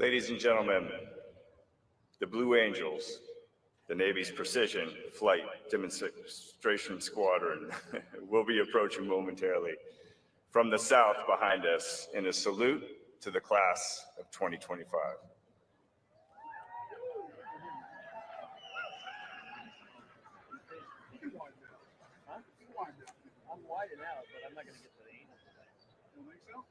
Ladies and gentlemen, the Blue Angels, the Navy's Precision Flight Demonstration Squadron, will be approaching momentarily from the south behind us in a salute to the class of 2025. I'm winding out, but I'm not going to get to the angels today. You don't think so?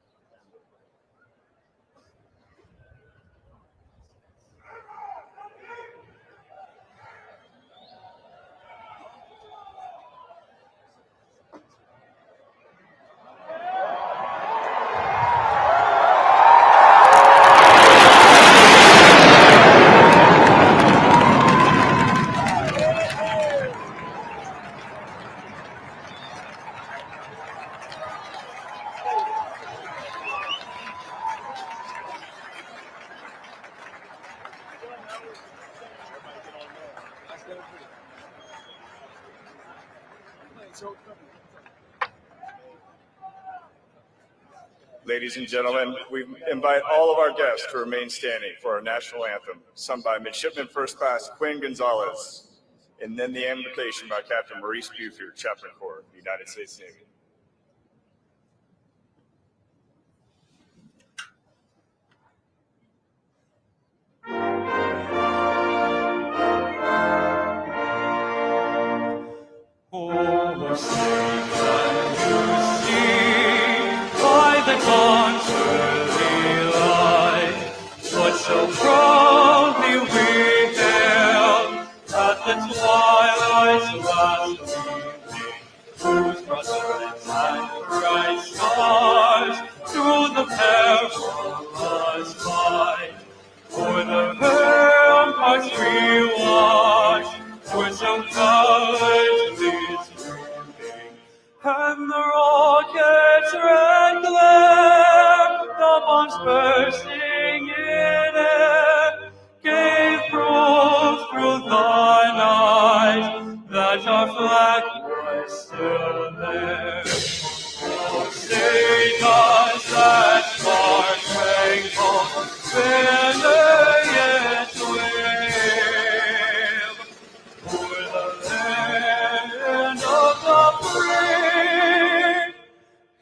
Ladies and gentlemen, we invite all of our guests to remain standing for our national anthem, sung by Midshipman First Class Quinn Gonzalez, and then the invocation by Captain Maurice Buford, Chaplain Corps, United States Navy. Oh, Satan, you see by the dawn's early light, what so proudly we hailed at the twilight's last evening, whose brotherhood and bright stars through the perilous fight. For the ramparts we watched were so gallantly streaming, and the rockets' red glare, the bombs bursting in air, gave proof through the night that our flag was still there. Oh, say does that star-spangled banner yet wave o'er the land of the free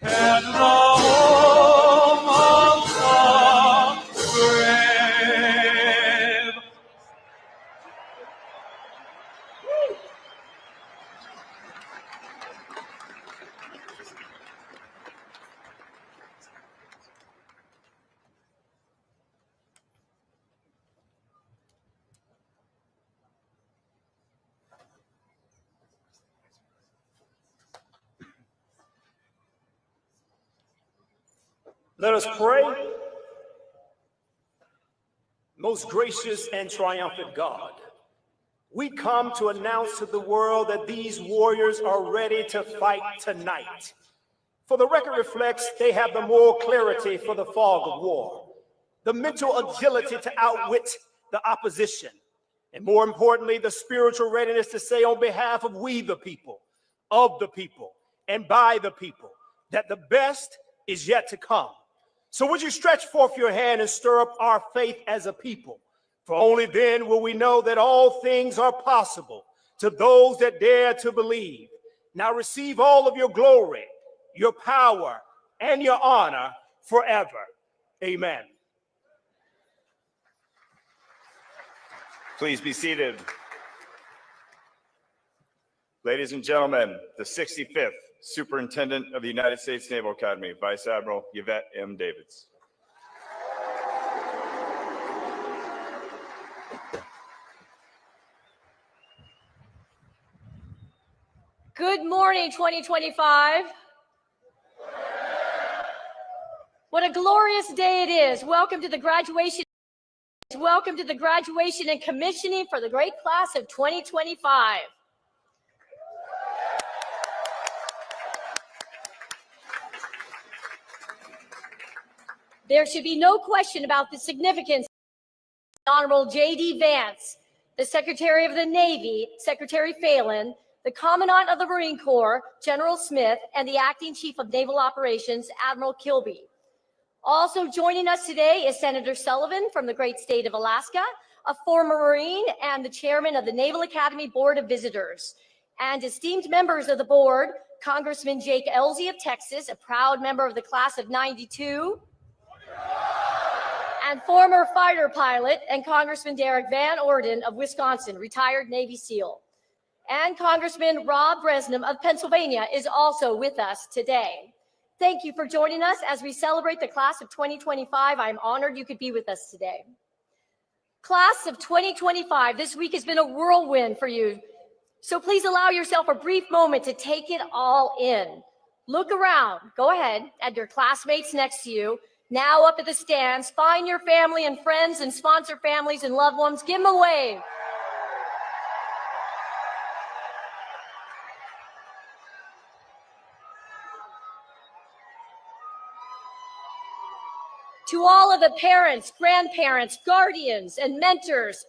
and the home of the brave? Let us pray. Most gracious and triumphant God, we come to announce to the world that these warriors are ready to fight tonight. For the record reflects they have the moral clarity for the fog of war, the mental agility to outwit the opposition, and more importantly, the spiritual readiness to say on behalf of we the people, of the people, and by the people, that the best is yet to come. So would you stretch forth your hand and stir up our faith as a people? For only then will we know that all things are possible to those that dare to believe. Now receive all of your glory, your power, and your honor forever. Amen. Please be seated. Ladies and gentlemen, the 65th Superintendent of the United States Naval Academy, Vice Admiral Yvette M. Davids. Good morning, 2025. What a glorious day it is. Welcome to the graduation. Welcome to the graduation and commissioning for the great class of 2025. There should be no question about the significance of Honorable JD Vance, the Secretary of the Navy, Secretary Phelan, the Commandant of the Marine Corps, General Smith, and the Acting Chief of Naval Operations, Admiral Kilby. Also joining us today is Senator Sullivan from the great state of Alaska, a former Marine and the chairman of the Naval Academy Board of Visitors. And esteemed members of the board, Congressman Jake Ellzey of Texas, a proud member of the class of '92, and former fighter pilot, and Congressman Derek Van Orden of Wisconsin, retired Navy SEAL. And Congressman Rob Bresnam of Pennsylvania is also with us today. Thank you for joining us as we celebrate the class of 2025. I'm honored you could be with us today. Class of 2025, this week has been a whirlwind for you. So please allow yourself a brief moment to take it all in. Look around, go ahead, at your classmates next to you. Now up at the stands, find your family and friends and sponsor families and loved ones. Give them a wave. To all of the parents, grandparents, guardians, and mentors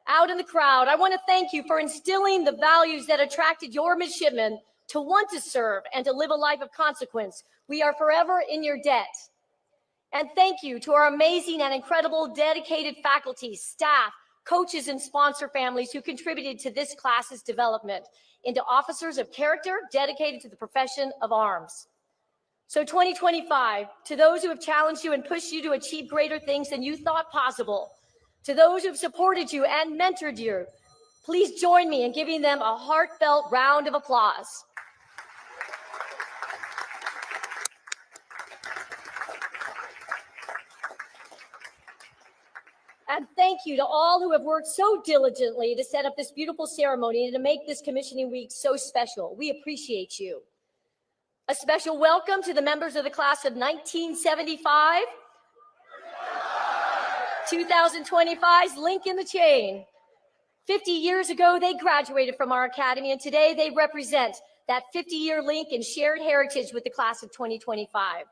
out in the crowd, I want to thank you for instilling the values that attracted your midshipmen to want to serve and to live a life of consequence. We are forever in your debt. And thank you to our amazing and incredible dedicated faculty, staff, coaches, and sponsor families who contributed to this class's development into officers of character dedicated to the profession of arms. So 2025, to those who have challenged you and pushed you to achieve greater things than you thought possible, to those who have supported you and mentored you, please join me in giving them a heartfelt round of applause. And thank you to all who have worked so diligently to set up this beautiful ceremony and to make this commissioning week so special. We appreciate you. A special welcome to the members of the class of 1975, 2025's link in the chain. 50 years ago, they graduated from our academy, and today they represent that 50-year link and shared heritage with the class of 2025.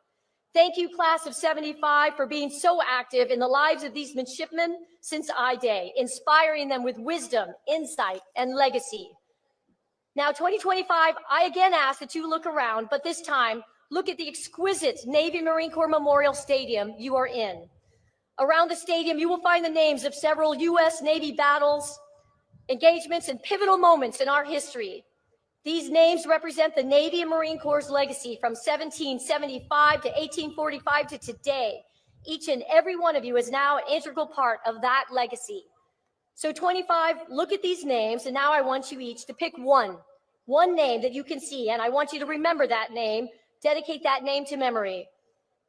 Thank you, class of '75, for being so active in the lives of these midshipmen since I-Day, inspiring them with wisdom, insight, and legacy. Now, 2025, I again ask that you look around, but this time, look at the exquisite Navy Marine Corps Memorial Stadium you are in. Around the stadium, you will find the names of several U.S. Navy battles, engagements, and pivotal moments in our history. These names represent the Navy and Marine Corps' legacy from 1775 to 1845 to today. Each and every one of you is now an integral part of that legacy. So 25, look at these names, and now I want you each to pick one name that you can see, and I want you to remember that name, dedicate that name to memory.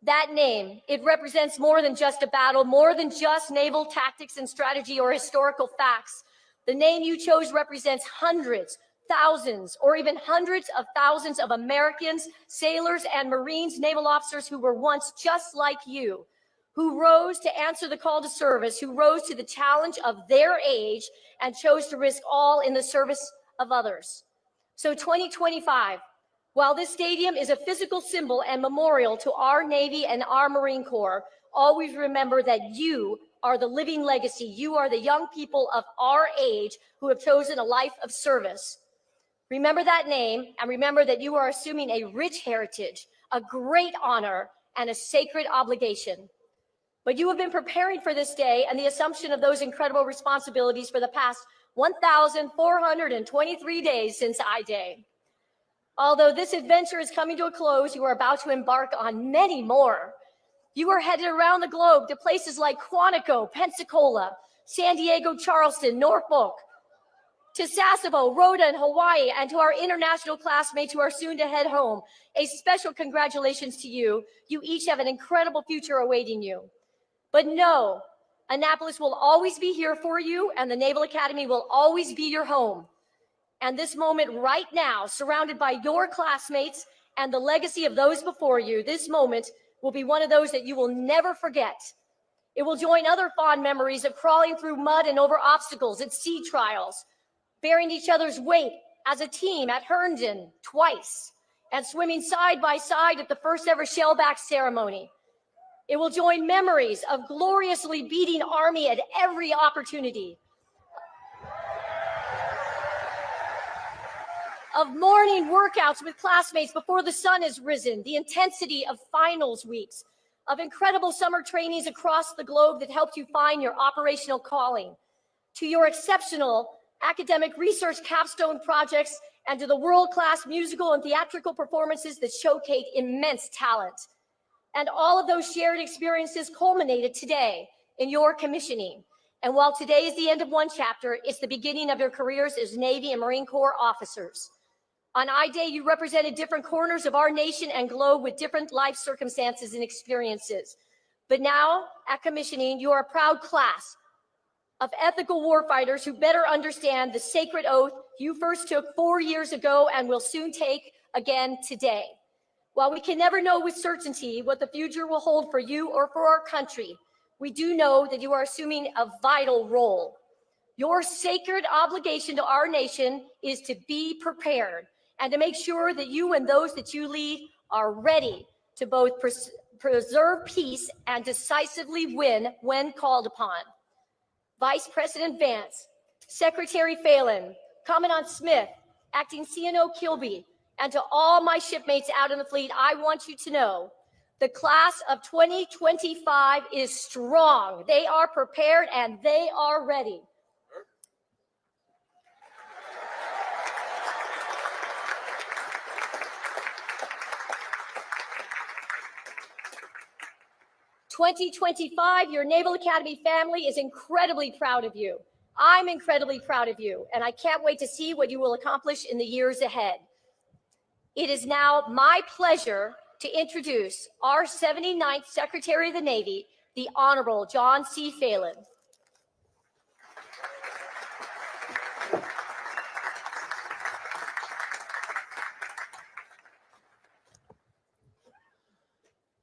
That name, it represents more than just a battle, more than just naval tactics and strategy or historical facts. The name you chose represents hundreds, thousands, or even hundreds of thousands of Americans, sailors, and Marines, naval officers who were once just like you, who rose to answer the call to service, who rose to the challenge of their age and chose to risk all in the service of others. So 2025, while this stadium is a physical symbol and memorial to our Navy and our Marine Corps, always remember that you are the living legacy. You are the young people of our age who have chosen a life of service. Remember that name, and remember that you are assuming a rich heritage, a great honor, and a sacred obligation. But you have been preparing for this day and the assumption of those incredible responsibilities for the past 1,423 days since I-Day. Although this adventure is coming to a close, you are about to embark on many more. You are headed around the globe to places like Quantico, Pensacola, San Diego, Charleston, Norfolk, to Sasebo, Rhoda, and Hawaii, and to our international classmates who are soon to head home. A special congratulations to you. You each have an incredible future awaiting you. But know, Annapolis will always be here for you, and the Naval Academy will always be your home. And this moment right now, surrounded by your classmates and the legacy of those before you, this moment will be one of those that you will never forget. It will join other fond memories of crawling through mud and over obstacles at sea trials, bearing each other's weight as a team at Herndon twice, and swimming side by side at the first ever shellback ceremony. It will join memories of gloriously beating Army at every opportunity, of morning workouts with classmates before the sun has risen, the intensity of finals weeks, of incredible summer trainings across the globe that helped you find your operational calling, to your exceptional academic research capstone projects, and to the world-class musical and theatrical performances that showcase immense talent. And all of those shared experiences culminated today in your commissioning. And while today is the end of one chapter, it's the beginning of your careers as Navy and Marine Corps officers. On I-Day, you represented different corners of our nation and globe with different life circumstances and experiences. But now, at commissioning, you are a proud class of ethical warfighters who better understand the sacred oath you first took 4 years ago and will soon take again today. While we can never know with certainty what the future will hold for you or for our country, we do know that you are assuming a vital role. Your sacred obligation to our nation is to be prepared and to make sure that you and those that you lead are ready to both preserve peace and decisively win when called upon. Vice President Vance, Secretary Phelan, Commandant Smith, Acting CNO Kilby, and to all my shipmates out in the fleet, I want you to know the class of 2025 is strong. They are prepared and they are ready. '25, your Naval Academy family is incredibly proud of you. I'm incredibly proud of you, and I can't wait to see what you will accomplish in the years ahead. It is now my pleasure to introduce our 79th Secretary of the Navy, the Honorable John C. Phelan.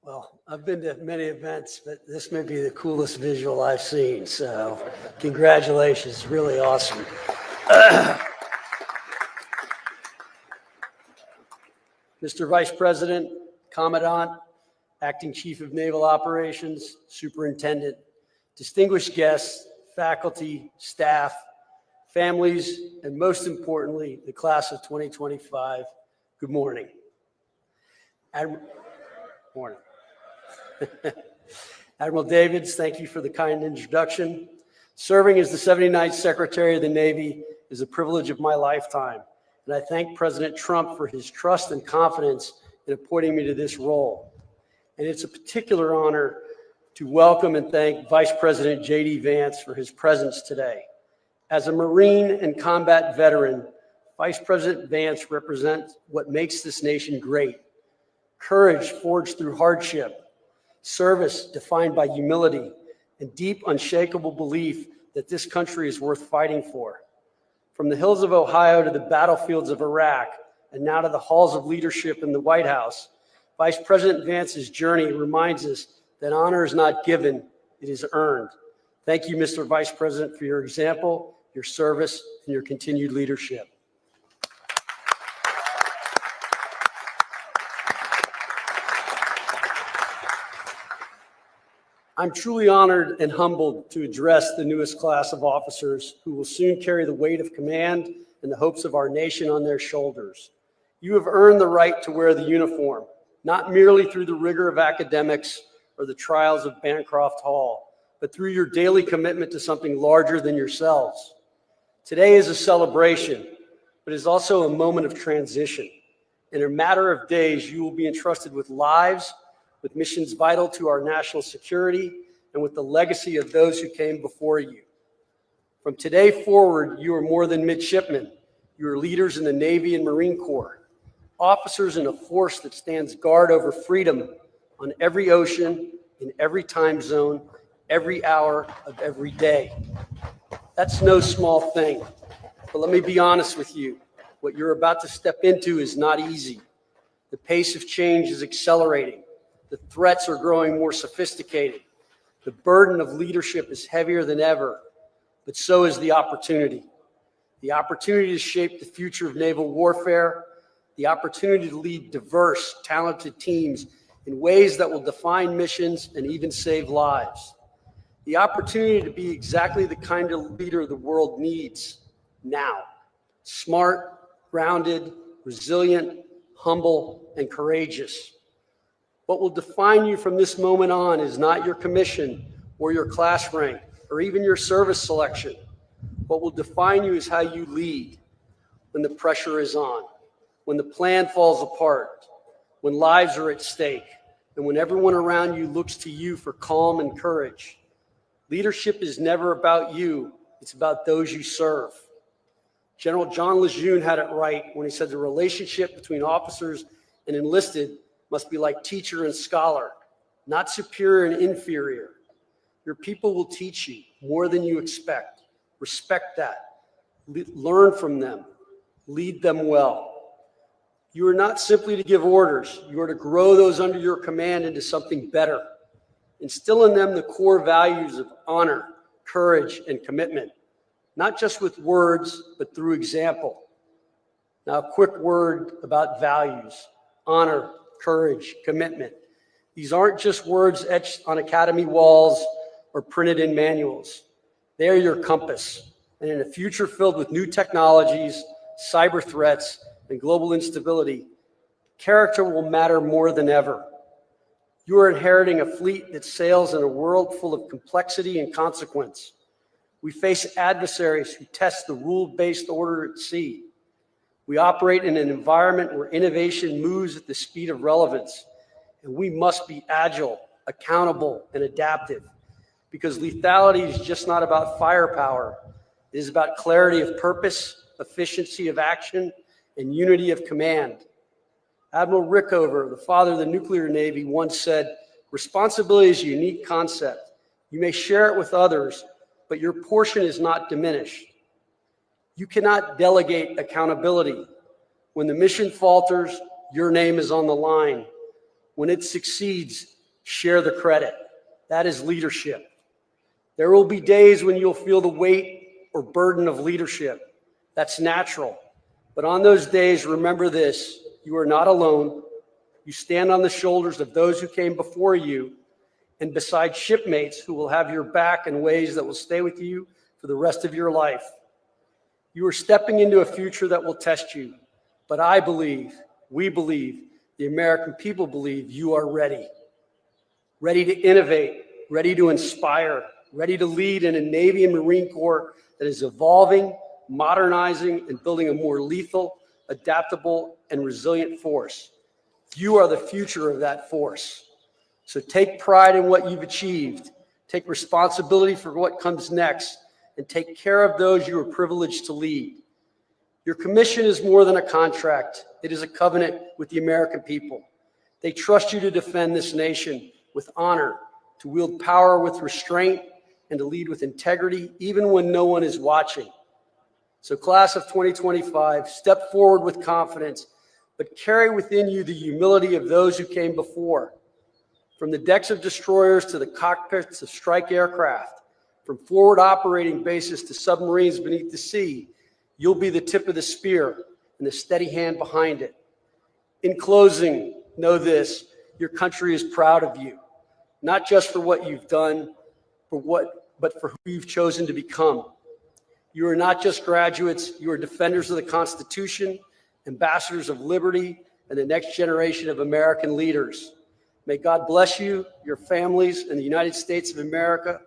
Well, I've been to many events, but this may be the coolest visual I've seen. So congratulations, really awesome. Mr. Vice President, Commandant, Acting Chief of Naval Operations, Superintendent, distinguished guests, faculty, staff, families, and most importantly, the class of 2025, good morning. Morning. Admiral Davids, thank you for the kind introduction. Serving as the 79th Secretary of the Navy is a privilege of my lifetime, and I thank President Trump for his trust and confidence in appointing me to this role. And it's a particular honor to welcome and thank Vice President JD Vance for his presence today. As a Marine and combat veteran, Vice President Vance represents what makes this nation great: courage forged through hardship, service defined by humility, and deep, unshakable belief that this country is worth fighting for. From the hills of Ohio to the battlefields of Iraq, and now to the halls of leadership in the White House, Vice President Vance's journey reminds us that honor is not given, it is earned. Thank you, Mr. Vice President, for your example, your service, and your continued leadership. I'm truly honored and humbled to address the newest class of officers who will soon carry the weight of command and the hopes of our nation on their shoulders. You have earned the right to wear the uniform, not merely through the rigor of academics or the trials of Bancroft Hall, but through your daily commitment to something larger than yourselves. Today is a celebration, but is also a moment of transition. In a matter of days, you will be entrusted with lives, with missions vital to our national security, and with the legacy of those who came before you. From today forward, you are more than midshipmen. You are leaders in the Navy and Marine Corps, officers in a force that stands guard over freedom on every ocean, in every time zone, every hour of every day. That's no small thing, but let me be honest with you. What you're about to step into is not easy. The pace of change is accelerating. The threats are growing more sophisticated. The burden of leadership is heavier than ever, but so is the opportunity. The opportunity to shape the future of naval warfare, the opportunity to lead diverse, talented teams in ways that will define missions and even save lives. The opportunity to be exactly the kind of leader the world needs now. Smart, grounded, resilient, humble, and courageous. What will define you from this moment on is not your commission or your class rank or even your service selection. What will define you is how you lead when the pressure is on, when the plan falls apart, when lives are at stake, and when everyone around you looks to you for calm and courage. Leadership is never about you, it's about those you serve. General John Lejeune had it right when he said the relationship between officers and enlisted must be like teacher and scholar, not superior and inferior. Your people will teach you more than you expect. Respect that. Learn from them. Lead them well. You are not simply to give orders. You are to grow those under your command into something better. Instill in them the core values of honor, courage, and commitment, not just with words, but through example. Now, a quick word about values: honor, courage, commitment. These aren't just words etched on academy walls or printed in manuals. They are your compass. And in a future filled with new technologies, cyber threats, and global instability, character will matter more than ever. You are inheriting a fleet that sails in a world full of complexity and consequence. We face adversaries who test the rule-based order at sea. We operate in an environment where innovation moves at the speed of relevance, and we must be agile, accountable, and adaptive, because lethality is just not about firepower. It is about clarity of purpose, efficiency of action, and unity of command. Admiral Rickover, the father of the nuclear navy, once said, "Responsibility is a unique concept. You may share it with others, but your portion is not diminished." You cannot delegate accountability. When the mission falters, your name is on the line. When it succeeds, share the credit. That is leadership. There will be days when you'll feel the weight or burden of leadership. That's natural. But on those days, remember this: you are not alone. You stand on the shoulders of those who came before you and beside shipmates who will have your back in ways that will stay with you for the rest of your life. You are stepping into a future that will test you, but I believe, we believe, the American people believe you are ready. Ready to innovate, ready to inspire, ready to lead in a Navy and Marine Corps that is evolving, modernizing, and building a more lethal, adaptable, and resilient force. You are the future of that force. So take pride in what you've achieved, take responsibility for what comes next, and take care of those you are privileged to lead. Your commission is more than a contract. It is a covenant with the American people. They trust you to defend this nation with honor, to wield power with restraint, and to lead with integrity, even when no one is watching. So class of 2025, step forward with confidence, but carry within you the humility of those who came before. From the decks of destroyers to the cockpits of strike aircraft, from forward operating bases to submarines beneath the sea, you'll be the tip of the spear and the steady hand behind it. In closing, know this: your country is proud of you, not just for what you've done, but for who you've chosen to become. You are not just graduates, you are defenders of the Constitution, ambassadors of liberty, and the next generation of American leaders. May God bless you, your families, and the United States of America.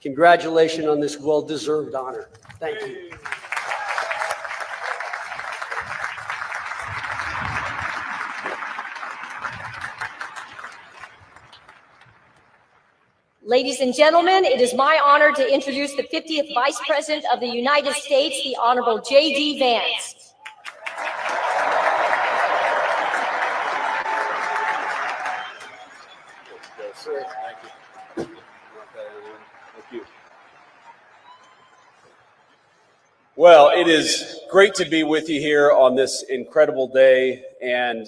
Congratulations on this well-deserved honor. Thank you. Ladies and gentlemen, it is my honor to introduce the 50th Vice President of the United States, the Honorable JD Vance. Well, it is great to be with you here on this incredible day, and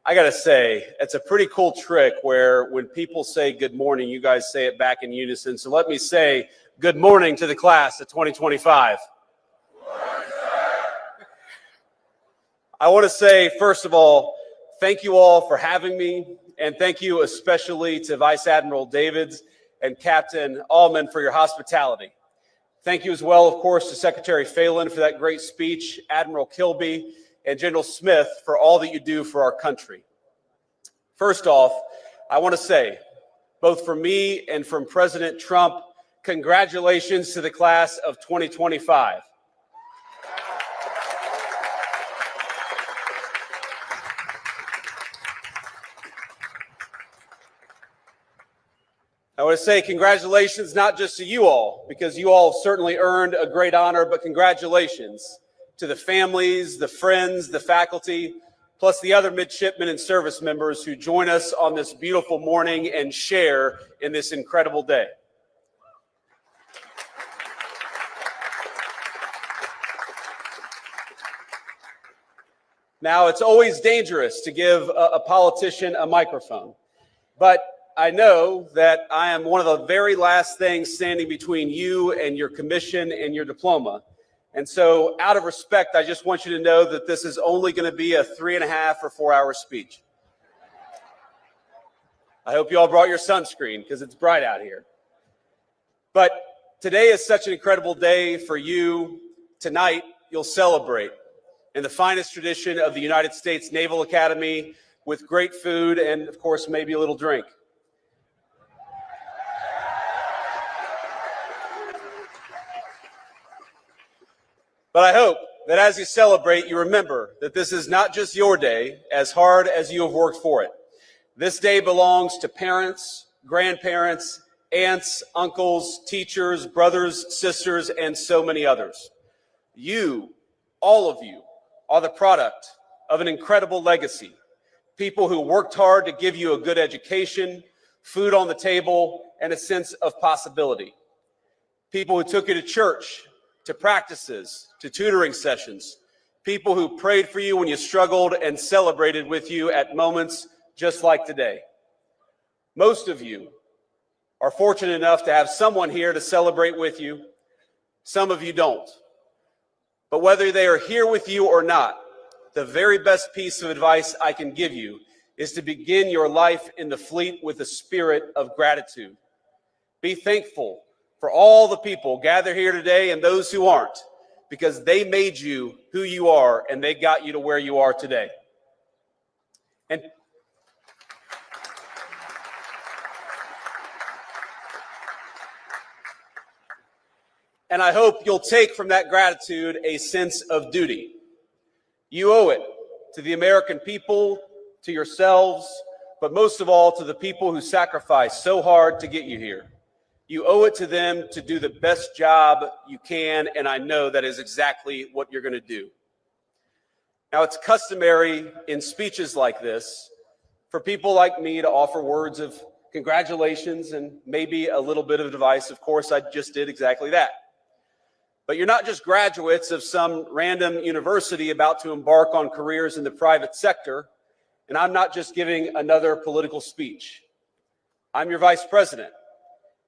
I gotta say, it's a pretty cool trick where when people say good morning, you guys say it back in unison. So let me say good morning to the class of 2025. I want to say, first of all, thank you all for having me, and thank you especially to Vice Admiral Davids and Captain Allman for your hospitality. Thank you as well, of course, to Secretary Phelan for that great speech, Admiral Kilby, and General Smith for all that you do for our country. First off, I want to say, both from me and from President Trump, congratulations to the class of 2025. I want to say congratulations not just to you all, because you all certainly earned a great honor, but congratulations to the families, the friends, the faculty, plus the other midshipmen and service members who join us on this beautiful morning and share in this incredible day. Now, it's always dangerous to give a politician a microphone, but I know that I am one of the very last things standing between you and your commission and your diploma. And so out of respect, I just want you to know that this is only going to be a 3.5 or 4 hour speech. I hope you all brought your sunscreen because it's bright out here. But today is such an incredible day for you. Tonight, you'll celebrate in the finest tradition of the United States Naval Academy with great food and, of course, maybe a little drink. But I hope that as you celebrate, you remember that this is not just your day, as hard as you have worked for it. This day belongs to parents, grandparents, aunts, uncles, teachers, brothers, sisters, and so many others. You, all of you, are the product of an incredible legacy. People who worked hard to give you a good education, food on the table, and a sense of possibility. People who took you to church, to practices, to tutoring sessions, people who prayed for you when you struggled and celebrated with you at moments just like today. Most of you are fortunate enough to have someone here to celebrate with you. Some of you don't. But whether they are here with you or not, the very best piece of advice I can give you is to begin your life in the fleet with a spirit of gratitude. Be thankful for all the people gathered here today and those who aren't, because they made you who you are and they got you to where you are today. And I hope you'll take from that gratitude a sense of duty. You owe it to the American people, to yourselves, but most of all to the people who sacrificed so hard to get you here. You owe it to them to do the best job you can, and I know that is exactly what you're going to do. Now, it's customary in speeches like this for people like me to offer words of congratulations and maybe a little bit of advice. Of course, I just did exactly that. But you're not just graduates of some random university about to embark on careers in the private sector, and I'm not just giving another political speech. I'm your vice president.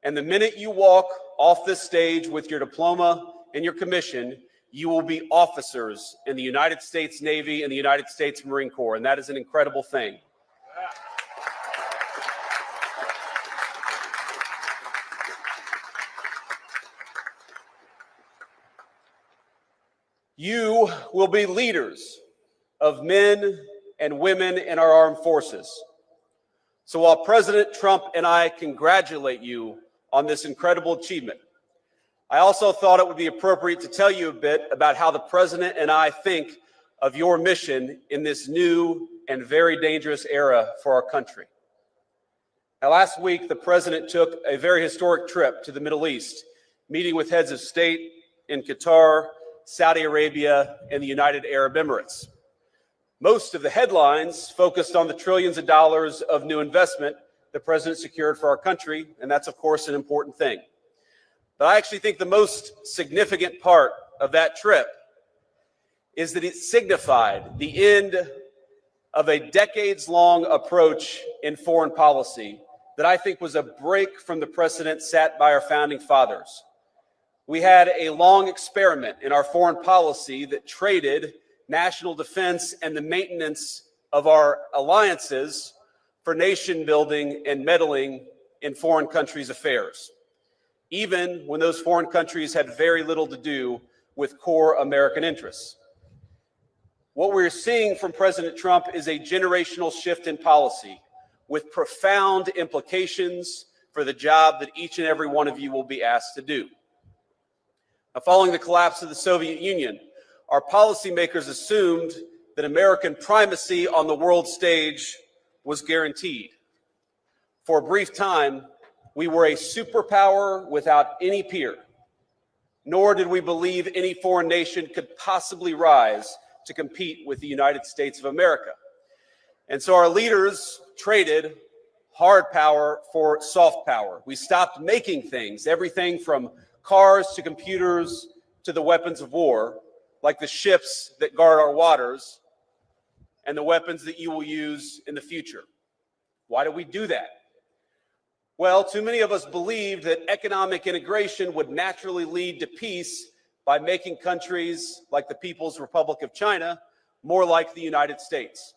And the minute you walk off this stage with your diploma and your commission, you will be officers in the United States Navy and the United States Marine Corps, and that is an incredible thing. You will be leaders of men and women in our armed forces. So while President Trump and I congratulate you on this incredible achievement, I also thought it would be appropriate to tell you a bit about how the president and I think of your mission in this new and very dangerous era for our country. Now, last week, the president took a very historic trip to the Middle East, meeting with heads of state in Qatar, Saudi Arabia, and the United Arab Emirates. Most of the headlines focused on the trillions of dollars of new investment the president secured for our country, and that's, of course, an important thing. But I actually think the most significant part of that trip is that it signified the end of a decades-long approach in foreign policy that I think was a break from the precedent set by our founding fathers. We had a long experiment in our foreign policy that traded national defense and the maintenance of our alliances for nation building and meddling in foreign countries' affairs, even when those foreign countries had very little to do with core American interests. What we're seeing from President Trump is a generational shift in policy, with profound implications for the job that each and every one of you will be asked to do. Now, following the collapse of the Soviet Union, our policymakers assumed that American primacy on the world stage was guaranteed. For a brief time, we were a superpower without any peer, nor did we believe any foreign nation could possibly rise to compete with the United States of America. And so our leaders traded hard power for soft power. We stopped making things, everything from cars to computers to the weapons of war, like the ships that guard our waters and the weapons that you will use in the future. Why do we do that? Well, too many of us believed that economic integration would naturally lead to peace by making countries like the People's Republic of China more like the United States.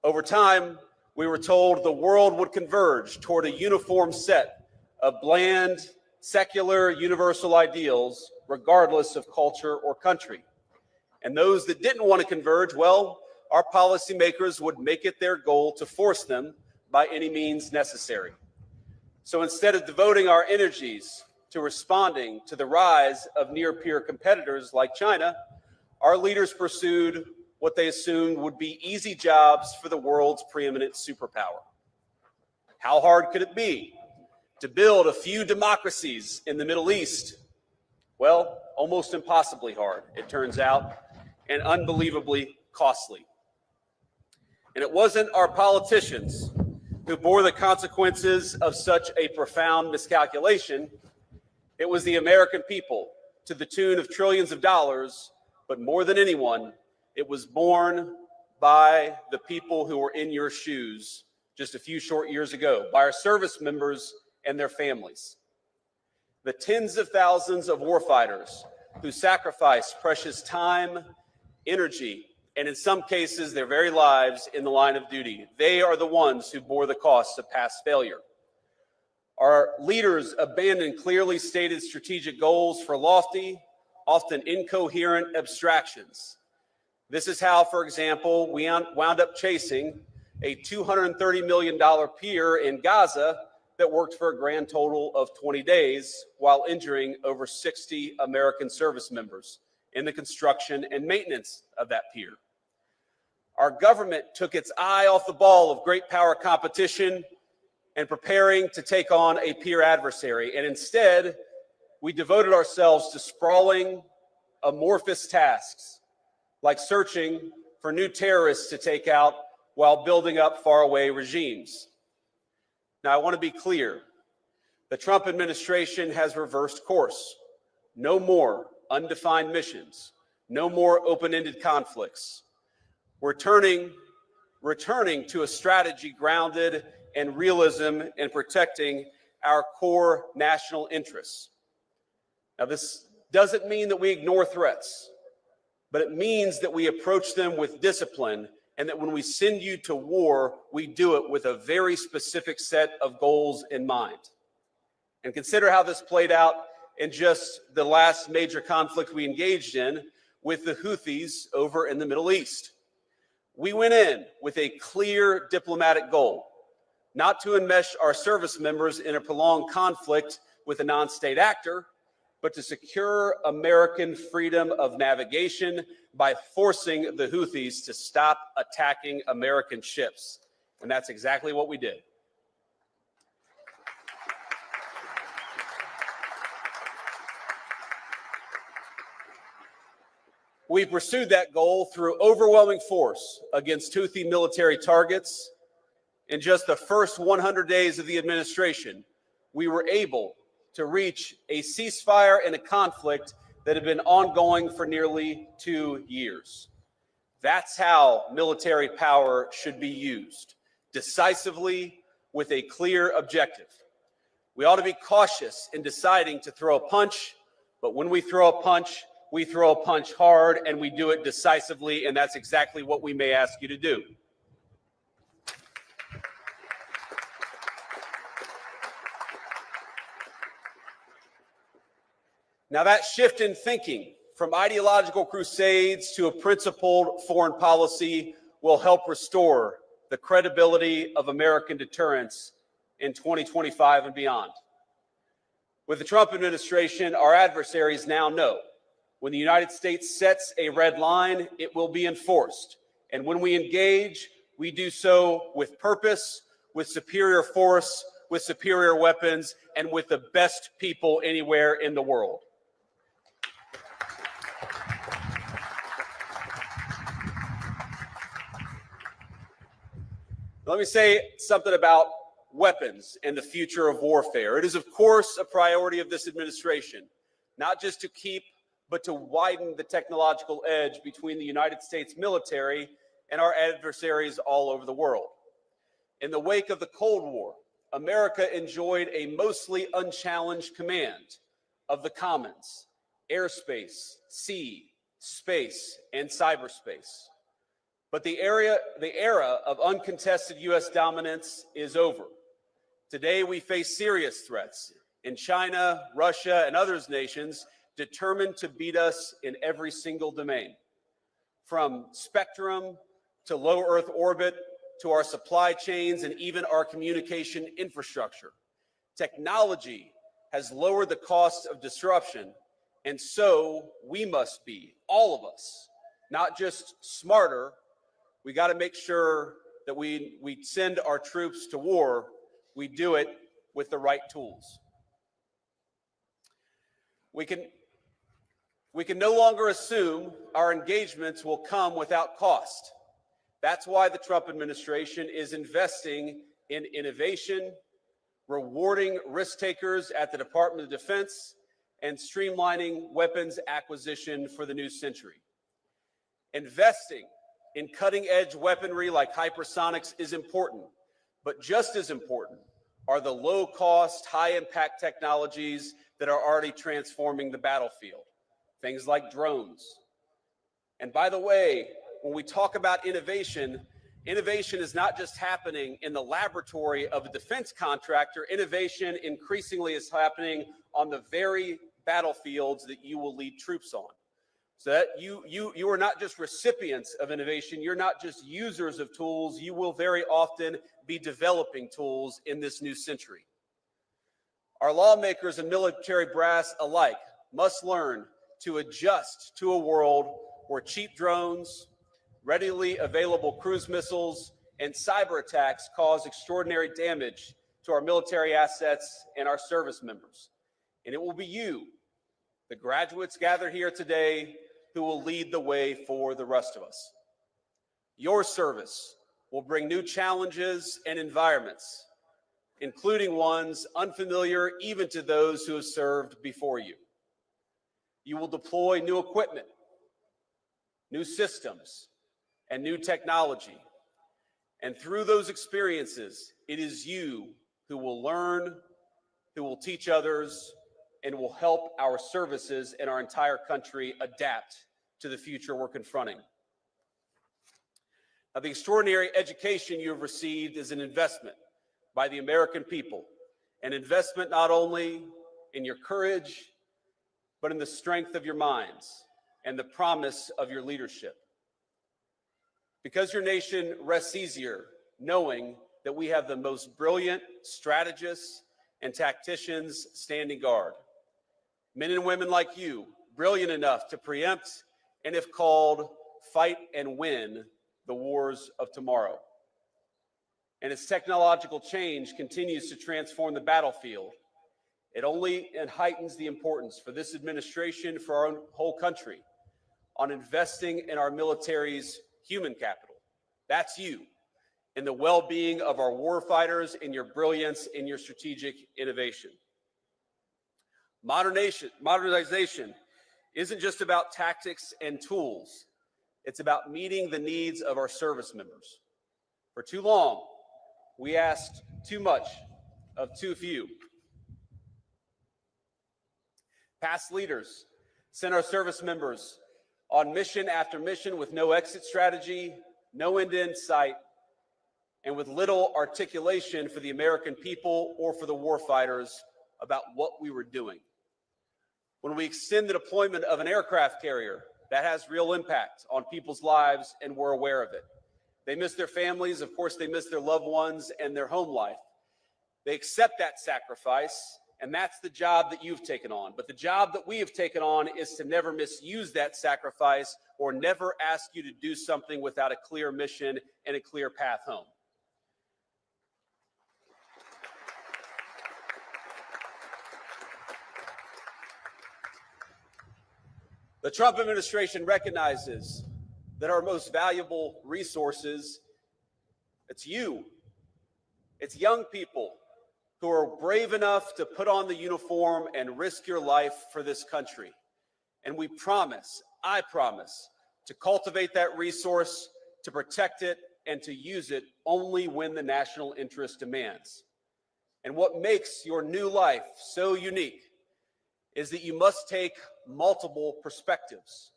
Over time, we were told the world would converge toward a uniform set of bland, secular, universal ideals, regardless of culture or country. And those that didn't want to converge, well, our policymakers would make it their goal to force them by any means necessary. So instead of devoting our energies to responding to the rise of near-peer competitors like China, our leaders pursued what they assumed would be easy jobs for the world's preeminent superpower. How hard could it be to build a few democracies in the Middle East? Well, almost impossibly hard, it turns out, and unbelievably costly. And it wasn't our politicians who bore the consequences of such a profound miscalculation. It was the American people, to the tune of trillions of dollars, but more than anyone, it was borne by the people who were in your shoes just a few short years ago, by our service members and their families. The tens of thousands of warfighters who sacrificed precious time, energy, and in some cases, their very lives in the line of duty. They are the ones who bore the costs of past failure. Our leaders abandoned clearly stated strategic goals for lofty, often incoherent abstractions. This is how, for example, we wound up chasing a $230 million pier in Gaza that worked for a grand total of 20 days while injuring over 60 American service members in the construction and maintenance of that pier. Our government took its eye off the ball of great power competition and preparing to take on a peer adversary. And instead, we devoted ourselves to sprawling, amorphous tasks like searching for new terrorists to take out while building up faraway regimes. Now, I want to be clear. The Trump administration has reversed course. No more undefined missions. No more open-ended conflicts. We're returning to a strategy grounded in realism and protecting our core national interests. Now, this doesn't mean that we ignore threats, but it means that we approach them with discipline, and that when we send you to war, we do it with a very specific set of goals in mind. And consider how this played out in just the last major conflict we engaged in with the Houthis over in the Middle East. We went in with a clear diplomatic goal, not to enmesh our service members in a prolonged conflict with a non-state actor, but to secure American freedom of navigation by forcing the Houthis to stop attacking American ships. And that's exactly what we did. We pursued that goal through overwhelming force against Houthi military targets. In just the first 100 days of the administration, we were able to reach a ceasefire in a conflict that had been ongoing for nearly 2 years. That's how military power should be used, decisively with a clear objective. We ought to be cautious in deciding to throw a punch, but when we throw a punch hard, and we do it decisively, and that's exactly what we may ask you to do. Now, that shift in thinking from ideological crusades to a principled foreign policy will help restore the credibility of American deterrence in 2025 and beyond. With the Trump administration, our adversaries now know when the United States sets a red line, it will be enforced. And when we engage, we do so with purpose, with superior force, with superior weapons, and with the best people anywhere in the world. Let me say something about weapons and the future of warfare. It is, of course, a priority of this administration, not just to keep, but to widen the technological edge between the United States military and our adversaries all over the world. In the wake of the Cold War, America enjoyed a mostly unchallenged command of the commons, airspace, sea, space, and cyberspace. But the era of uncontested U.S. dominance is over. Today, we face serious threats in China, Russia, and other nations determined to beat us in every single domain, from spectrum to low Earth orbit, to our supply chains and even our communication infrastructure. Technology has lowered the cost of disruption, and so we must be, all of us, not just smarter. We got to make sure that we send our troops to war, we do it with the right tools. We can no longer assume our engagements will come without cost. That's why the Trump administration is investing in innovation, rewarding risk takers at the Department of Defense, and streamlining weapons acquisition for the new century. Investing in cutting-edge weaponry like hypersonics is important, but just as important are the low-cost, high-impact technologies that are already transforming the battlefield, things like drones. And by the way, when we talk about innovation, innovation is not just happening in the laboratory of a defense contractor. Innovation increasingly is happening on the very battlefields that you will lead troops on. So that you are not just recipients of innovation, you're not just users of tools, you will very often be developing tools in this new century. Our lawmakers and military brass alike must learn to adjust to a world where cheap drones, readily available cruise missiles, and cyber attacks cause extraordinary damage to our military assets and our service members. And it will be you, the graduates gathered here today, who will lead the way for the rest of us. Your service will bring new challenges and environments, including ones unfamiliar even to those who have served before you. You will deploy new equipment, new systems, and new technology. And through those experiences, it is you who will learn, who will teach others, and will help our services and our entire country adapt to the future we're confronting. Now, the extraordinary education you have received is an investment by the American people, an investment not only in your courage, but in the strength of your minds and the promise of your leadership. Because your nation rests easier knowing that we have the most brilliant strategists and tacticians standing guard. Men and women like you, brilliant enough to preempt and, if called, fight and win the wars of tomorrow. And as technological change continues to transform the battlefield, it only heightens the importance for this administration, for our whole country, on investing in our military's human capital. That's you, in the well-being of our warfighters, in your brilliance, in your strategic innovation. Modernization isn't just about tactics and tools. It's about meeting the needs of our service members. For too long, we asked too much of too few. Past leaders sent our service members on mission after mission with no exit strategy, no end in sight, and with little articulation for the American people or for the warfighters about what we were doing. When we extend the deployment of an aircraft carrier, that has real impact on people's lives, and we're aware of it. They miss their families. Of course, they miss their loved ones and their home life. They accept that sacrifice, and that's the job that you've taken on. But the job that we have taken on is to never misuse that sacrifice or never ask you to do something without a clear mission and a clear path home. The Trump administration recognizes that our most valuable resources, it's you. It's young people who are brave enough to put on the uniform and risk your life for this country. And we promise, I promise, to cultivate that resource, to protect it, and to use it only when the national interest demands. And what makes your new life so unique is that you must take multiple perspectives.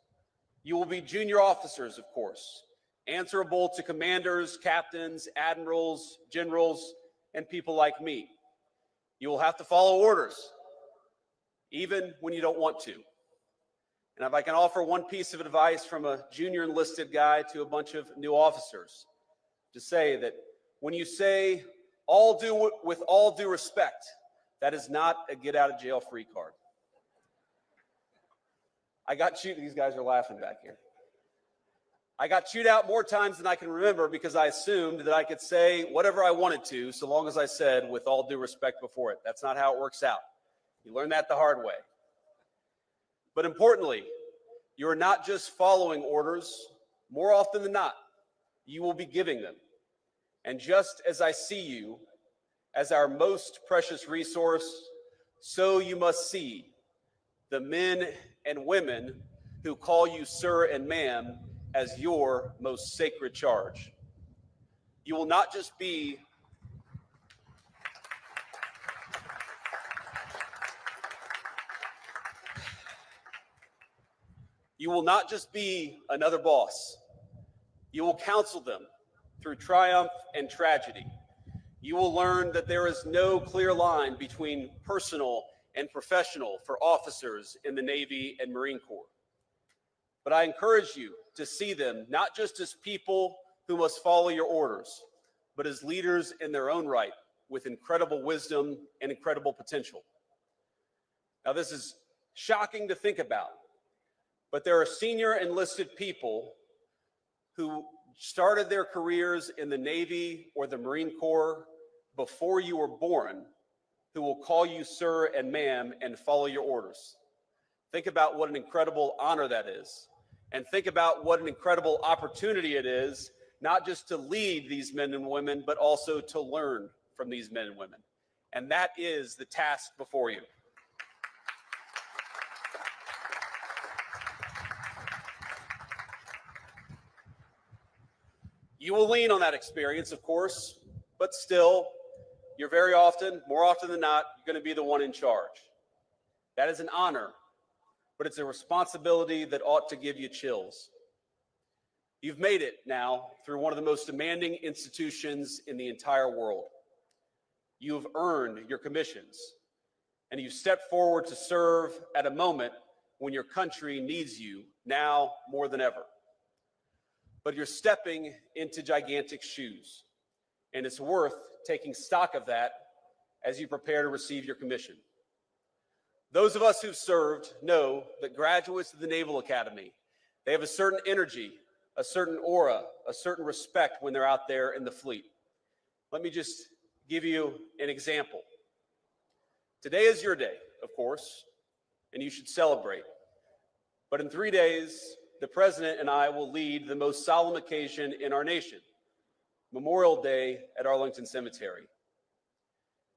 You will be junior officers, of course, answerable to commanders, captains, admirals, generals, and people like me. You will have to follow orders, even when you don't want to. And if I can offer one piece of advice from a junior enlisted guy to a bunch of new officers, to say that when you say with all due respect, that is not a get out of jail free card. I got chewed, these guys are laughing back here. I got chewed out more times than I can remember because I assumed that I could say whatever I wanted to, so long as I said with all due respect before it. That's not how it works out. You learn that the hard way. But importantly, you are not just following orders. More often than not, you will be giving them. And just as I see you as our most precious resource, so you must see the men and women who call you sir and ma'am as your most sacred charge. You will not just be another boss. You will counsel them through triumph and tragedy. You will learn that there is no clear line between personal and professional for officers in the Navy and Marine Corps. But I encourage you to see them not just as people who must follow your orders, but as leaders in their own right with incredible wisdom and incredible potential. Now, this is shocking to think about, but there are senior enlisted people who started their careers in the Navy or the Marine Corps before you were born, who will call you sir and ma'am and follow your orders. Think about what an incredible honor that is. And think about what an incredible opportunity it is, not just to lead these men and women, but also to learn from these men and women. And that is the task before you. You will lean on that experience, of course, but still, you're very often, more often than not, you're going to be the one in charge. That is an honor, but it's a responsibility that ought to give you chills. You've made it now through one of the most demanding institutions in the entire world. You have earned your commissions, and you've stepped forward to serve at a moment when your country needs you now more than ever. But you're stepping into gigantic shoes, and it's worth taking stock of that as you prepare to receive your commission. Those of us who've served know that graduates of the Naval Academy, they have a certain energy, a certain aura, a certain respect when they're out there in the fleet. Let me just give you an example. Today is your day, of course, and you should celebrate. But in 3 days, the President and I will lead the most solemn occasion in our nation, Memorial Day at Arlington Cemetery.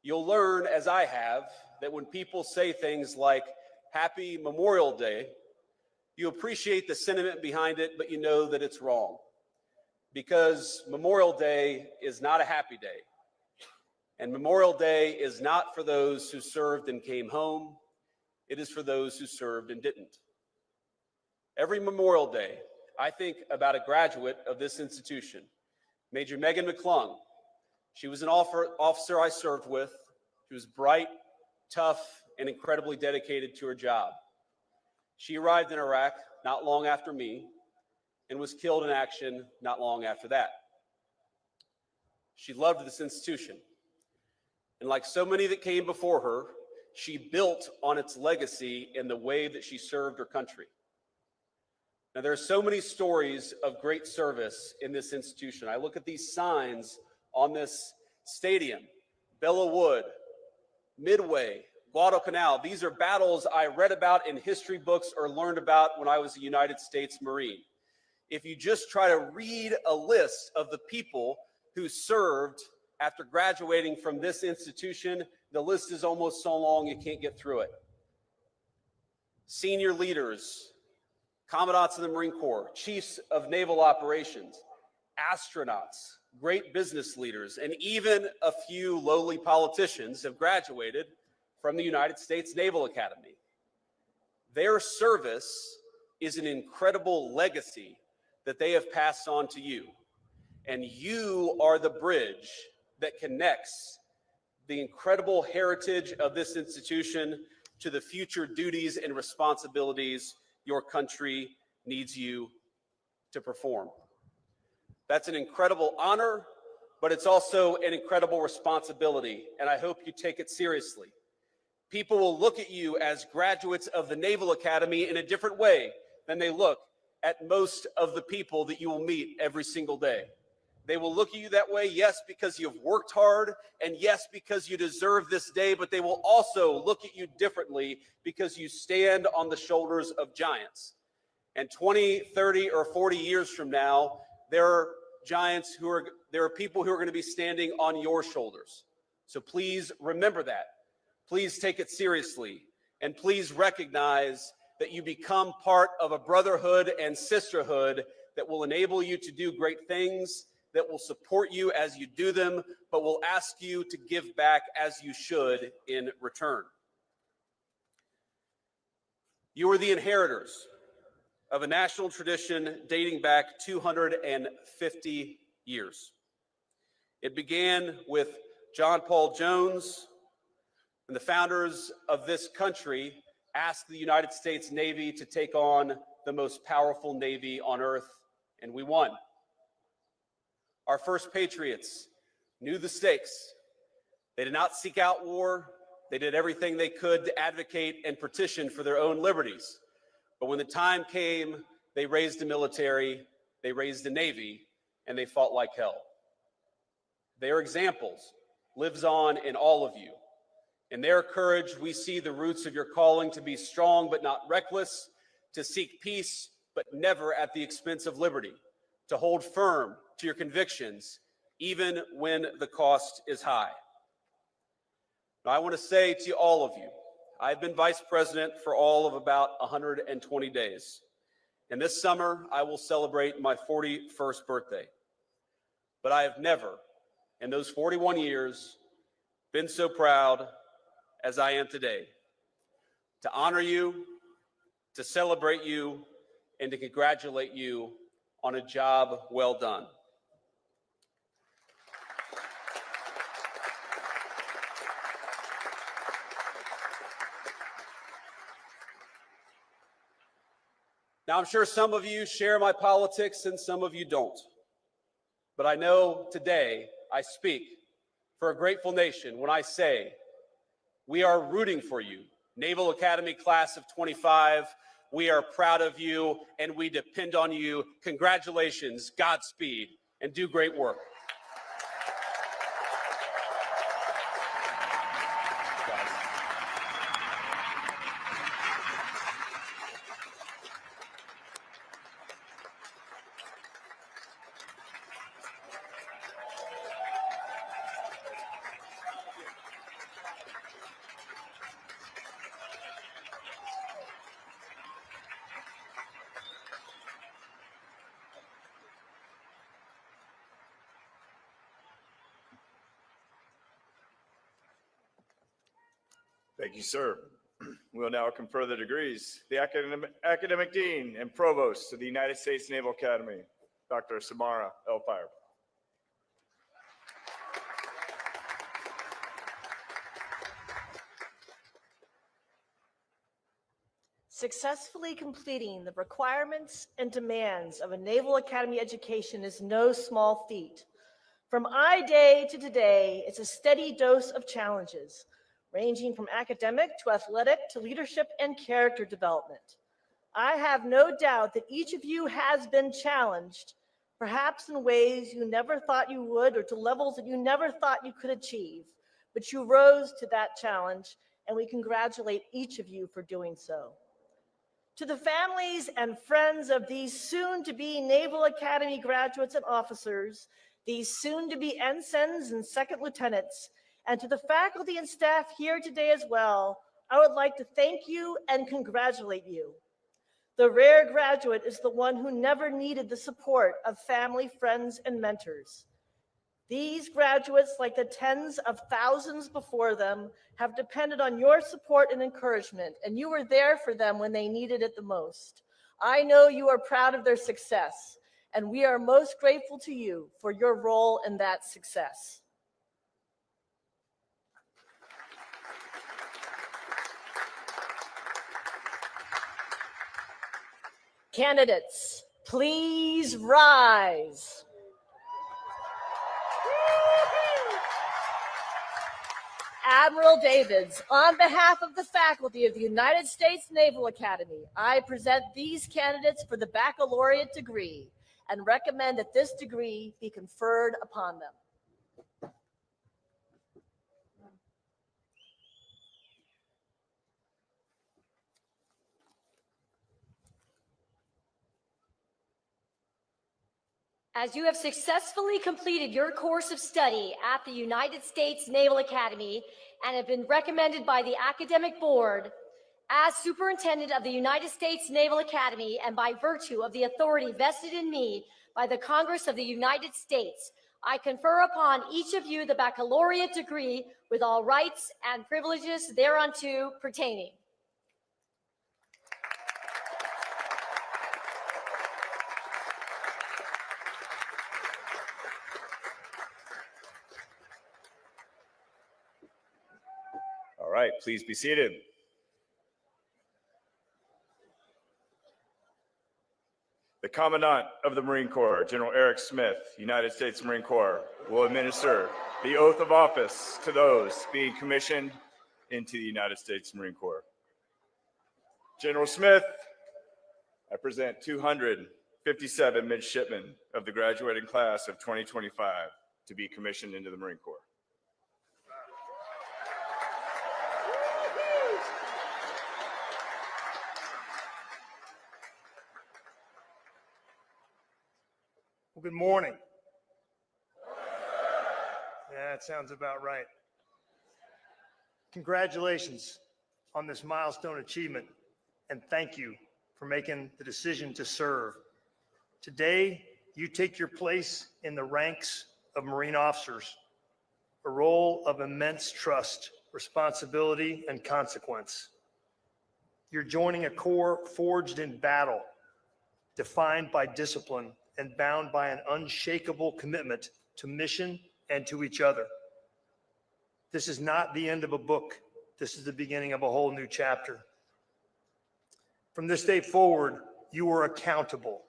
You'll learn, as I have, that when people say things like Happy Memorial Day, you appreciate the sentiment behind it, but you know that it's wrong. Because Memorial Day is not a happy day. And Memorial Day is not for those who served and came home. It is for those who served and didn't. Every Memorial Day, I think about a graduate of this institution, Major Megan McClung. She was an officer I served with. She was bright, tough, and incredibly dedicated to her job. She arrived in Iraq not long after me and was killed in action not long after that. She loved this institution. And like so many that came before her, she built on its legacy in the way that she served her country. Now, there are so many stories of great service in this institution. I look at these signs on this stadium: Belleau Wood, Midway, Guadalcanal. These are battles I read about in history books or learned about when I was a United States Marine. If you just try to read a list of the people who served after graduating from this institution, the list is almost so long you can't get through it. Senior leaders, commandants of the Marine Corps, chiefs of naval operations, astronauts, great business leaders, and even a few lowly politicians have graduated from the United States Naval Academy. Their service is an incredible legacy that they have passed on to you. And you are the bridge that connects the incredible heritage of this institution to the future duties and responsibilities your country needs you to perform. That's an incredible honor, but it's also an incredible responsibility, and I hope you take it seriously. People will look at you as graduates of the Naval Academy in a different way than they look at most of the people that you will meet every single day. They will look at you that way, yes, because you've worked hard, and yes, because you deserve this day, but they will also look at you differently because you stand on the shoulders of giants. And 20, 30, or 40 years from now, there are people who are going to be standing on your shoulders. So please remember that. Please take it seriously. And please recognize that you become part of a brotherhood and sisterhood that will enable you to do great things, that will support you as you do them, but will ask you to give back as you should in return. You are the inheritors of a national tradition dating back 250 years. It began with John Paul Jones, and the founders of this country asked the United States Navy to take on the most powerful Navy on earth, and we won. Our first patriots knew the stakes. They did not seek out war. They did everything they could to advocate and petition for their own liberties. But when the time came, they raised a military, they raised a navy, and they fought like hell. Their examples lives on in all of you. In their courage, we see the roots of your calling to be strong but not reckless, to seek peace but never at the expense of liberty, to hold firm to your convictions, even when the cost is high. Now, I want to say to all of you, I've been vice president for all of about 120 days. And this summer, I will celebrate my 41st birthday. But I have never, in those 41 years, been so proud as I am today, to honor you, to celebrate you, and to congratulate you on a job well done. Now, I'm sure some of you share my politics and some of you don't. But I know today I speak for a grateful nation when I say we are rooting for you. Naval Academy class of 25, we are proud of you and we depend on you. Congratulations, Godspeed, and do great work. Thank you, sir. We'll now confer the degrees. The Academic Dean and Provost of the United States Naval Academy, Dr. Samara Elfire. Successfully completing the requirements and demands of a Naval Academy education is no small feat. From I-Day to today, it's a steady dose of challenges, ranging from academic to athletic to leadership and character development. I have no doubt that each of you has been challenged, perhaps in ways you never thought you would or to levels that you never thought you could achieve, but you rose to that challenge, and we congratulate each of you for doing so. To the families and friends of these soon-to-be Naval Academy graduates and officers, these soon-to-be ensigns and second lieutenants, and to the faculty and staff here today as well, I would like to thank you and congratulate you. The rare graduate is the one who never needed the support of family, friends, and mentors. These graduates, like the tens of thousands before them, have depended on your support and encouragement, and you were there for them when they needed it the most. I know you are proud of their success, and we are most grateful to you for your role in that success. Candidates, please rise. Admiral Davids, on behalf of the faculty of the United States Naval Academy, I present these candidates for the baccalaureate degree and recommend that this degree be conferred upon them. As you have successfully completed your course of study at the United States Naval Academy and have been recommended by the Academic Board as Superintendent of the United States Naval Academy and by virtue of the authority vested in me by the Congress of the United States, I confer upon each of you the baccalaureate degree with all rights and privileges thereunto pertaining. All right, please be seated. The Commandant of the Marine Corps, General Eric Smith, United States Marine Corps, will administer the oath of office to those being commissioned into the United States Marine Corps. General Smith, I present 257 midshipmen of the graduating class of 2025 to be commissioned into the Marine Corps. Well, good morning. Yeah, that sounds about right. Congratulations on this milestone achievement, and thank you for making the decision to serve. Today, you take your place in the ranks of Marine officers, a role of immense trust, responsibility, and consequence. You're joining a corps forged in battle, defined by discipline, and bound by an unshakable commitment to mission and to each other. This is not the end of a book. This is the beginning of a whole new chapter. From this day forward, you are accountable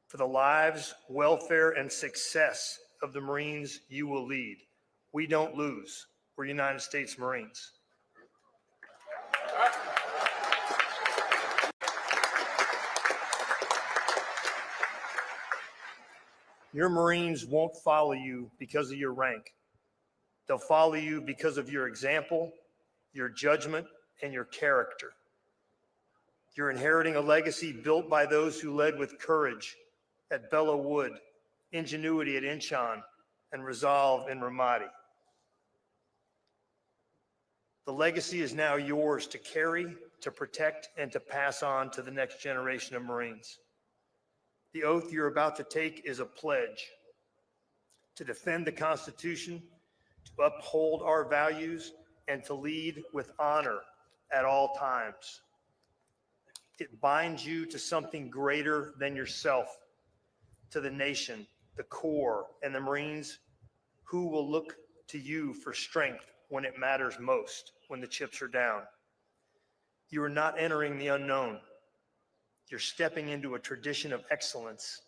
for the lives, welfare, and success of the Marines you will lead. We don't lose. We're United States Marines. Your Marines won't follow you because of your rank. They'll follow you because of your example, your judgment, and your character. You're inheriting a legacy built by those who led with courage at Belleau Wood, ingenuity at Incheon, and resolve in Ramadi. The legacy is now yours to carry, to protect, and to pass on to the next generation of Marines. The oath you're about to take is a pledge to defend the Constitution, to uphold our values, and to lead with honor at all times. It binds you to something greater than yourself, to the nation, the Corps, and the Marines who will look to you for strength when it matters most, when the chips are down. You are not entering the unknown. You're stepping into a tradition of excellence,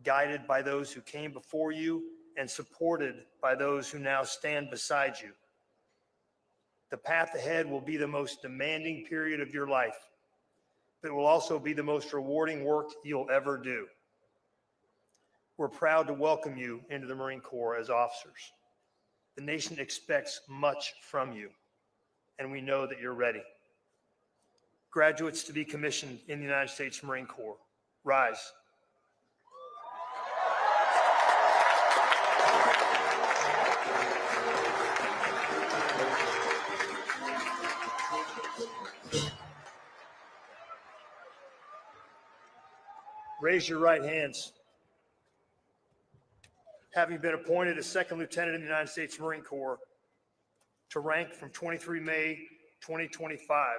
guided by those who came before you and supported by those who now stand beside you. The path ahead will be the most demanding period of your life, but it will also be the most rewarding work you'll ever do. We're proud to welcome you into the Marine Corps as officers. The nation expects much from you, and we know that you're ready. Graduates to be commissioned in the United States Marine Corps, rise. Raise your right hands. Having been appointed as second lieutenant in the United States Marine Corps to rank from 23 May 2025,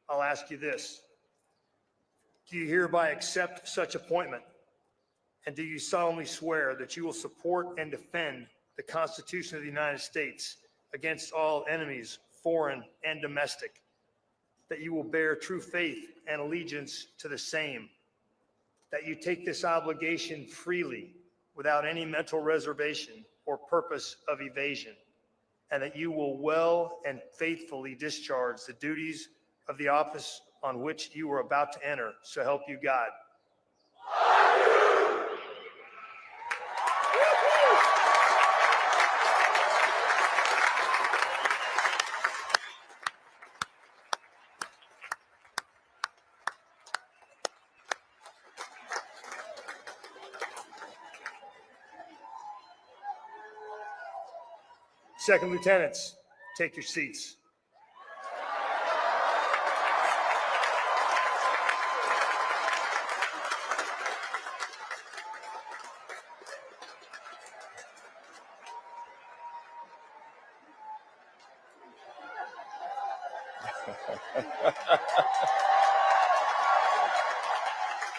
I'll ask you this. Do you hereby accept such appointment? And do you solemnly swear that you will support and defend the Constitution of the United States against all enemies, foreign and domestic, that you will bear true faith and allegiance to the same, that you take this obligation freely without any mental reservation or purpose of evasion, and that you will well and faithfully discharge the duties of the office on which you are about to enter, so help you God. Second lieutenants, take your seats.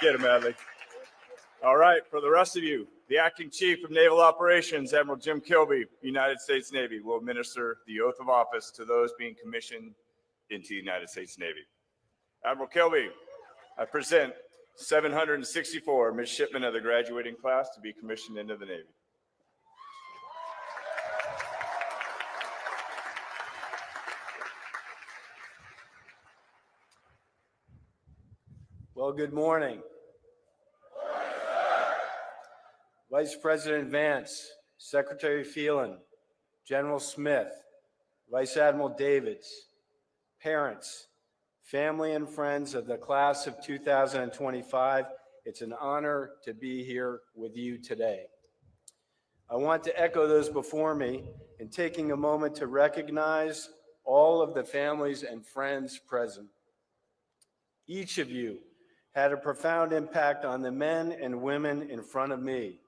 Get him, Adley. All right, for the rest of you, the Acting Chief of Naval Operations, Admiral Jim Kilby, United States Navy, will administer the oath of office to those being commissioned into the United States Navy. Admiral Kilby, I present 764 midshipmen of the graduating class to be commissioned into the Navy. Well, good morning. Vice President Vance, Secretary Phelan, General Smith, Vice Admiral Davids, parents, family and friends of the class of 2025, it's an honor to be here with you today. I want to echo those before me in taking a moment to recognize all of the families and friends present. Each of you had a profound impact on the men and women in front of me,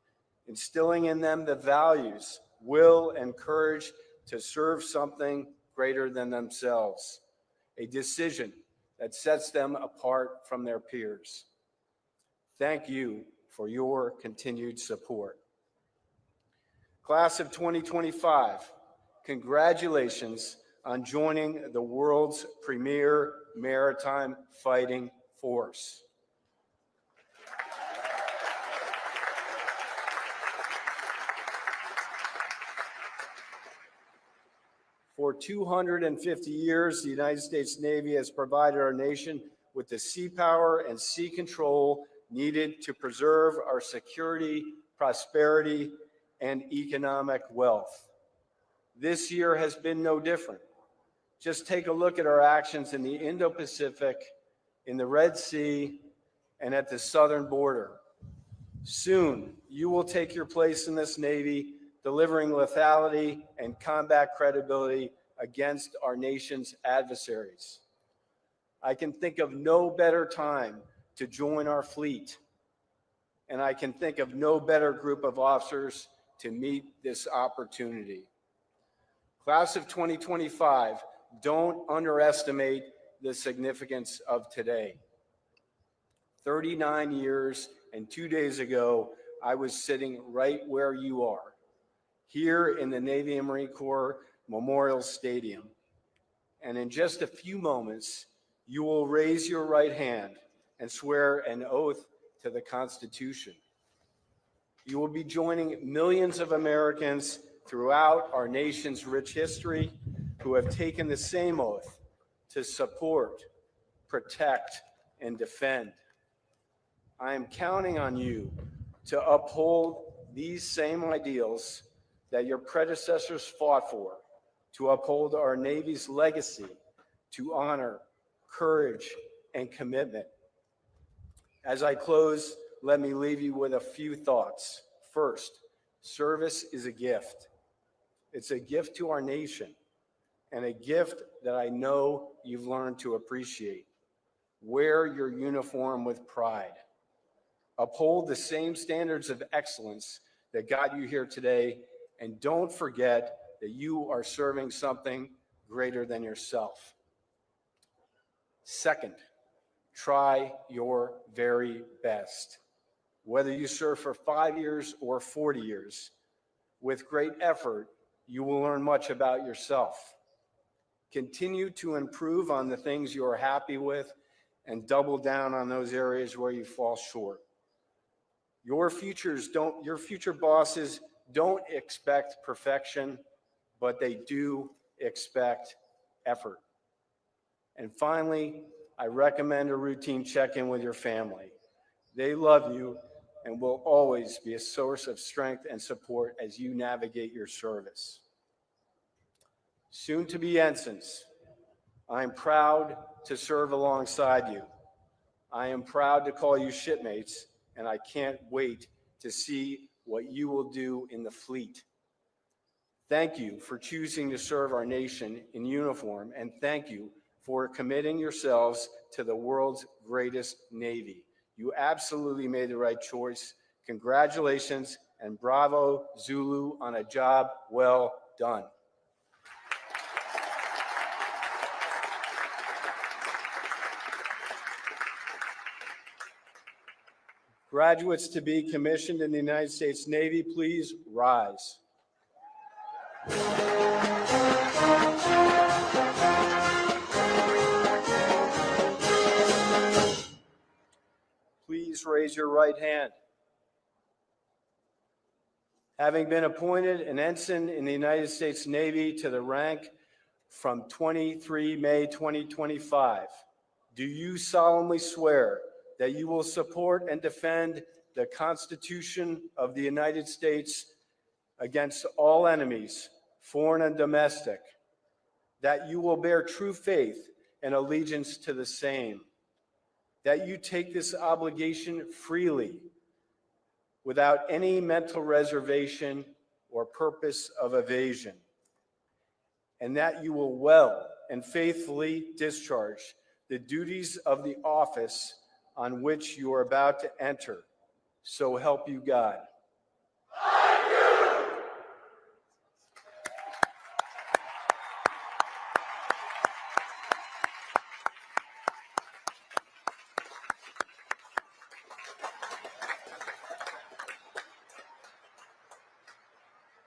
instilling in them the values, will, and courage to serve something greater than themselves, a decision that sets them apart from their peers. Thank you for your continued support. Class of 2025, congratulations on joining the world's premier maritime fighting force. For 250 years, the United States Navy has provided our nation with the sea power and sea control needed to preserve our security, prosperity, and economic wealth. This year has been no different. Just take a look at our actions in the Indo-Pacific, in the Red Sea, and at the southern border. Soon, you will take your place in this Navy, delivering lethality and combat credibility against our nation's adversaries. I can think of no better time to join our fleet, and I can think of no better group of officers to meet this opportunity. Class of 2025, don't underestimate the significance of today. 39 years and 2 days ago, I was sitting right where you are, here in the Navy and Marine Corps Memorial Stadium. And in just a few moments, you will raise your right hand and swear an oath to the Constitution. You will be joining millions of Americans throughout our nation's rich history who have taken the same oath to support, protect, and defend. I am counting on you to uphold these same ideals that your predecessors fought for, to uphold our Navy's legacy, to honor courage and commitment. As I close, let me leave you with a few thoughts. First, service is a gift. It's a gift to our nation and a gift that I know you've learned to appreciate. Wear your uniform with pride. Uphold the same standards of excellence that got you here today, and don't forget that you are serving something greater than yourself. Second, try your very best. Whether you serve for 5 years or 40 years, with great effort, you will learn much about yourself. Continue to improve on the things you are happy with and double down on those areas where you fall short. Your future bosses don't expect perfection, but they do expect effort. And finally, I recommend a routine check-in with your family. They love you and will always be a source of strength and support as you navigate your service. Soon to be ensigns, I am proud to serve alongside you. I am proud to call you shipmates, and I can't wait to see what you will do in the fleet. Thank you for choosing to serve our nation in uniform, and thank you for committing yourselves to the world's greatest Navy. You absolutely made the right choice. Congratulations, and bravo, Zulu, on a job well done. Graduates to be commissioned in the United States Navy, please rise. Please raise your right hand. Having been appointed an ensign in the United States Navy to the rank from 23 May 2025, do you solemnly swear that you will support and defend the Constitution of the United States against all enemies, foreign and domestic, that you will bear true faith and allegiance to the same, that you take this obligation freely, without any mental reservation or purpose of evasion, and that you will well and faithfully discharge the duties of the office on which you are about to enter. So help you God.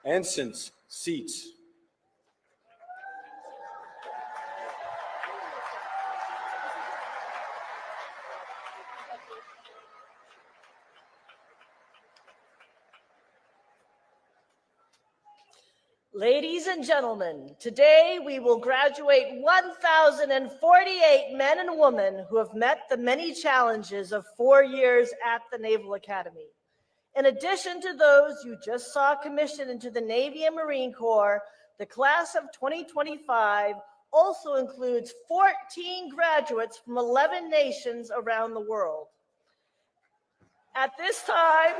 Ensigns, seats. Ladies and gentlemen, today we will graduate 1,048 men and women who have met the many challenges of 4 years at the Naval Academy. In addition to those you just saw commissioned into the Navy and Marine Corps, the class of 2025 also includes 14 graduates from 11 nations around the world. At this time,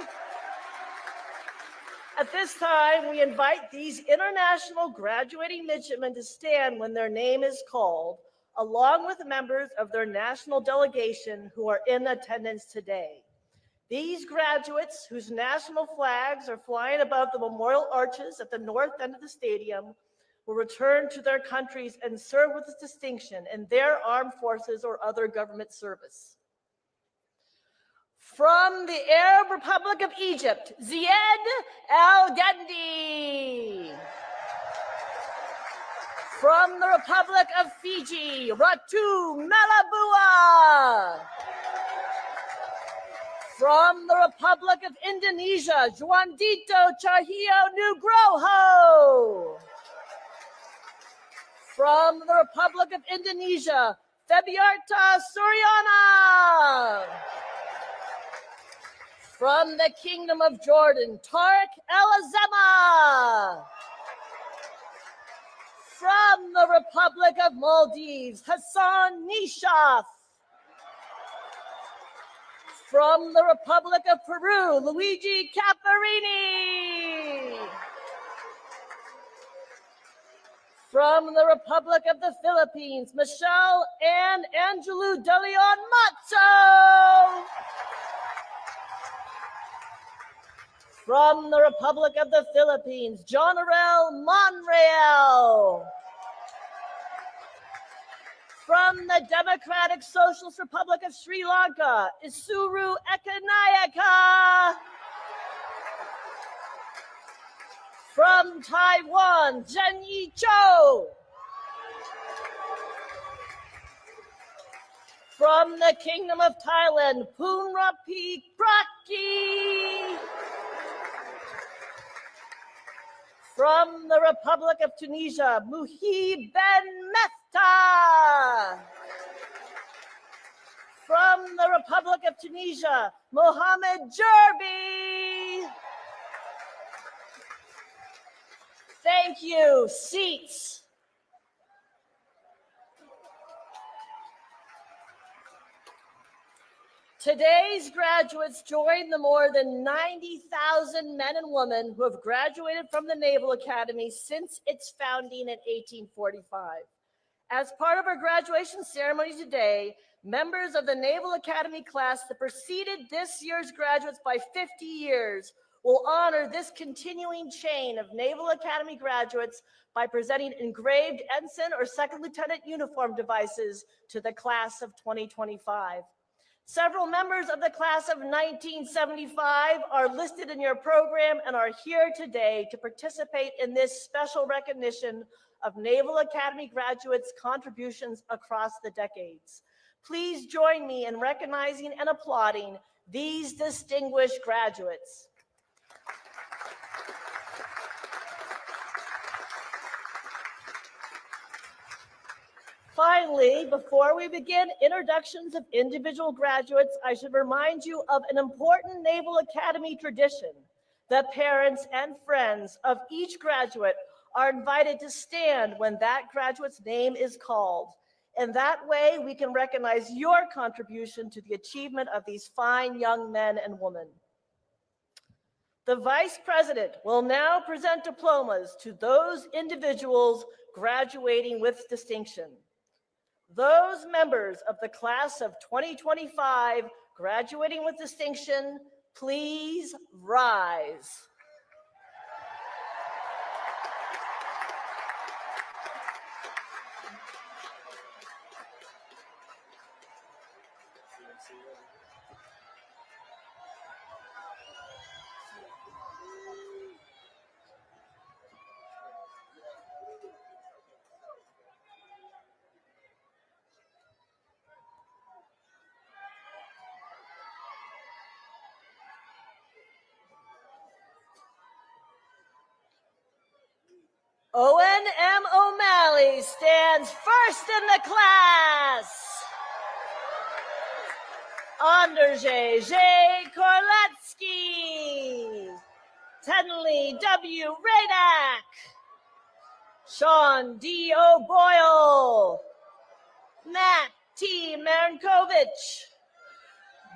we invite these international graduating midshipmen to stand when their name is called, along with members of their national delegation who are in attendance today. These graduates, whose national flags are flying above the memorial arches at the north end of the stadium, will return to their countries and serve with distinction in their armed forces or other government service. From the Arab Republic of Egypt, Zied Al-Gandhi. From the Republic of Fiji, Ratu Malabua. From the Republic of Indonesia, Juandito Cahyo Nugroho. From the Republic of Indonesia, Febiarta Suryana. From the Kingdom of Jordan, Tariq El Azema. From the Republic of Maldives, Hassan Nishaf. From the Republic of Peru, Luigi Caparini. From the Republic of the Philippines, Michelle Ann Angelou De Leon Matzo. From the Republic of the Philippines, John Arel Monreal. From the Democratic Socialist Republic of Sri Lanka, Isuru Ekanayaka. From Taiwan, Zhenyi Zhou. From the Kingdom of Thailand, Poonrapi Praki. From the Republic of Tunisia, Muhi Ben Mefta. From the Republic of Tunisia, Mohamed Jerbi. Thank you. Seats. Today's graduates join the more than 90,000 men and women who have graduated from the Naval Academy since its founding in 1845. As part of our graduation ceremony today, members of the Naval Academy class that preceded this year's graduates by 50 years will honor this continuing chain of Naval Academy graduates by presenting engraved ensign or second lieutenant uniform devices to the class of 2025. Several members of the class of 1975 are listed in your program and are here today to participate in this special recognition of Naval Academy graduates' contributions across the decades. Please join me in recognizing and applauding these distinguished graduates. Finally, before we begin introductions of individual graduates, I should remind you of an important Naval Academy tradition. The parents and friends of each graduate are invited to stand when that graduate's name is called. In that way, we can recognize your contribution to the achievement of these fine young men and women. The Vice President will now present diplomas to those individuals graduating with distinction. Those members of the class of 2025 graduating with distinction, please rise. Owen M. O'Malley stands first in the class. Andrzej J. Korlecki. Tenley W. Radak. Sean D. O'Boyle. Matt T. Marinkovich.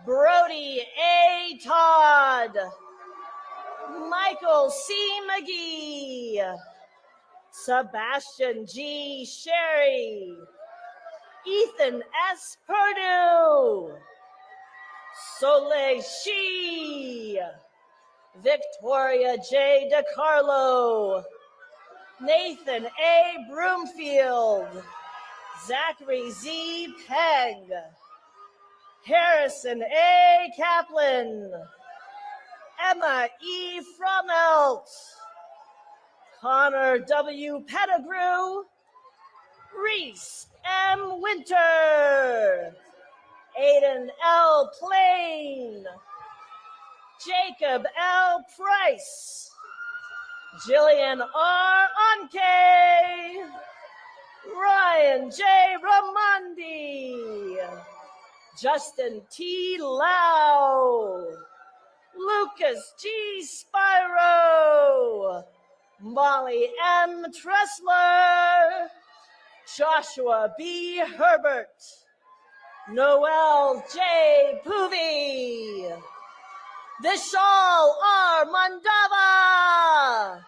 Brody A. Todd. Michael C. McGee. Sebastian G. Sherry. Ethan S. Perdue. Soleil Shi. Victoria J. DeCarlo. Nathan A. Broomfield. Zachary Z. Pegg. Harrison A. Kaplan. Emma E. Fromelt. Connor W. Pettigrew. Reese M. Winter. Aiden L. Plain. Jacob L. Price, Jillian R. Anke, Ryan J. Ramondi, Justin T. Lau, Lucas G. Spiro, Molly M. Tressler, Joshua B. Herbert, Noel J. Poovey, Vishal R. Mandava,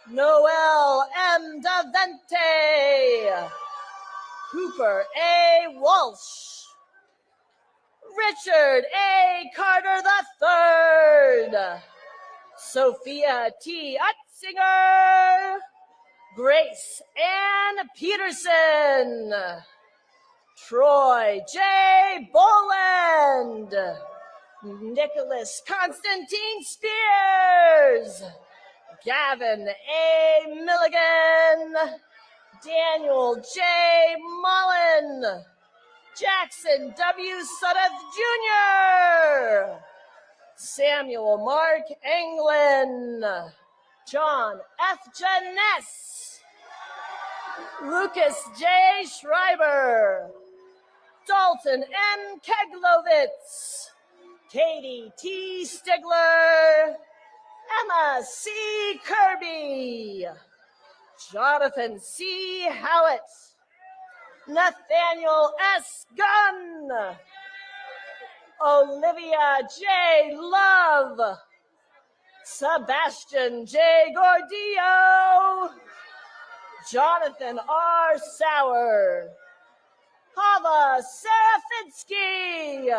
Noel M. Davente, Cooper A. Walsh, Richard A. Carter III, Sophia T. Utzinger, Grace Ann Peterson, Troy J. Boland, Nicholas Constantine Spears, Gavin A. Milligan, Daniel J. Mullen, Jackson W. Sudduth Jr., Samuel Mark Englund, John F. Janess, Lucas J. Schreiber, Dalton M. Keglovitz, Katie T. Stigler, Emma C. Kirby, Jonathan C. Howitt, Nathaniel S. Gunn, Olivia J. Love, Sebastian J. Gordillo, Jonathan R. Sauer, Hava Serafinsky,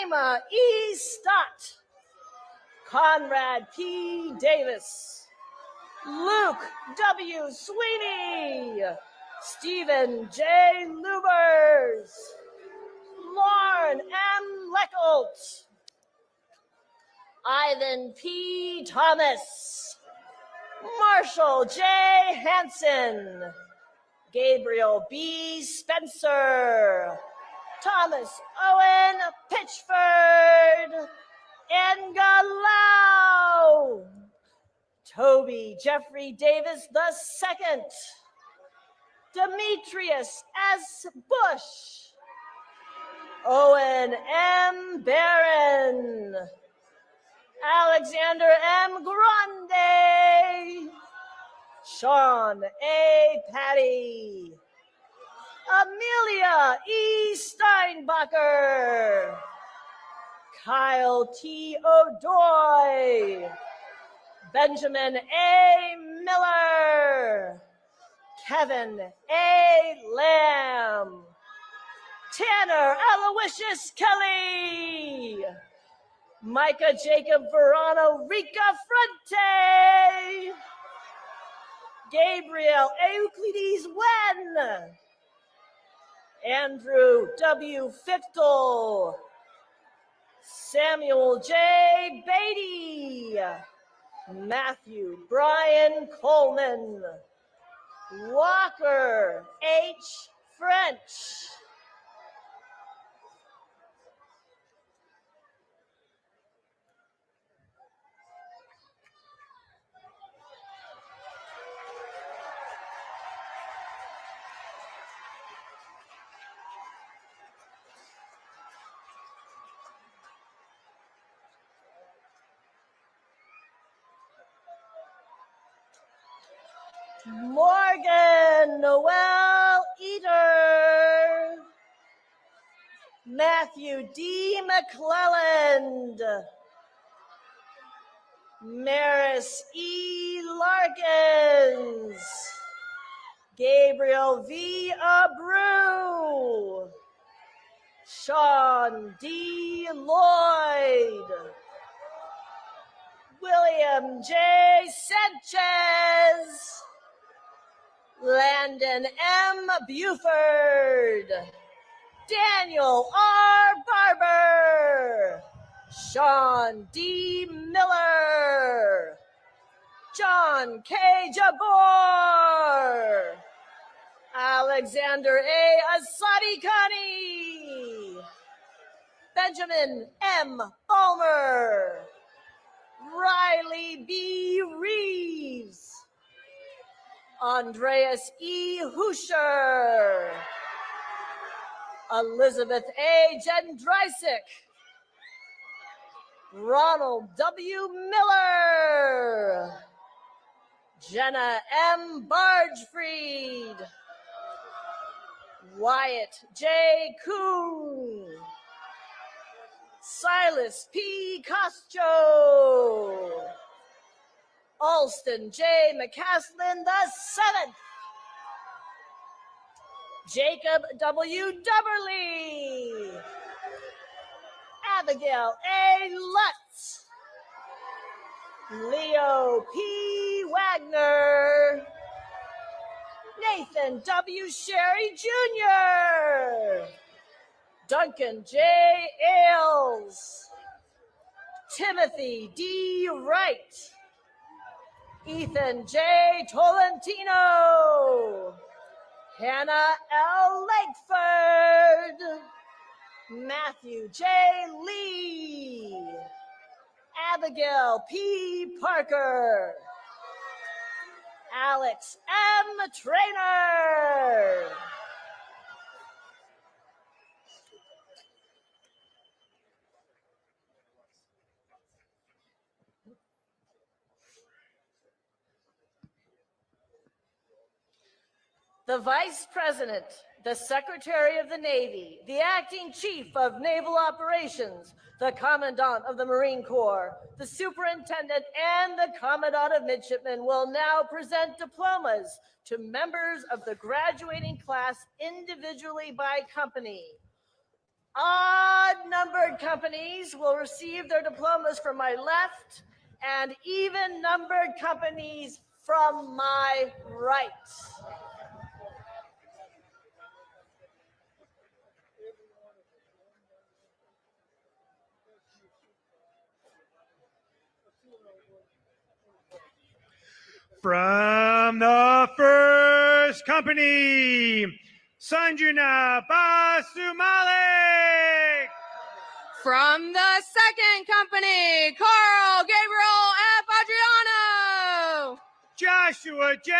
Ama E. Stott, Conrad P. Davis, Luke W. Sweeney, Stephen J. Lubers, Lauren M. Leckelt, Ivan P. Thomas, Marshall J. Hansen, Gabriel B. Spencer, Thomas Owen Pitchford, Engalau, Toby Jeffrey Davis II, Demetrius S. Bush, Owen M. Barron, Alexander M. Grande, Sean A. Patty, Amelia E. Steinbacher, Kyle T. O'Doy, Benjamin A. Miller, Kevin A. Lamb, Tanner Aloysius Kelly, Micah Jacob Verano Rica Frente, Gabriel Euclides Wen, Andrew W. Fichtel, Samuel J. Beatty, Matthew Brian Coleman, Walker H. French, Morgan Noel Eater, Matthew D. McClelland, Maris E. Larkins, Gabriel V. Abreu, Sean D. Lloyd, William J. Sanchez, Landon M. Buford, Daniel R. Barber, Sean D. Miller, John K. Jabor, Alexander A. Asadi Khani, Benjamin M. Balmer, Riley B. Reeves, Andreas E. Huscher, Elizabeth A. Jendrysik, Ronald W. Miller, Jenna M. Bargefried, Wyatt J. Kuhn, Silas P. Costro, Alston J. McCaslin VII, Jacob W. Dubberly, Abigail A. Lutz, Leo P. Wagner, Nathan W. Sherry Jr., Duncan J. Ailes, Timothy D. Wright, Ethan J. Tolentino, Hannah L. Lakeford, Matthew J. Lee, Abigail P. Parker, Alex M. Trainer. The Vice President, the Secretary of the Navy, the Acting Chief of Naval Operations, the Commandant of the Marine Corps, the Superintendent, and the Commandant of Midshipmen will now present diplomas to members of the graduating class individually by company. Odd-numbered companies will receive their diplomas from my left, and even-numbered companies from my right. From the first company, Sanjana Basumalik. From the second company, Carl Gabriel F. Adriano. Joshua J.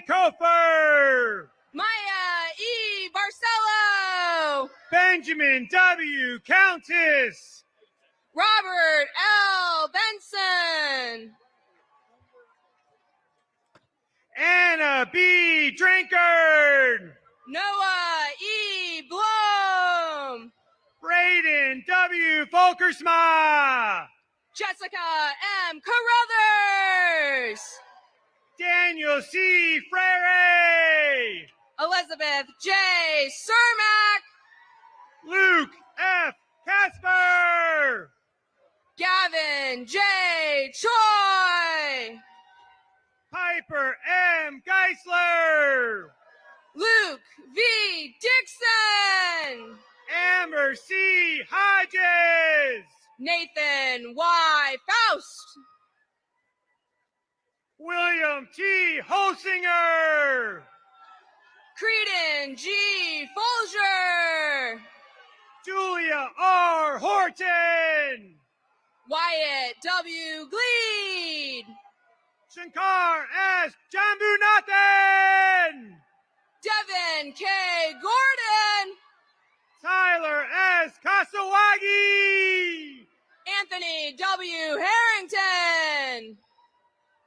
Kofer. Maya E. Barcelo. Benjamin W. Countess. Robert L. Benson. Anna B. Drinkard. Noah E. Bloom. Braden W. Volkersma. Jessica M. Carruthers. Daniel C. Frere. Elizabeth J. Cermak. Luke F. Casper. Gavin J. Choi. Piper M. Geisler. Luke V. Dixon. Amber C. Hodges. Nathan Y. Faust. William T. Holsinger. Creedon G. Folger. Julia R. Horton. Wyatt W. Gleed. Shankar S. Jambunathan. Devin K. Gordon. Tyler S. Kasawagi. Anthony W. Harrington.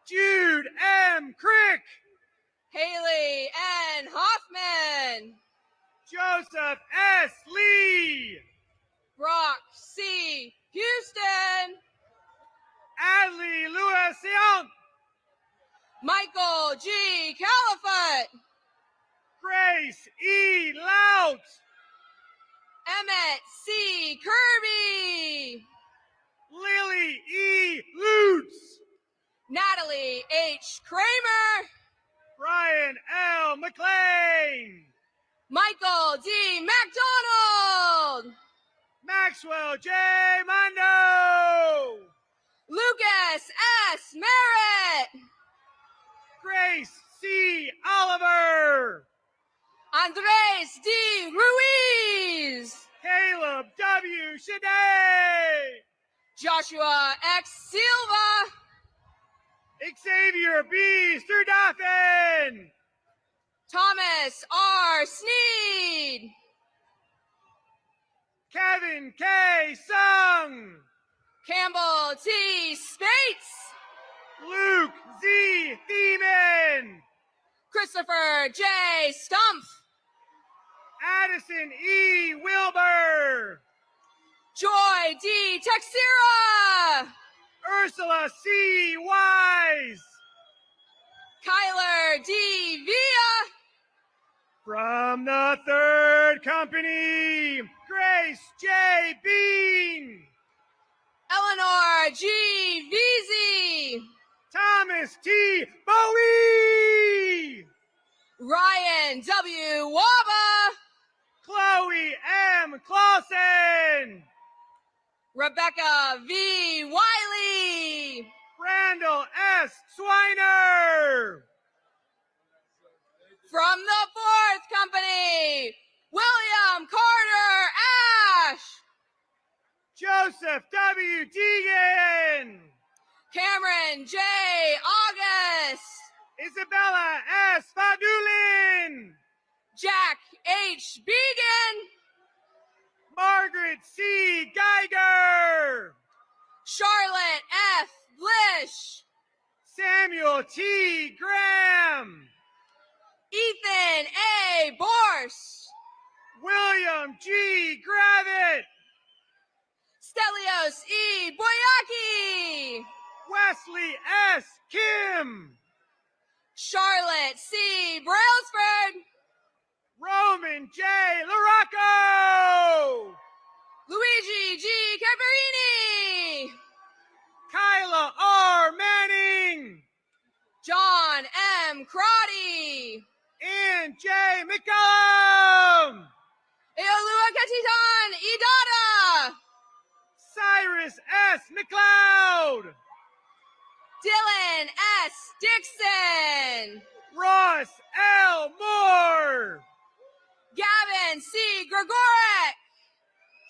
Jude M. Crick. Haley N. Hoffman. Joseph S. Lee. Brock C. Houston. Adley Lewis Young. Michael G. Caliphate. Grace E. Lout. Emmett C. Kirby. Lily E. Lutz. Natalie H. Kramer. Brian L. McLean. Michael D. McDonald. Maxwell J. Mondo. Lucas S. Merritt. Grace C. Oliver. Andres D. Ruiz. Caleb W. Shade, Joshua X. Silva, Xavier B. Sturdoffen, Thomas R. Sneed, Kevin K. Sung, Campbell T. Spates, Luke Z. Thiemann, Christopher J. Stumpf, Addison E. Wilbur, Joy D. Texera, Ursula C. Wise, Kyler D. Villa, from the third company, Grace J. Bean, Eleanor G. Veazey, Thomas T. Bowie, Ryan W. Waba, Chloe M. Clausen, Rebecca V. Wiley, Randall S. Swiner, from the fourth company, William Carter Ash, Joseph W. Deegan, Cameron J. August, Isabella S. Fadulin, Jack H. Began, Margaret C. Geiger, Charlotte F. Blish, Samuel T. Graham, Ethan A. Borst, William G. Gravitt, Stelios E. Boyaki, Wesley S. Kim, Charlotte C. Brailsford, Roman J. Larocco, Luigi G. Caparini, Kyla R. Manning, John M. Crotty, Ann J. McCollum, Eolua Katitan Idada, Cyrus S. McLeod, Dylan S. Dixon, Ross L. Moore, Gavin C. Gregorek,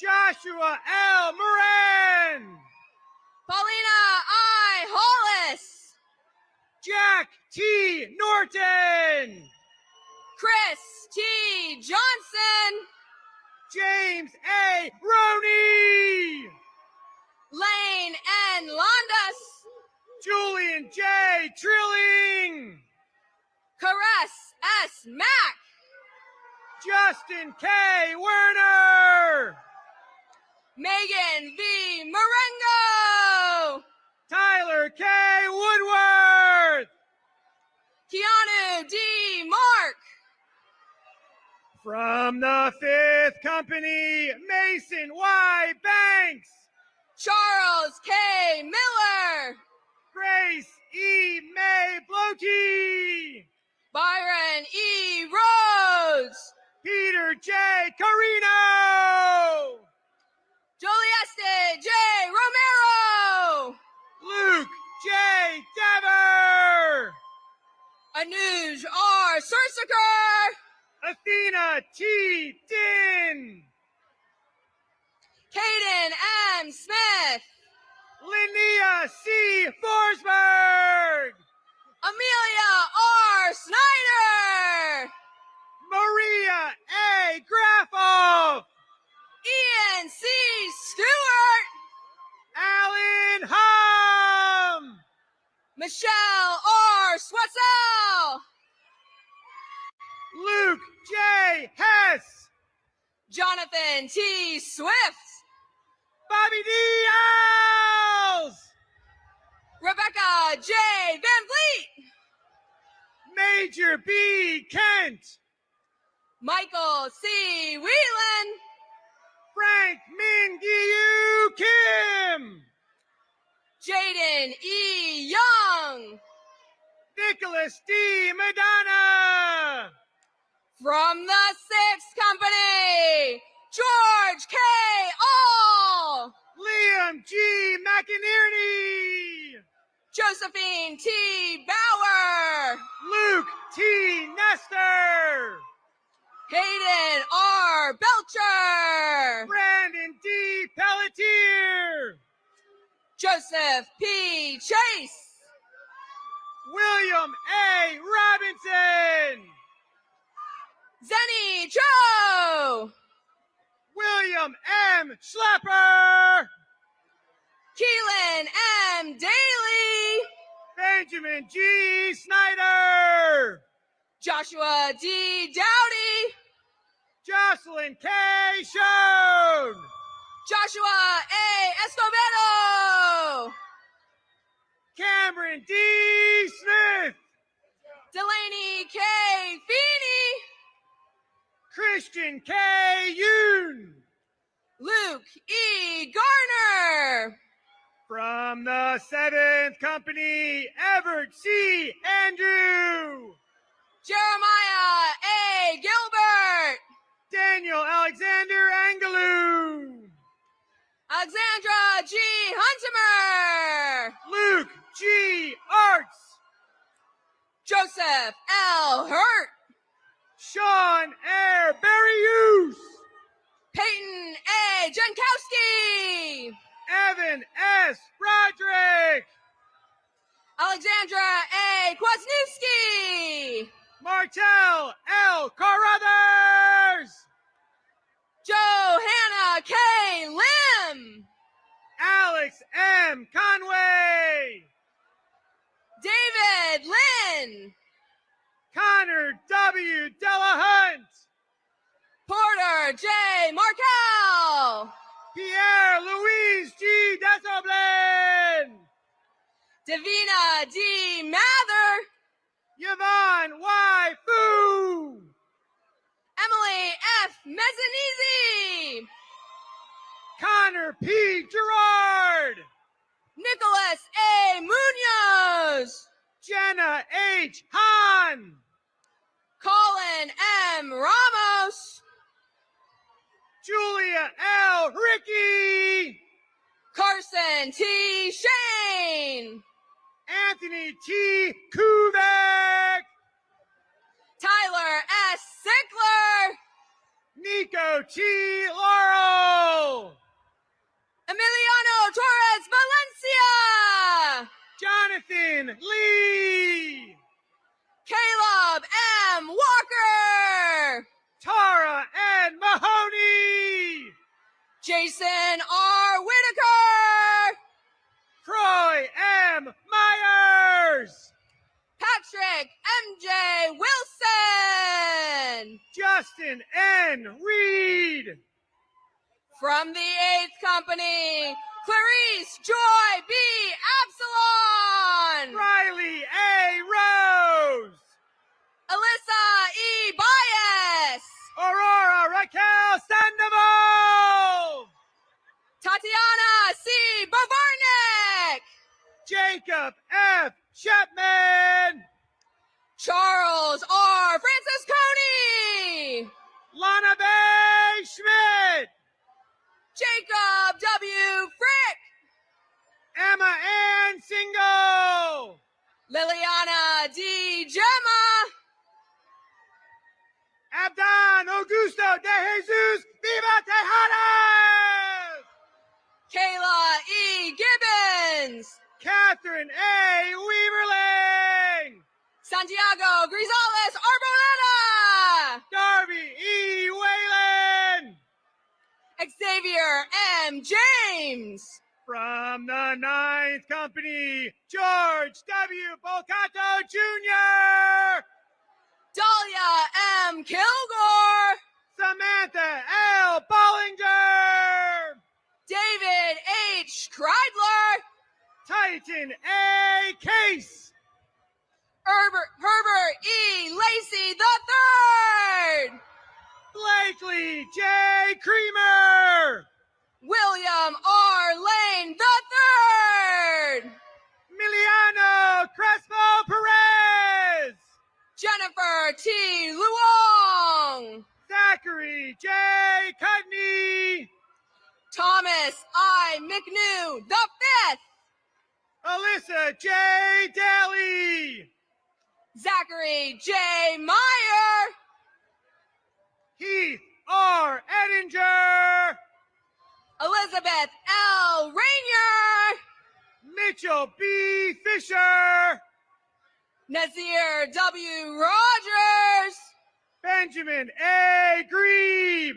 Joshua L. Moran, Paulina I. Hollis, Jack T. Norton, Chris T. Johnson, James A. Roney, Lane N. Londas, Julian J. Trilling, Caress S. Mack, Justin K. Werner, Megan V. Marengo, Tyler K. Woodworth, Keanu D. Mark, from the fifth company, Mason Y. Banks, Charles K. Miller, Grace E. May Blokey, Byron E. Rhodes, Peter J. Carino, Jolieste J. Romero, Luke J. Dever, Anuj R. Sursaker, Athena T. Din, Caden M. Smith, Linnea C. Forsberg, Amelia R. Snyder, Maria A. Graffoff, Ian C. Stewart, Alan Hum, Michelle R. Swetzel, Luke J. Hess, Jonathan T. Swift, Bobby Diaz, Rebecca J. Van Vliet, Major B. Kent, Michael C. Whelan, Frank Min-Gyu Kim, Jaden E. Young, Nicholas D. Madonna, from the sixth company, George K. All, Liam G. McInerney, Josephine T. Bauer, Luke T. Nestor, Hayden R. Belcher, Brandon D. Pelletier, Joseph P. Chase, William A. Robinson, Zenny Cho, William M. Schlepper, Keelan M. Daly, Benjamin G. Snyder, Joshua D. Dowdy, Jocelyn K. Schoen, Joshua A. Escobedo, Cameron D. Smith, Delaney K. Feeney, Christian K. Yoon. Luke E. Garner, From the 7th Company, Everett C. Andrew, Jeremiah A. Gilbert, Daniel Alexander Angelou, Alexandra G. Huntimer, Luke G. Arts, Joseph L. Hurt, Sean Air Berrius, Peyton A. Jankowski, Evan S. Broderick, Alexandra A. Kwasniewski, Martel L. Carruthers, Johanna K. Lim, Alex M. Conway, David Lynn, Connor W. Delahunt, Porter J. Markel, Pierre Louise G. Desoblin, Davina D. Mather, Yvonne Y. Fu, Emily F. Mezzanizzi, Connor P. Gerard, Nicholas A. Munoz, Jenna H. Hahn, Colin M. Ramos, Julia L. Ricky, Carson T. Shane, Anthony T. Kuvek, Tyler S. Sickler, Nico T. Laurel, Emiliano Torres Valencia, Jonathan Lee, Caleb M. Walker, Tara N. Mahoney, Jason R. Whitaker, Troy M. Myers, Patrick M.J. Wilson, Justin N. Reed, from the 8th Company, Clarice Joy B. Absalon, Riley A. Rose, Alyssa E. Baez, Aurora Raquel Sandoval, Tatiana C. Bavarnik, Jacob F. Shepman, Charles R. Francisconi, Lana Bay Schmidt, Jacob W. Frick, Emma Ann Singo, Liliana D. Gemma, Abdan Augusto de Jesus Viva Tejadas, Kayla E. Gibbons, Catherine A. Weaverling, Santiago Grisales Arboleda, Darby E. Whalen, Xavier M. James, from the 9th Company, George W. Bolcato Jr., Dahlia M. Kilgore, Samantha L. Bollinger, David H. Kreidler, Titan A. Case, Herbert E. Lacey III, Blakely J. Creamer, William R. Lane III, Emiliano Crespo Perez, Jennifer T. Luong, Zachary J. Cudney, Thomas I. McNew V, Alyssa J. Daly, Zachary J. Meyer, Heath R. Edinger, Elizabeth L. Rainier, Mitchell B. Fisher, Nazir W. Rogers, Benjamin A. Grieb,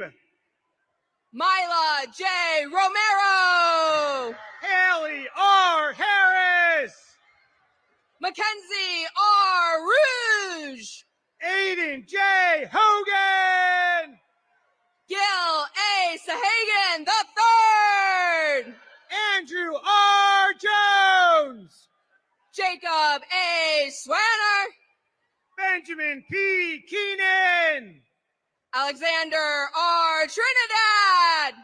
Mila J. Romero, Haley R. Harris, Mackenzie R. Rouge, Aiden J. Hogan, Gil A. Sahagan III, Andrew R. Jones, Jacob A. Swanner, Benjamin P. Keenan, Alexander R. Trinidad,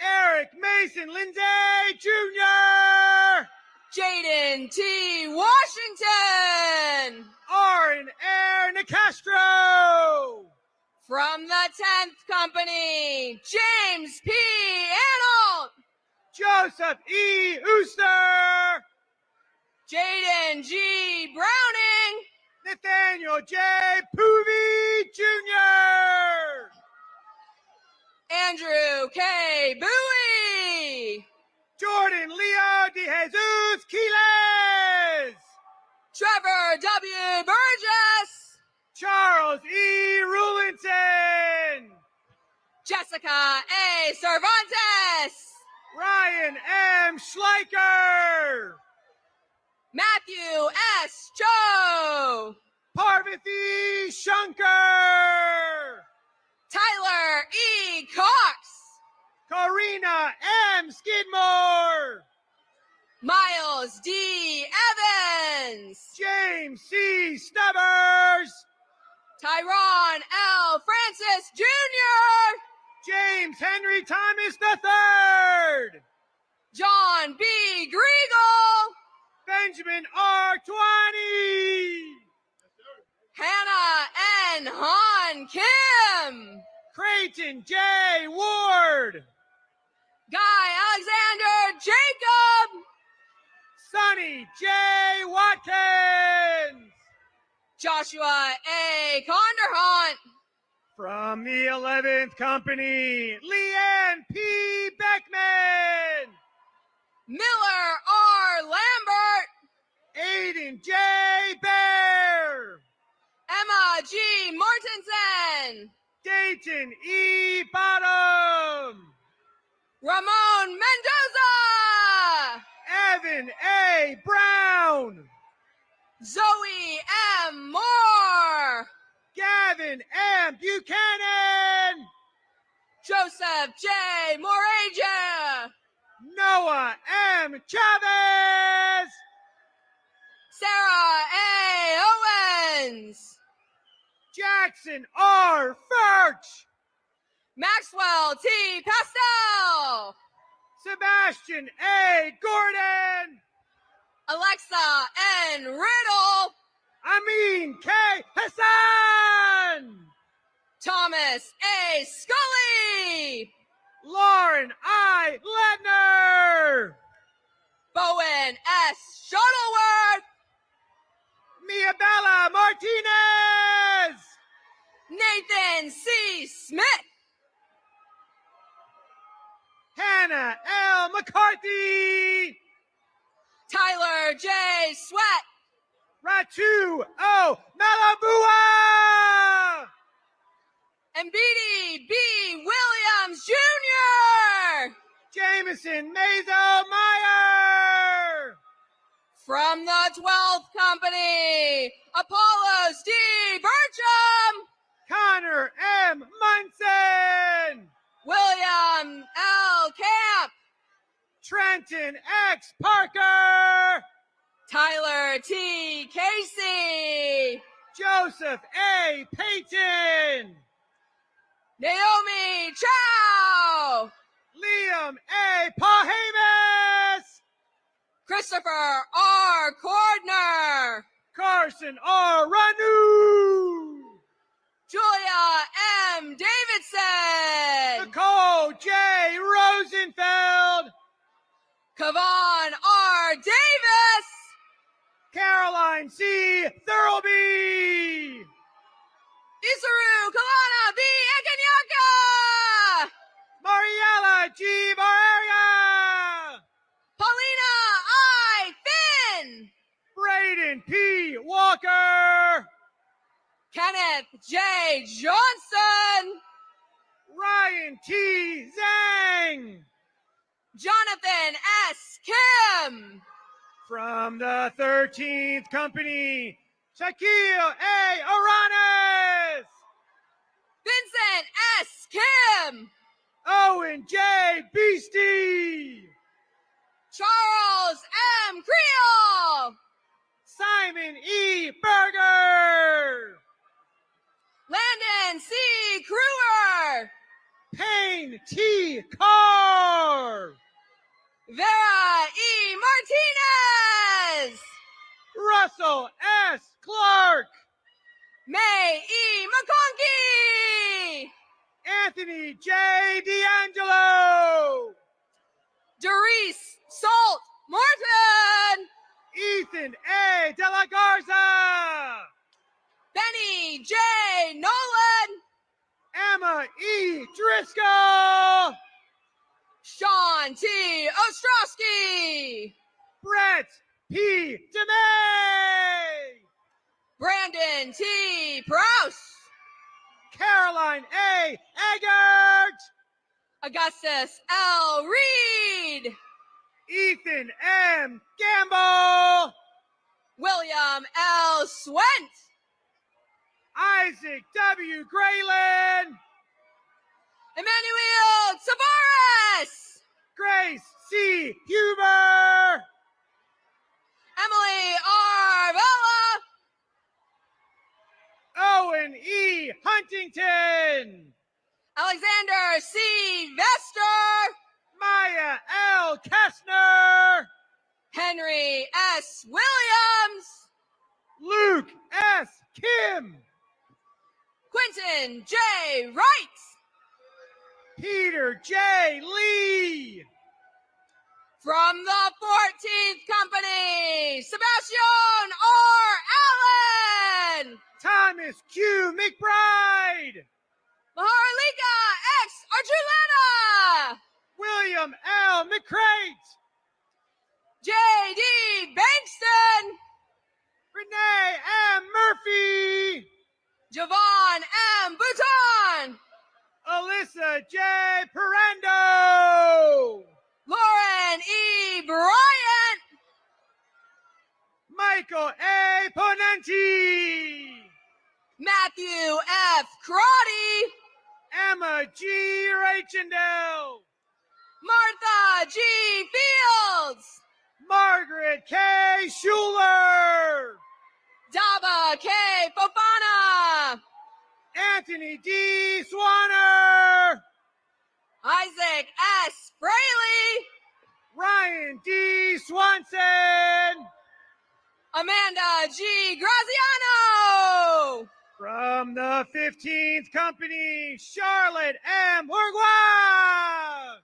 Eric Mason Lindsay Jr., Jaden T. Washington, Aaron Air Nicastro, from the 10th Company, James P. Analt, Joseph E. Ooster, Jaden G. Browning, Nathaniel J. Poovey Jr., Andrew K. Bowie, Jordan Leo De Jesus Quiles, Trevor W. Burgess, Charles E. Rulinson, Jessica A. Cervantes, Ryan M. Schleicher, Matthew S. Cho, Parvati Shankar, Tyler E. Cox, Karina M. Skidmore, Miles D. Evans, James C. Stubbers, Tyron L. Francis Jr., James Henry Thomas III, John B. Griegel, Benjamin R. Twani, Hannah N. Han Kim, Creighton J. Ward, Guy Alexander Jacob, Sonny J. Watkins, Joshua A. Conderhunt, from the 11th Company, Leanne P. Beckman, Miller R. Lambert, Aiden J. Bear, Emma G. Mortensen, Dayton E. Bottom, Ramon Mendoza, Evan A. Brown, Zoe M. Moore, Gavin M. Buchanan, Joseph J. Moraja, Noah M. Chavez, Sarah A. Owens, Jackson R. Furch, Maxwell T. Pastel, Sebastian A. Gordon, Alexa N. Riddle, Amin K. Hassan, Thomas A. Scully, Lauren I. Ledner, Bowen S. Shuttleworth, Miabella Martinez, Nathan C. Smith, Hannah L. McCarthy, Tyler J. Sweat, Ratu O. Malabua, and Beatty B. Williams Jr. Jameson Mazo Meyer, From the 12th Company, Apollos D. Bertram, Connor M. Munson, William L. Camp, Trenton X. Parker, Tyler T. Casey, Joseph A. Payton, Naomi Chow, Liam A. Pahamas, Christopher R. Cordner, Carson R. Ranu, Julia M. Davidson, Nicole J. Rosenfeld, Kavon R. Davis, Caroline C. Thurlby, Isaru Kalana Brennan P. Walker, Kenneth J. Johnson, Ryan T. Zhang. Jonathan S. Kim, From the 13th Company, Shaquille A. Aranes, Vincent S. Kim, Owen J. Beastie, Charles M. Creel, Simon E. Berger, Landon C. Kruger, Payne T. Carr, Vera E. Martinez, Russell S. Clark, May E. McConkey, Anthony J. D'Angelo, Doris Salt Morton, Ethan A. De La Garza, Benny J. Nolan, Emma E. Driscoll, Sean T. Ostrowski, Brett P. DeMay, Brandon T. Prouse, Caroline A. Eggert, Augustus L. Reed, Ethan M. Gamble, William L. Swent, Isaac W. Grayland, Emmanuel Tavares, Grace C. Huber, Emily R. Vella, Owen E. Huntington, Alexander C. Vester, Maya L. Kessner, Henry S. Williams, Luke S. Kim, Quentin J. Wright, Peter J. Lee, from the 14th Company, Sebastian R. Allen, Thomas Q. McBride, Maharlika X. Archuleta, William L. McCrate, J.D. Bankston, Renee M. Murphy, Javon M. Bouton, Alyssa J. Parendo, Lauren E. Bryant, Michael A. Ponenti, Matthew F. Crotty, Emma G. Reichendel, Martha G. Fields, Margaret K. Schuler, Daba K. Fofana, Anthony D. Swanner, Isaac S. Fraley, Ryan D. Swanson, Amanda G. Graziano, from the 15th Company, Charlotte M. Bourgois,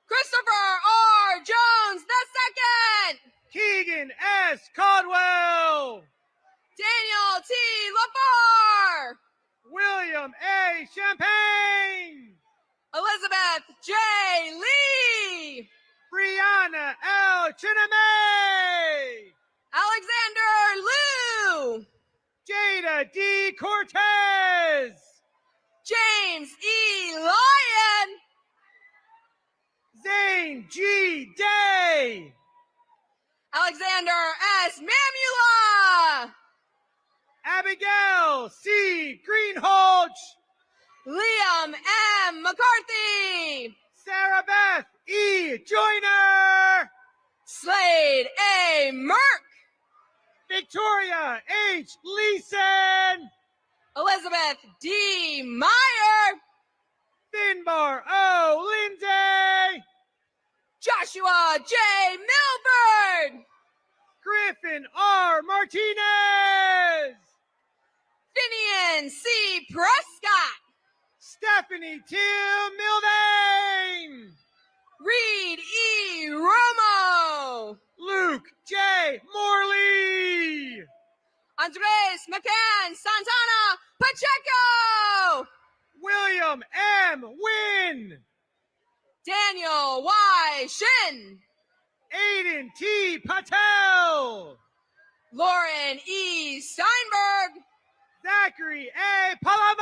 Christopher R. Jones II, Keegan S. Caldwell, Daniel T. LaFar, William A. Champagne, Elizabeth J. Lee, Brianna L. Chinamay, Alexander Liu, Jada D. Cortez, James E. Lyon, Zane G. Day, Alexander S. Mamula, Abigail C. Greenholch, Liam M. McCarthy, Sarah Beth E. Joyner, Slade A. Merck, Victoria H. Leeson, Elizabeth D. Meyer, Finbar O. Lindsay, Joshua J. Milford, Griffin R. Martinez, Finian C. Prescott, Stephanie Till Mildane, Reed E. Romo, Luke J. Morley, Andres McCann Santana Pacheco, William M. Wynn, Daniel Y. Shin, Aiden T. Patel, Lauren E. Steinberg, Zachary A. Palamandan.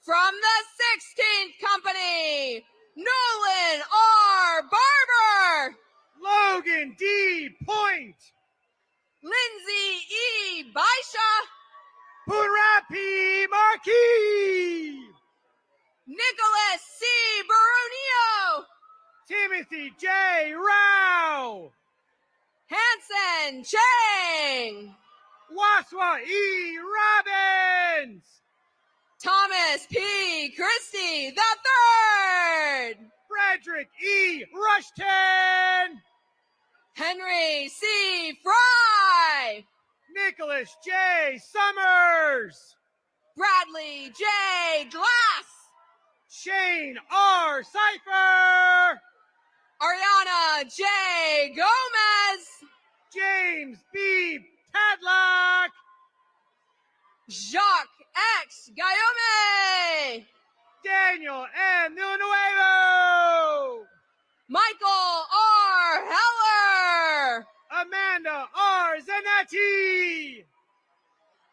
from the 16th Company, Nolan R. Barber, Logan D. Point. Lindsay E. Baisha, Purapi Marquis. Nicholas C. Barunio, Timothy J. Rao. Hanson Chang, Waswa E. Robbins. Thomas P. Christie III, Frederick E. Rushton. Henry C. Fry, Nicholas J. Summers. Bradley J. Glass, Shane R. Cipher. Ariana J. Gomez, James B. Tadlock. Jacques X. Guillaume, Daniel M. Villanueva. Michael R. Heller, Amanda R. Zanetti.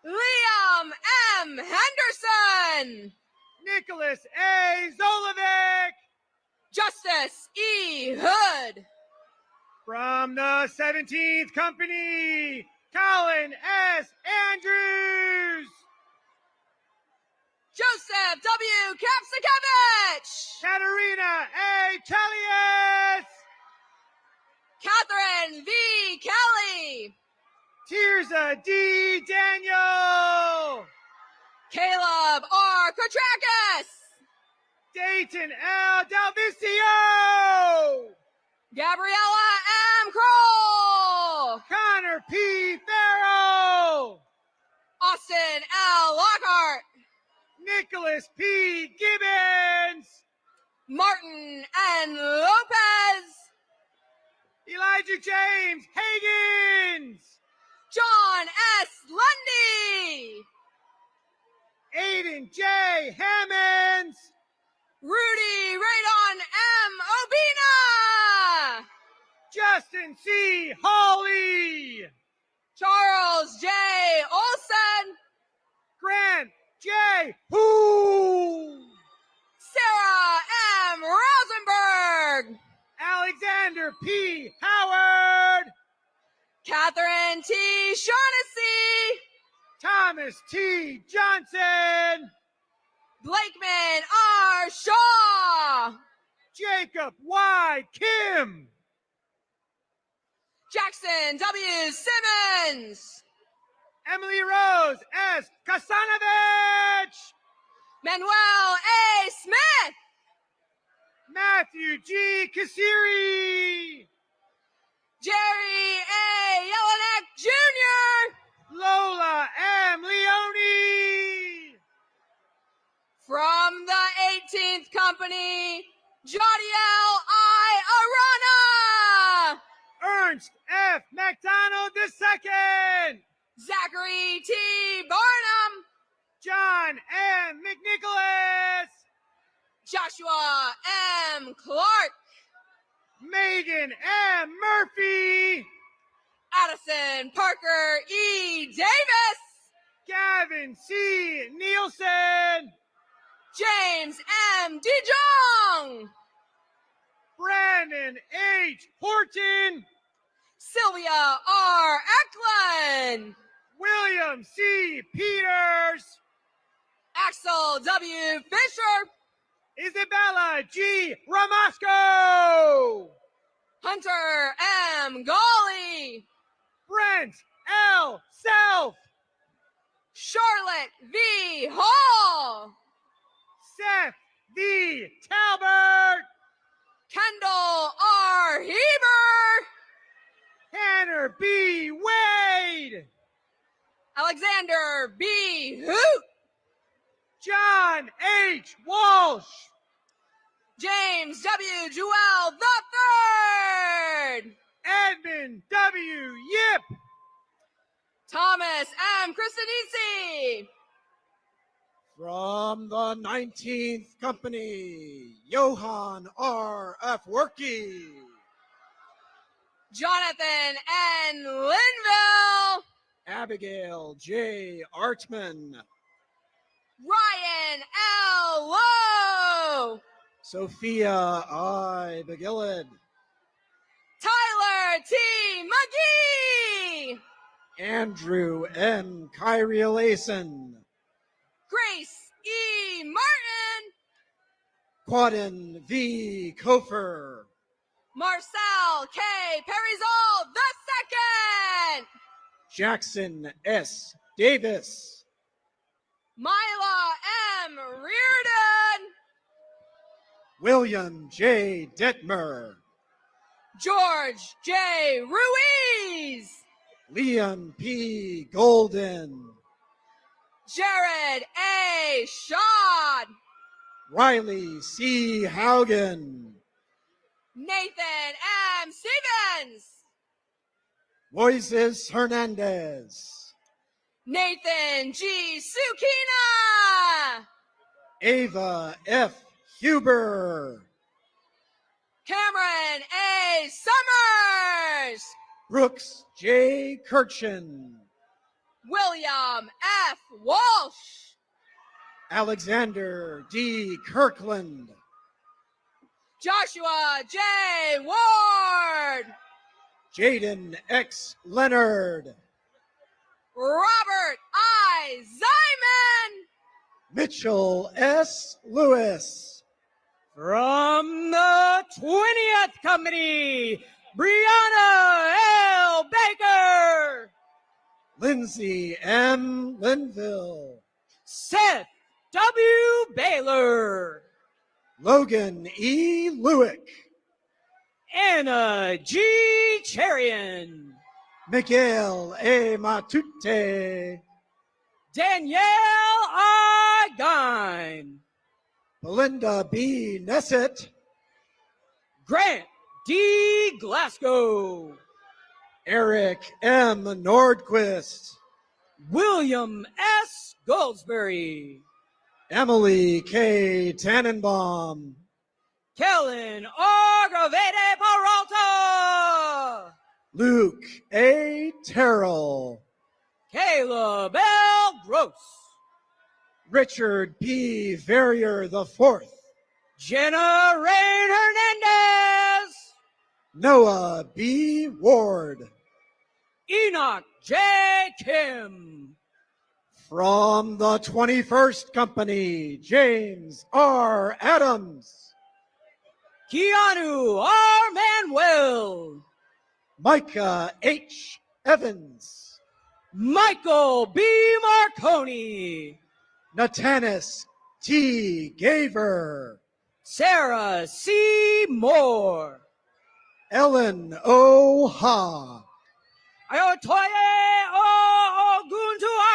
Liam M. Henderson, Nicholas A. Zolovic. Justice E. Hood, From the 17th Company, Colin S. Andrews. Joseph W. Kapsikevich, Katerina A. Tellius. Catherine V. Kelly, Tirza D. Daniel. Caleb R. Kotrakis, Dayton L. Delvicio. Gabriella M. Kroll, Connor P. Farrell. Austin L. Lockhart, Nicholas P. Gibbons. Martin N. Lopez, Elijah James Higgins. John S. Lundy, Aiden J. Hammonds. Rudy Radon M. Obina, Justin C. Hawley. Charles J. Olson, Grant J. Who. Sarah M. Rosenberg, Alexander P. Howard. Catherine T. Shaughnessy, Thomas T. Johnson. Blakeman R. Shaw, Jacob Y. Kim. Jackson W. Simmons, Emily Rose S. Kasanovich. Manuel A. Smith, Matthew G. Kasiri. Jerry A. Yelenek Jr., Lola M. Leone. from the 18th Company, Jadiel I. Arana, Ernst F. McDonald II. Zachary T. Barnum, John M. McNicholas. Joshua M. Clark, Megan M. Murphy. Addison Parker E. Davis, Gavin C. Nielsen. James M. DeJong, Brandon H. Horton. Sylvia R. Eklund, William C. Peters. Axel W. Fisher, Isabella G. Ramasco. Hunter M. Gawley, Brent L. Self. Charlotte V. Hall, Seth V. Talbert. Kendall R. Heber, Tanner B. Wade. Alexander B. Hoot, John H. Walsh. James W. Jewell III, Edmund W. Yip. Thomas M. Christenisi, From the 19th Company, Johann R. F. Workey. Jonathan N. Linville, Abigail J. Artman, Ryan L. Lowe, Sophia I. Begillid, Tyler T. McGee, Andrew N. Kyrielason, Grace E. Martin, Quaden V. Kofer, Marcel K. Perizal II, Jackson S. Davis, Mila M. Reardon, William J. Detmer, George J. Ruiz, Liam P. Golden, Jared A. Shad, Riley C. Haugen, Nathan M. Stevens, Moises Hernandez, Nathan G. Sukina, Ava F. Huber, Cameron A. Summers, Brooks J. Kirchen, William F. Walsh, Alexander D. Kirkland, Joshua J. Ward, Jaden X. Leonard, Robert I. Zyman, Mitchell S. Lewis, From the 20th Company, Brianna L. Baker, Lindsay M. Linville, Seth W. Baylor, Logan E. Lewick, Anna G. Cherian, Miguel A. Matute, Danielle I. Gine, Belinda B. Nessett, Grant D. Glasgow, Eric M. Nordquist, William S. Goldsberry, Emily K. Tannenbaum, Kellen R. Gravete Peralta, Luke A. Terrell, Caleb L. Gross, Richard P. Verrier IV, Jenna Rain Hernandez, Noah B. Ward. Enoch J. Kim, From the 21st Company, James R. Adams, Keanu R. Manuel, Micah H. Evans, Michael B. Marconi, Natanis T. Gaver, Sarah C. Moore, Ellen O. Ha, Ayotoye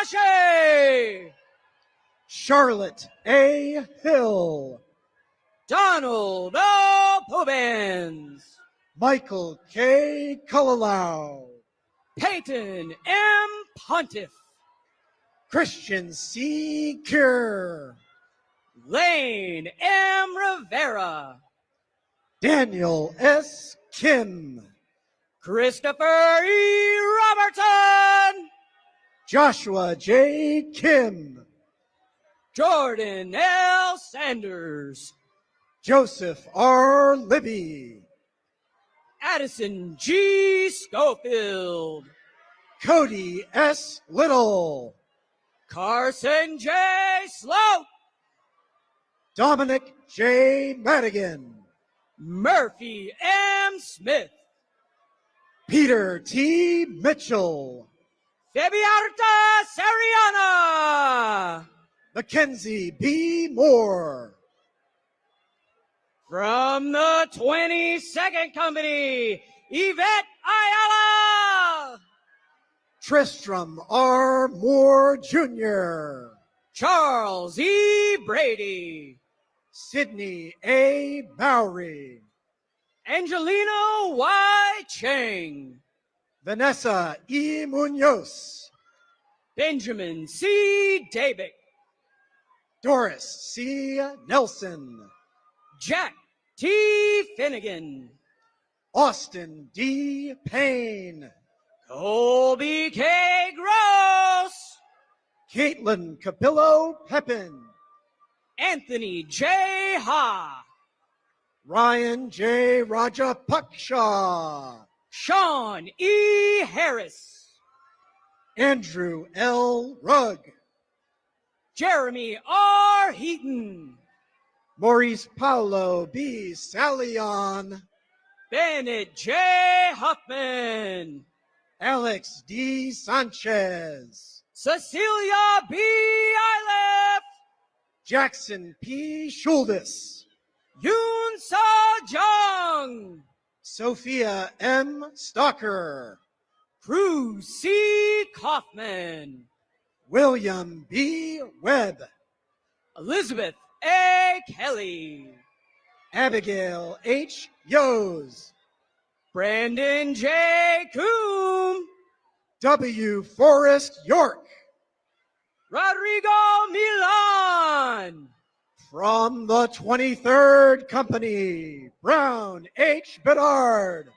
Oguntuashe, Charlotte A. Hill, Donald O. Pubens, Michael K. Kulalau, Peyton M. Pontiff, Christian C. Kerr, Lane M. Rivera, Daniel S. Kim, Christopher E. Robertson, Joshua J. Kim, Jordan L. Sanders, Joseph R. Libby, Addison G. Schofield, Cody S. Little, Carson J. Sloat, Dominic J. Madigan, Murphy M. Smith, Peter T. Mitchell, Fabiarta Sariana, Mackenzie B. Moore, from the 22nd Company, Yvette Ayala, Tristram R. Moore Jr., Charles E. Brady, Sydney A. Bowery, Angelina Y. Chang, Vanessa E. Munoz, Benjamin C. Dabick, Doris C. Nelson, Jack T. Finnegan, Austin D. Payne, Colby K. Gross, Caitlin Capillo Pepin, Anthony J. Ha, Ryan J. Rajapaksha, Sean E. Harris, Andrew L. Rugg, Jeremy R. Heaton, Maurice Paulo B. Salion, Bennett J. Huffman, Alex D. Sanchez, Cecilia B. Iliff, Jackson P. Schuldis, Yoon Sa Jung, Sophia M. Stalker, Cruz C. Kaufman, William B. Webb, Elizabeth A. Kelly, Abigail H. Yos, Brandon J. Coombe, W. Forrest York, Rodrigo Milan, from the 23rd Company, Brown H. Bedard,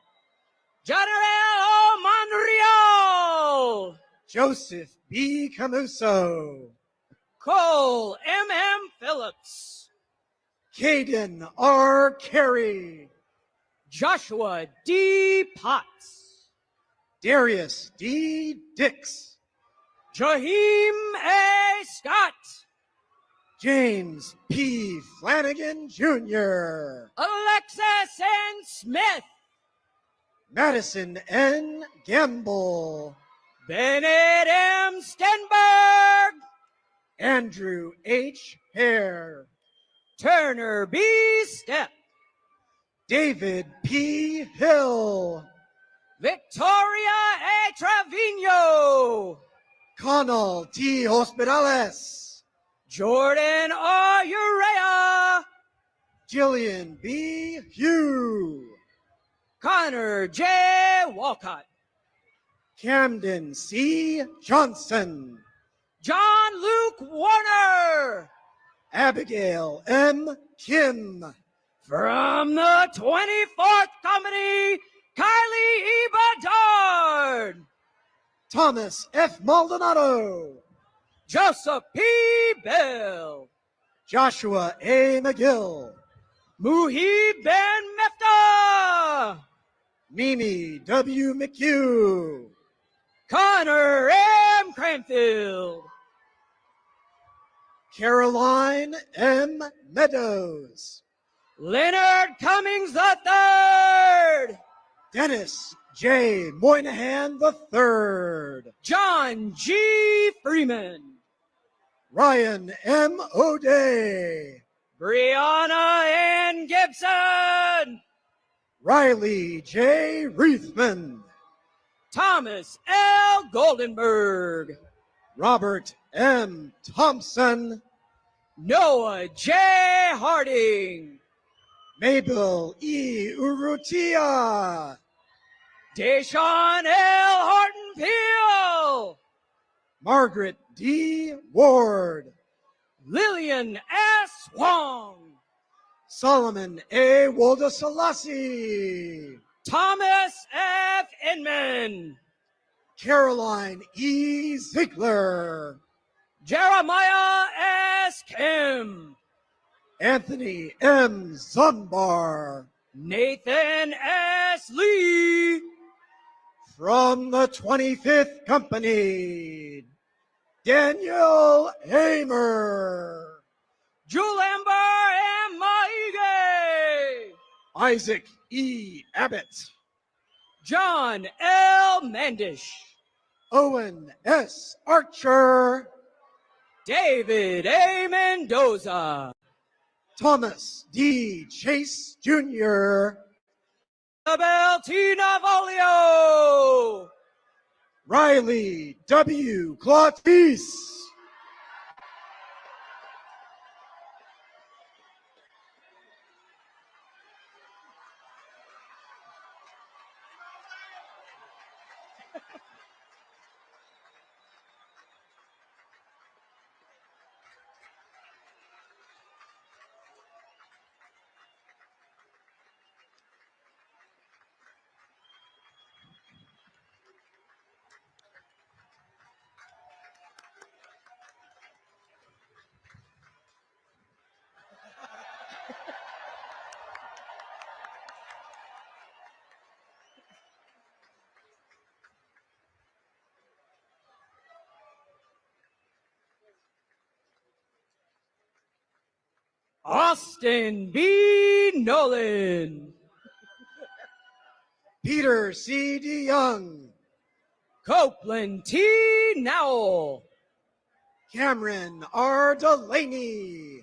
General Monreal, Joseph B. Camuso, Cole M. Phillips, Caden R. Carey, Joshua D. Potts, Darius D. Dix, Jaheim A. Scott, James P. Flanagan Jr., Alexis N. Smith, Madison N. Gamble, Bennett M. Stenberg, Andrew H. Hare, Turner B. Stepp, David P. Hill, Victoria A. Trevino, Connell T. Hospitales, Jordan R. Urea, Jillian B. Hugh, Connor J. Walcott, Camden C. Johnson, John Luke Warner, Abigail M. Kim, from the 24th Company, Kylie E. Bedard, Thomas F. Maldonado, Joseph P. Bell, Joshua A. McGill, Muhib Ben Mefta, Mimi W. McHugh, Connor M. Cranfield, Caroline M. Meadows, Leonard Cummings III, Dennis J. Moynihan III, John G. Freeman, Ryan M. O'Day, Brianna N. Gibson, Riley J. Reithman, Thomas L. Goldenberg, Robert M. Thompson, Noah J. Harding, Mabel E. Urrutia, Deshaun L. Horton Peel, Margaret D. Ward, Lillian S. Wong, Solomon A. Woldeselassie, Thomas F. Inman, Caroline E. Ziegler, Jeremiah S. Kim, Anthony M. Zumbar, Nathan S. Lee, from the 25th Company, Daniel Hamer, Julamber M. Maige, Isaac E. Abbott, John L. Mandish, Owen S. Archer, David A. Mendoza, Thomas D. Chase Jr., Isabel T. Navolio, Riley W. Clautis, Austin B. Nolan. Peter C. DeYoung, Copeland T. Nowell. Cameron R. Delaney,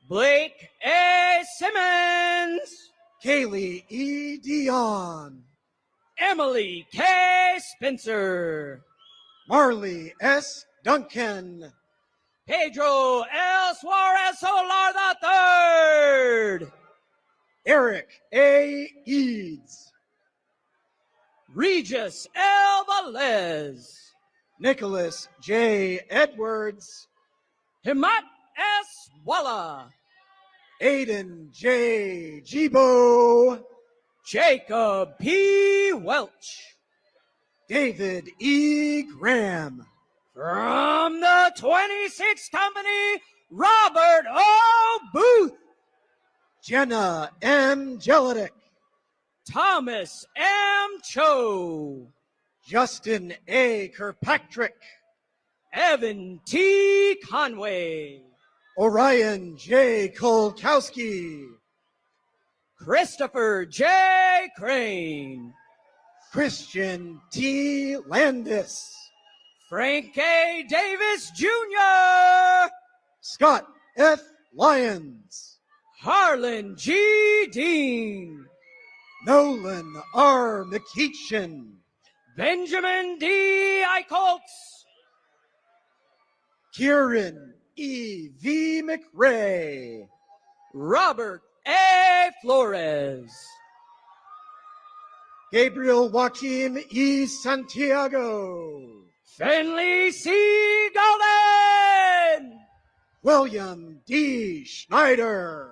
Blake A. Simmons. Kaylee E. Dion, Emily K. Spencer. Marley S. Duncan, Pedro L. Suarez Solar III. Eric A. Eads, Regis L. Velez. Nicholas J. Edwards, Himat S. Walla. Aiden J. Jibo, Jacob P. Welch. David E. Graham, From the 26th Company, Robert O. Booth. Jenna M. Jellitic, Thomas M. Cho. Justin A. Kirkpatrick, Evan T. Conway. Orion J. Kolkowski, Christopher J. Crane. Christian T. Landis, Frank A. Davis Jr. Scott F. Lyons, Harlan G. Dean. Nolan R. McEachin, Benjamin D. Eichholtz. Kieran E. V. McRae, Robert A. Flores. Gabriel Joaquim E. Santiago, Finley C. Golden. William D. Schneider,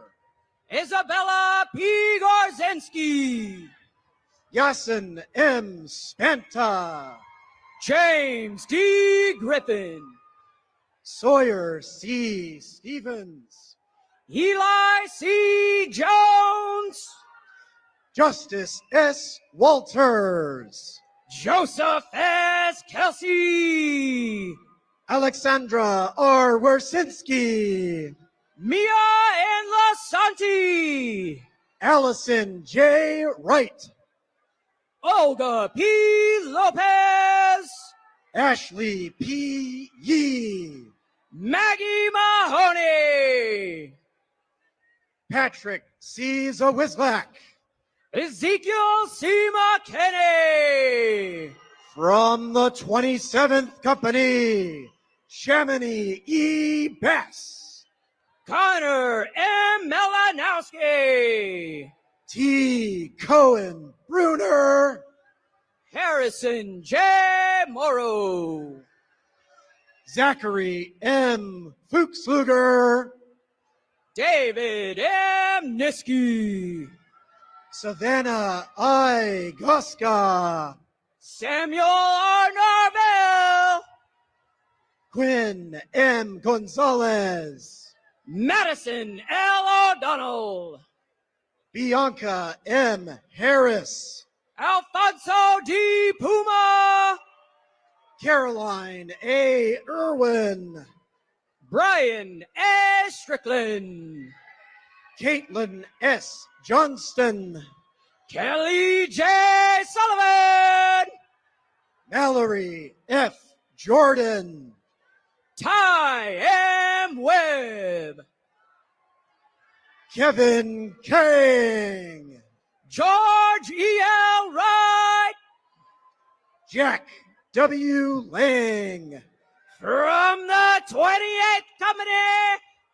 Isabella P. Gorzinski. Yasin M. Spanta, James D. Griffin. Sawyer C. Stevens, Eli C. Jones. Justice S. Walters, Joseph S. Kelsey. Alexandra R. Wersinski, Mia N. Lasanti. Allison J. Wright, Olga P. Lopez. Ashley P. Yee, Maggie Mahoney. Patrick C. Zawislak, Ezekiel C. McKinney. from the 27th Company, Chamonix E. Bass, Connor M. Melanowski. T. Cohen Bruner, Harrison J. Morrow. Zachary M. Fuchsluger, David M. Niski. Savannah I. Goska, Samuel R. Norville. Quinn M. Gonzalez, Madison L. O'Donnell. Bianca M. Harris, Alfonso D. Puma. Caroline A. Irwin, Brian A. Strickland. Caitlin S. Johnston, Kelly J. Sullivan. Mallory F. Jordan, Ty M. Webb. Kevin Kang, George E. L. Wright. Jack W. Lang, From the 28th Company,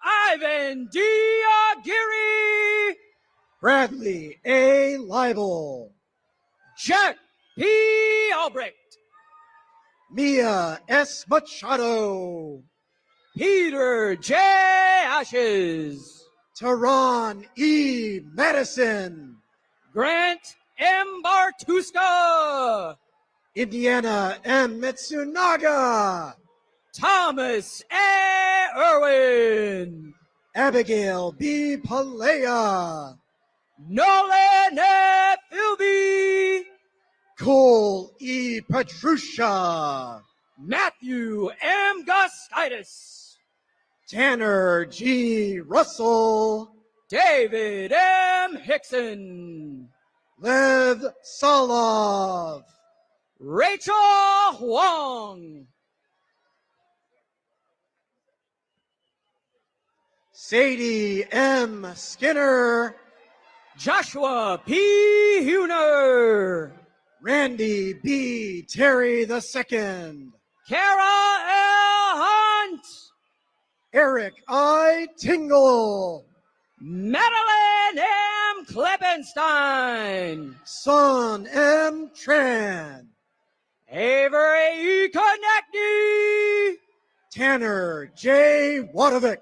Ivan D. Aguirre. Bradley A. Leibel, Jack P. Albrecht. Mia S. Machado, Peter J. Ashes. Tehran E. Madison, Grant M. Bartuska. Indiana M. Mitsunaga, Thomas A. Irwin. Abigail B. Palea, Nolan F. Philby. Cole E. Petrusha, Matthew M. Gustitis. Tanner G. Russell, David M. Hickson, Lev Solov, Rachel Huang, Sadie M. Skinner, Joshua P. Huner, Randy B. Terry II, Kara L. Hunt, Eric I. Tingle, Madeline M. Klippenstein, Son M. Tran, Avery E. Konecny, Tanner J. Wadovic,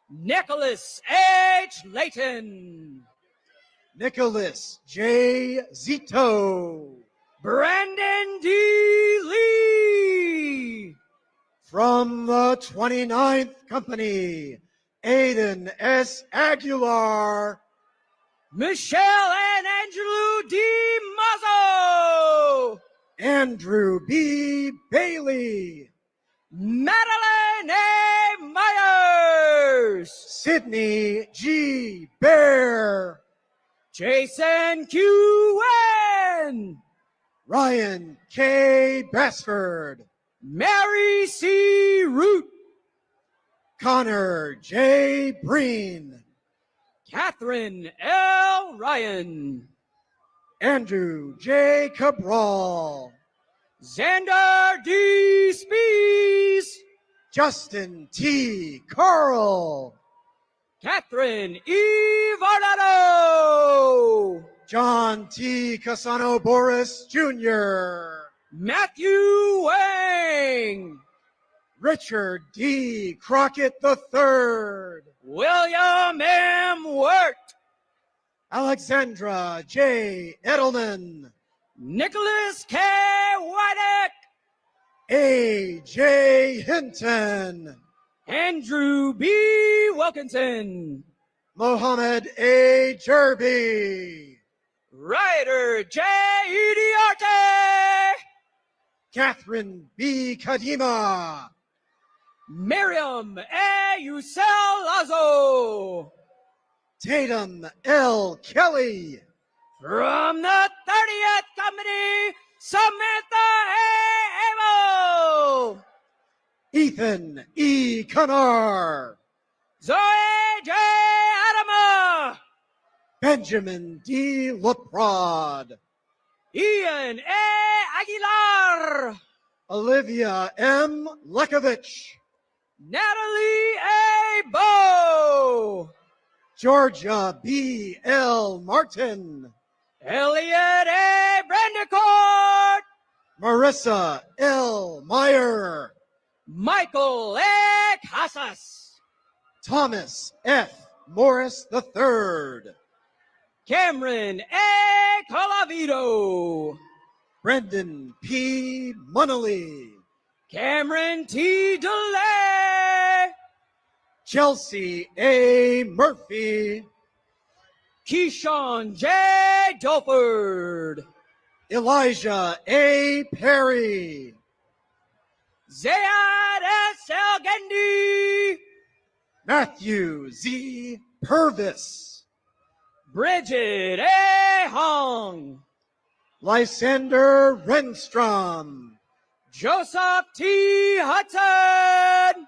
Nicholas H. Layton, Nicholas J. Zito, Brandon D. Lee, from the 29th Company, Aiden S. Aguilar, Michelle and Angelo D. Mazzo, Andrew B. Bailey, Madeline A. Myers, Sydney G. Bear, Jason Q. N, Ryan K. Bassford, Mary C. Root, Connor J. Breen, Catherine L. Ryan, Andrew J. Cabral, Xander D. Spees, Justin T. Carl, Catherine E. Varnado, John T. Casano Boris Jr., Matthew Wang, Richard D. Crockett III, William M. Wirt, Alexandra J. Edelman, Nicholas K. Wydick, A. J. Hinton, Andrew B. Wilkinson, Mohammed A. Jerby, Ryder J. Idiarte, Catherine B. Kadima, Miriam A. Yusel Lazo, Tatum L. Kelly, from the 30th Company, Samantha A. Abel, Ethan E. Canar, Zoe J. Adama, Benjamin D. Leprod, Ian A. Aguilar, Olivia M. Lekovich, Natalie A. Bow, Georgia B. L. Martin, Elliot A. Brandicourt, Marissa L. Meyer, Michael A. Casas, Thomas F. Morris III, Cameron A. Colavito, Brendan P. Munnelly, Cameron T. DeLay, Chelsea A. Murphy, Keyshawn J. Dolford, Elijah A. Perry, Zayad S. Elgendi, Matthew Z. Purvis, Bridget A. Hong, Lysander Renstrom, Joseph T. Hudson,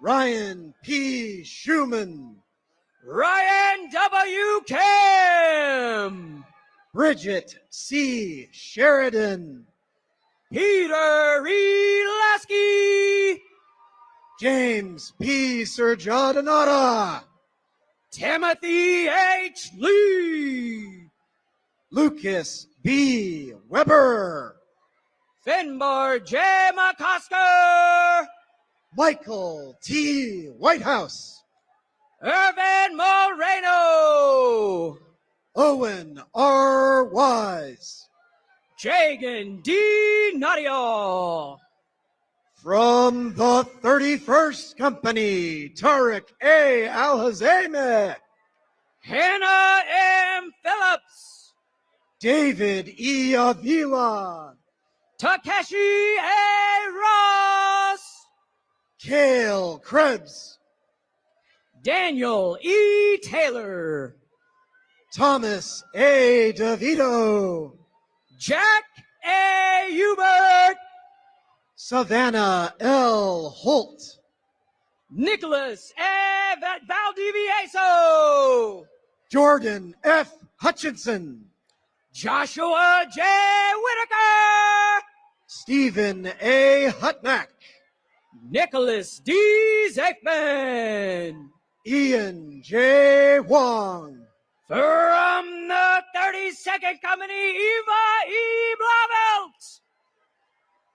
Ryan P. Schumann, Ryan W. Kim, Bridget C. Sheridan, Peter E. Lasky, James P. Surjadinata, Timothy H. Lee, Lucas B. Weber, Finbar J. McCosker, Michael T. Whitehouse, Irvin Moreno, Owen R. Wise, Jagan D. Nadia, from the 31st Company, Tariq A. Al-Hazemi, Hannah M. Phillips, David E. Avila, Takeshi A. Ross, Cale Krebs, Daniel E. Taylor, Thomas A. DeVito, Jack A. Hubert, Savannah L. Holt, Nicholas A. Valdivieso, Jordan F. Hutchinson, Joshua J. Whitaker, Stephen A. Hutnack, Nicholas D. Zakeman. Ian J. Wong, From the 32nd Company, Eva E. Blauvelt,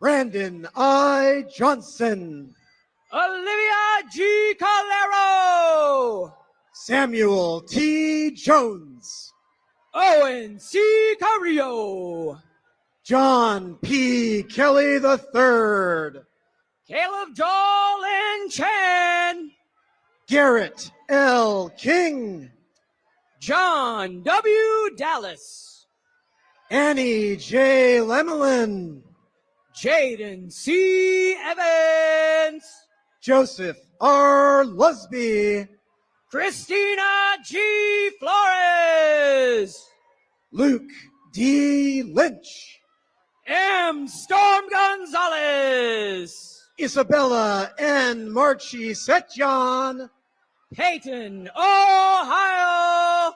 Brandon I. Johnson, Olivia G. Calero, Samuel T. Jones, Owen C. Carrillo, John P. Kelly III, Caleb Dolan Chen, Garrett L. King, John W. Dallas, Annie J. Lemelin, Jaden C. Evans, Joseph R. Lusby, Christina G. Flores, Luke D. Lynch, M. Storm Gonzalez, Isabella N. Marchi Setjan, Peyton, Ohio,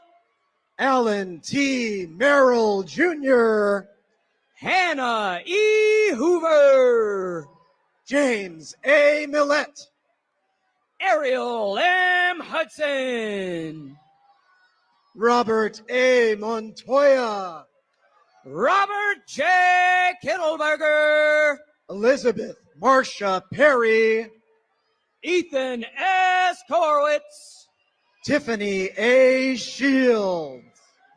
Alan T. Merrill Jr., Hannah E. Hoover, James A. Millett, Ariel M. Hudson, Robert A. Montoya, Robert J. Kittelberger, Elizabeth Marcia Perry, Ethan S. Korwitz, Tiffany A. Shields,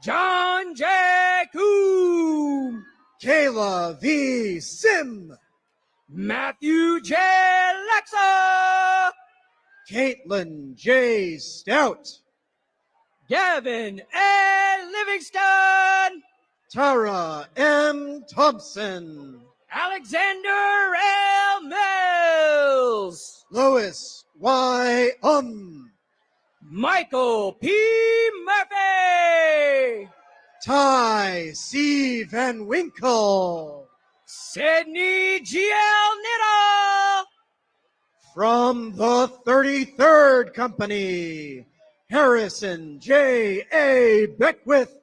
John J. Coon, Kayla V. Sim, Matthew J. Lexa, Caitlin J. Stout, Gavin A. Livingston, Tara M. Thompson, Alexander L. Mills, Lois Y. Michael P. Murphy, Ty C. Van Winkle, Sydney G.L. Niddle, from the 33rd Company, Harrison J. A. Beckwith,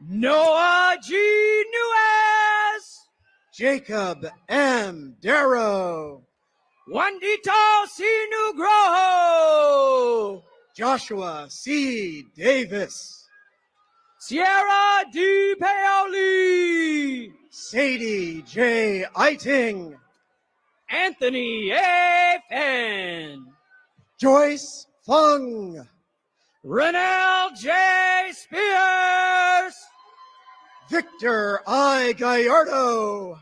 Noah G. Nuez, Jacob M. Darrow, Juanito C. Nugroho, Joshua C. Davis, Sierra D. Paoli, Sadie J. Eiting, Anthony A. Fenn, Joyce Fung, Renell J. Spears, Victor I. Gallardo,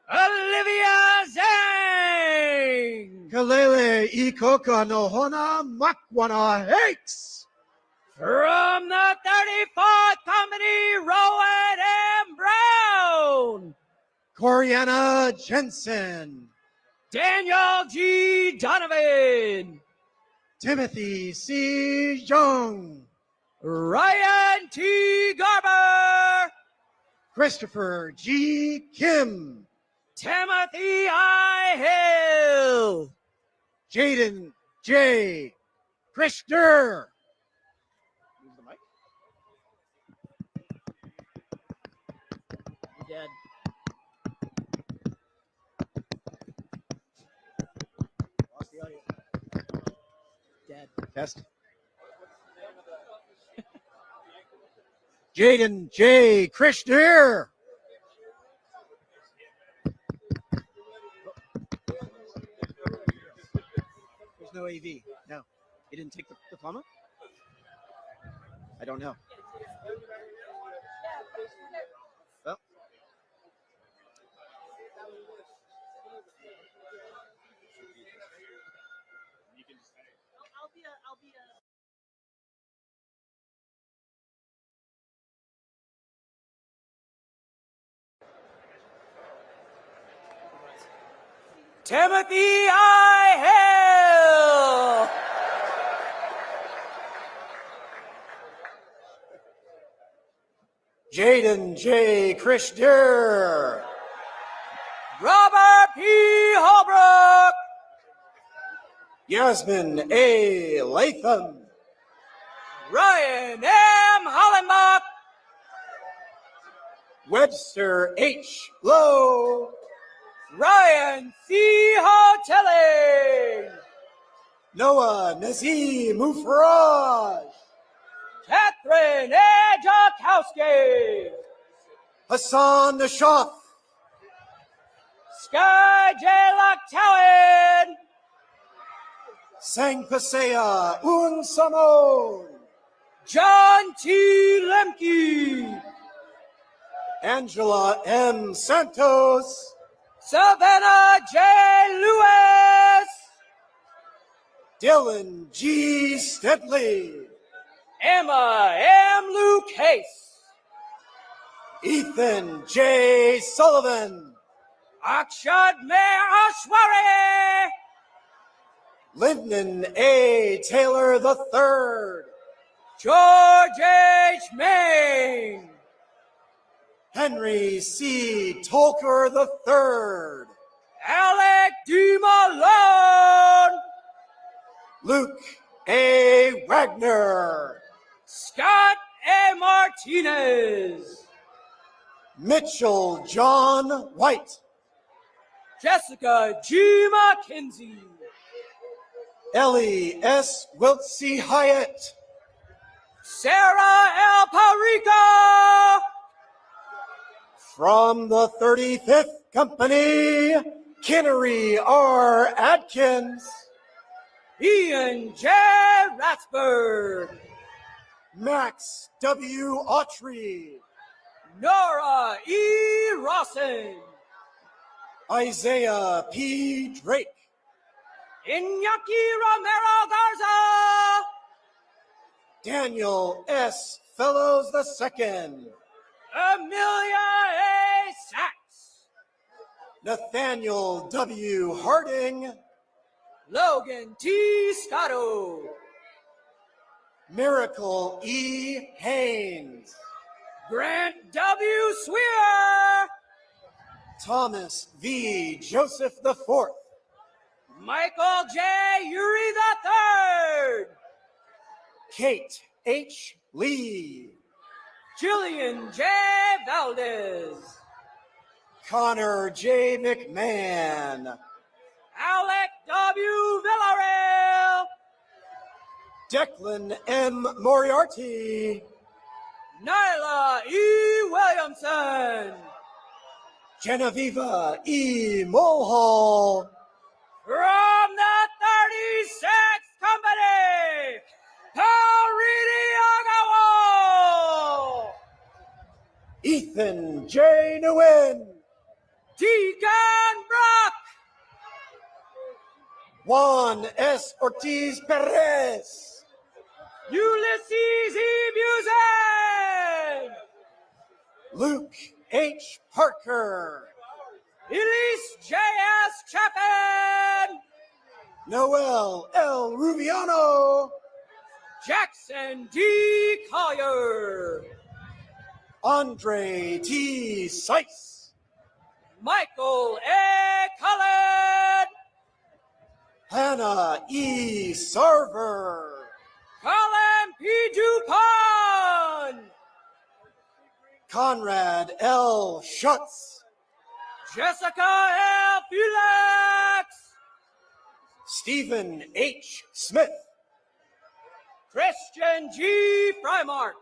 Olivia Zhang, Kalele Ikoka Nohona Makwana Hakes, from the 34th Company, Rowan M. Brown, Coriana Jensen, Daniel G. Donovan, Timothy C. Young, Ryan T. Garber, Christopher G. Kim, Timothy I. Hill, Jaden J. Krishner. Dead. Lost the audio. Dead. Test. Jaden J. Krishner. There's no AV. No. You didn't take the diploma? I don't know. Well. Timothy I. Jaden J. Christier, Robert P. Holbrook, Yasmin A. Latham, Ryan M. Hollenbach, Webster H. Lowe, Ryan C. Hotelling, Noah Nazim Mufraj, Catherine A. Jakowski, Hassan Nashaf, Sky J. Locktowen, Sangpasea Un Samon, John T. Lemke, Angela M. Santos, Savannah J. Lewis, Dylan G. Steadley, Emma M. Lucas, Ethan J. Sullivan, Akshad Meir Ashwari, Lyndon A. Taylor III, George H. Main, Henry C. Tolker III, Alec D. Malone, Luke A. Wagner, Scott A. Martinez, Mitchell John White, Jessica G. McKenzie, Ellie S. Wiltsey Hyatt, Sarah L. Parica, from the 35th Company, Kinnery R. Adkins, Ian J. Ratsburg, Max W. Autry, Nora E. Rawson, Isaiah P. Drake, Iñaki Romero Garza, Daniel S. Fellows II, Amelia A. Sachs, Nathaniel W. Harding, Logan T. Scotto, Miracle E. Haynes, Grant W. Swear, Thomas V. Joseph IV, Michael J. Uri III, Kate H. Lee, Jillian J. Valdez, Connor J. McMahon, Alec W. Villarreal, Declan M. Moriarty, Nyla E. Williamson, Genevieve E. Mulhall, from the 36th Company, Haridi Agawo, Ethan J. Nguyen, Deacon Brock, Juan S. Ortiz Perez, Ulysses E. Buzen, Luke H. Parker, Elise J.S. Chapin, Noel L. Rubiano, Jackson D. Collier, Andre T. Seiss, Michael A. Cullen, Hannah E. Sarver, Colin P. Dupont, Conrad L. Schutz, Jessica L. Felix, Stephen H. Smith, Christian G. Frymark,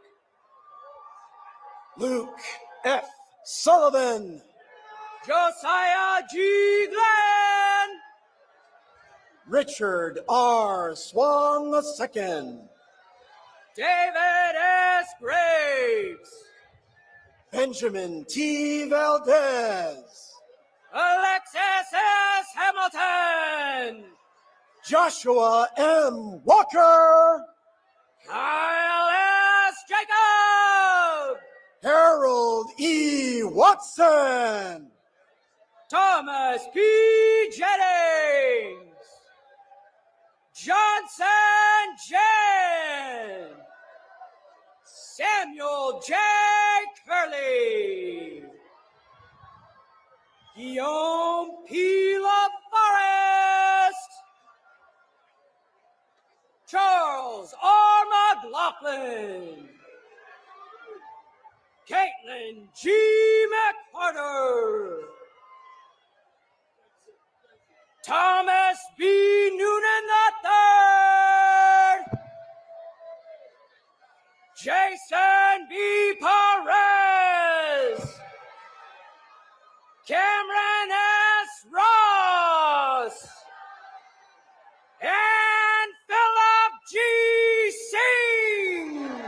Luke F. Sullivan, Josiah G. Glenn, Richard R. Swan II, David S. Graves, Benjamin T. Valdez, Alexis S. Hamilton, Joshua M. Walker, Kyle S. Jacob, Harold E. Watson, Thomas P. Jennings, Johnson Jen, Samuel J. Curley. Guillaume P. LaForest. Charles R. McLaughlin. Caitlin G. McCarter. Thomas B. Noonan III. Jason B. Perez. Cameron S. Ross. And Philip G. Singh.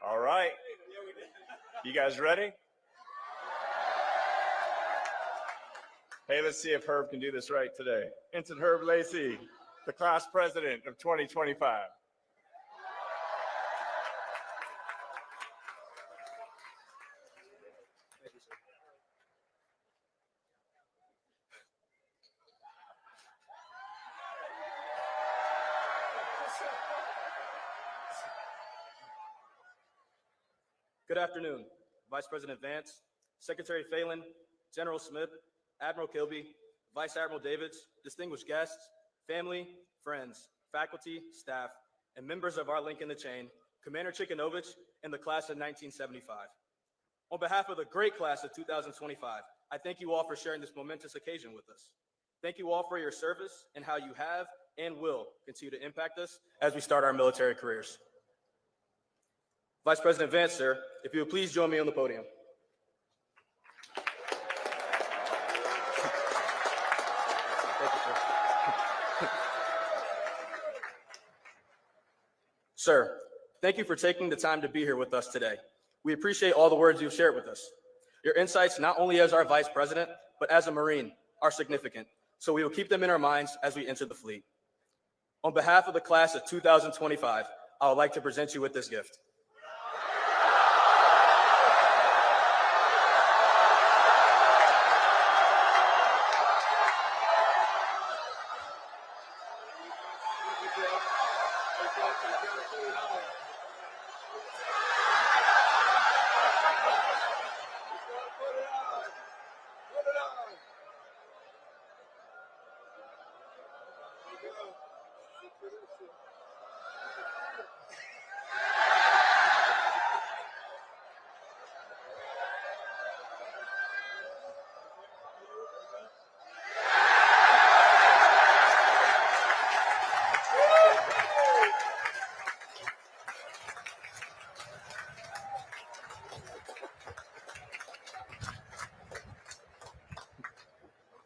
All right. You guys ready? Hey, let's see if Herb can do this right today. Ensign Herb Lacey, the class president of 2025. Good afternoon, Vice President Vance, Secretary Phelan, General Smith, Admiral Kilby, Vice Admiral Davids, distinguished guests, family, friends, faculty, staff, and members of our link in the chain, Commander Chikanovich and the class of 1975. On behalf of the great class of 2025, I thank you all for sharing this momentous occasion with us. Thank you all for your service and how you have and will continue to impact us as we start our military careers. Vice President Vance, sir, if you would please join me on the podium. Thank you, sir. Sir, thank you for taking the time to be here with us today. We appreciate all the words you've shared with us. Your insights, not only as our Vice President, but as a Marine, are significant, so we will keep them in our minds as we enter the fleet. On behalf of the class of 2025, I would like to present you with this gift.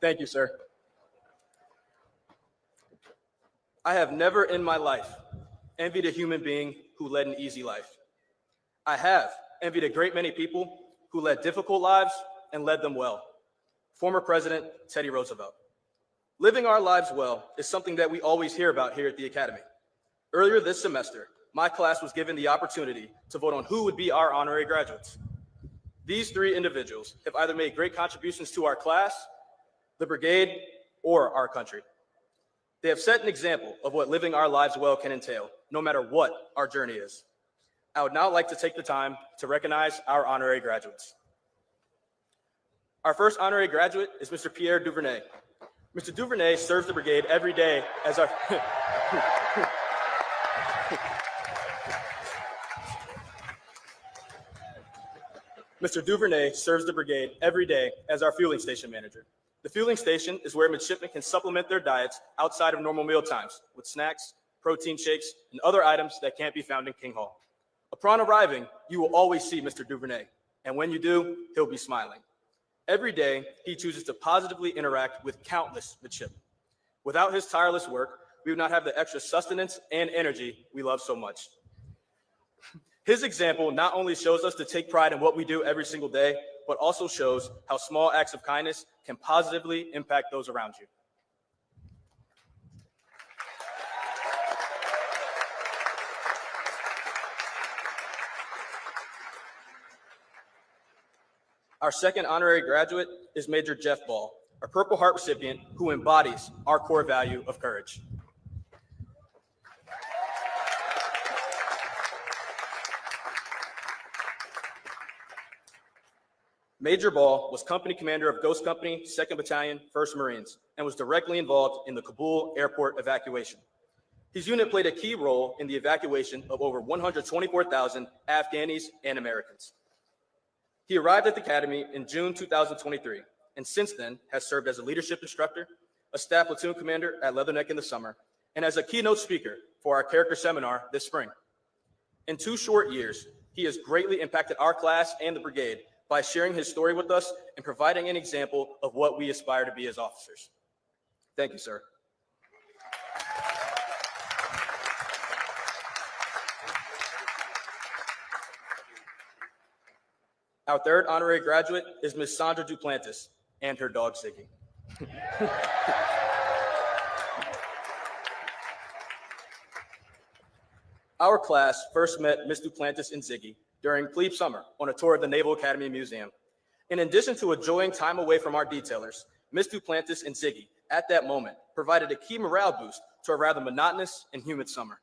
Thank you, sir. I have never in my life envied a human being who led an easy life. I have envied a great many people who led difficult lives and led them well. Former President Teddy Roosevelt. Living our lives well is something that we always hear about here at the Academy. Earlier this semester, my class was given the opportunity to vote on who would be our honorary graduates. These three individuals have either made great contributions to our class, the brigade, or our country. They have set an example of what living our lives well can entail, no matter what our journey is. I would now like to take the time to recognize our honorary graduates. Our first honorary graduate is Mr. Pierre Duvernay. Mr. Duvernay serves the brigade every day as our Mr. Duvernay serves the brigade every day as our fueling station manager. The fueling station is where midshipmen can supplement their diets outside of normal meal times with snacks, protein shakes, and other items that can't be found in King Hall. Upon arriving, you will always see Mr. Duvernay, and when you do, he'll be smiling. Every day, he chooses to positively interact with countless midshipmen. Without his tireless work, we would not have the extra sustenance and energy we love so much. His example not only shows us to take pride in what we do every single day, but also shows how small acts of kindness can positively impact those around you. Our second honorary graduate is Major Jeff Ball, a Purple Heart recipient who embodies our core value of courage. Major Ball was company commander of Ghost Company, 2nd Battalion, 1st Marines, and was directly involved in the Kabul airport evacuation. His unit played a key role in the evacuation of over 124,000 Afghanis and Americans. He arrived at the Academy in June 2023, and since then has served as a leadership instructor, a staff platoon commander at Leatherneck in the summer, and as a keynote speaker for our character seminar this spring. In 2 short years, he has greatly impacted our class and the brigade by sharing his story with us and providing an example of what we aspire to be as officers. Thank you, sir. Our third honorary graduate is Ms. Sandra Duplantis and her dog, Ziggy. Our class first met Ms. Duplantis and Ziggy during plebe summer on a tour of the Naval Academy Museum. In addition to enjoying time away from our detailers, Ms. Duplantis and Ziggy, at that moment, provided a key morale boost to a rather monotonous and humid summer.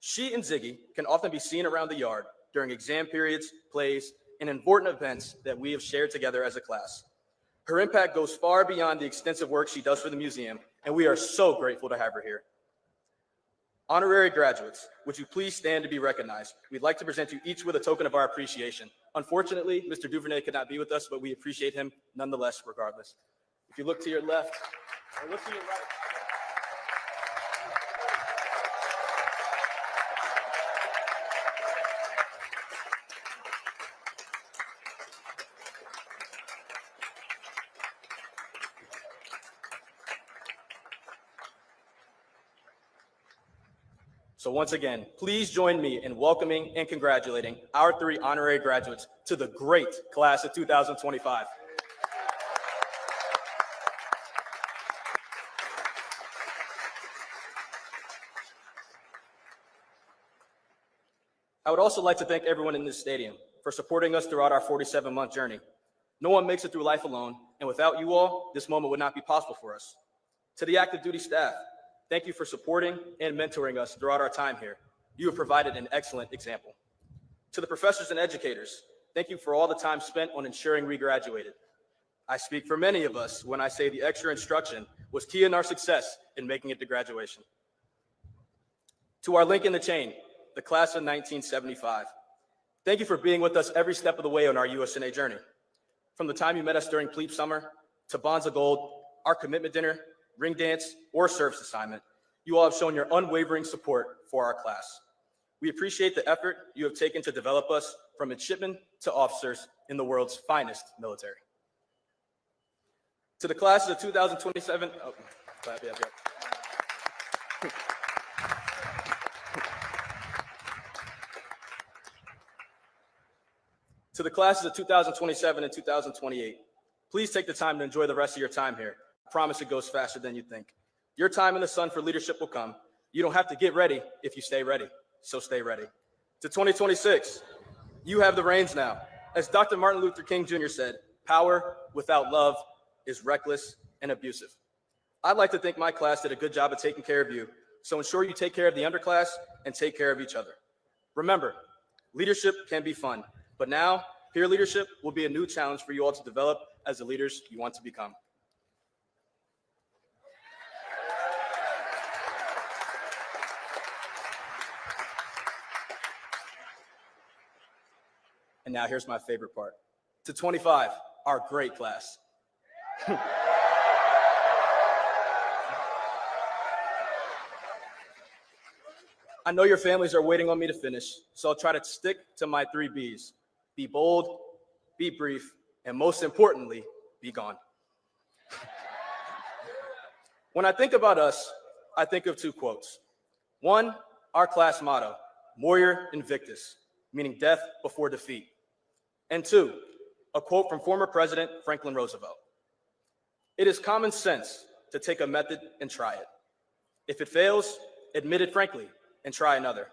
She and Ziggy can often be seen around the yard during exam periods, plays, and important events that we have shared together as a class. Her impact goes far beyond the extensive work she does for the museum, and we are so grateful to have her here. Honorary graduates, would you please stand to be recognized? We'd like to present you each with a token of our appreciation. Unfortunately, Mr. Duvernay could not be with us, but we appreciate him nonetheless, regardless. If you look to your left, or look to your right. So once again, please join me in welcoming and congratulating our 3 honorary graduates to the great class of 2025. I would also like to thank everyone in this stadium for supporting us throughout our 47-month journey. No one makes it through life alone, and without you all, this moment would not be possible for us. To the active duty staff, thank you for supporting and mentoring us throughout our time here. You have provided an excellent example. To the professors and educators, thank you for all the time spent on ensuring we graduated. I speak for many of us when I say the extra instruction was key in our success in making it to graduation. To our link in the chain, the class of 1975, thank you for being with us every step of the way on our USNA journey. From the time you met us during plebe summer, to Bonds of Gold, our commitment dinner, ring dance, or service assignment, you all have shown your unwavering support for our class. We appreciate the effort you have taken to develop us from midshipmen to officers in the world's finest military. To the classes of 2027, clap. To the classes of 2027 and 2028, please take the time to enjoy the rest of your time here. I promise it goes faster than you think. Your time in the sun for leadership will come. You don't have to get ready if you stay ready, so stay ready. To 2026, you have the reins now. As Dr. Martin Luther King Jr. said, power without love is reckless and abusive. I'd like to think my class did a good job of taking care of you, so ensure you take care of the underclass and take care of each other. Remember, leadership can be fun, but now peer leadership will be a new challenge for you all to develop as the leaders you want to become. And now here's my favorite part. To 25, our great class. I know your families are waiting on me to finish, so I'll try to stick to my 3 B's. Be bold, be brief, and most importantly, be gone. When I think about us, I think of two quotes. One, our class motto, Morior Invictus, meaning death before defeat. And two, a quote from former President Franklin Roosevelt. It is common sense to take a method and try it. If it fails, admit it frankly and try another.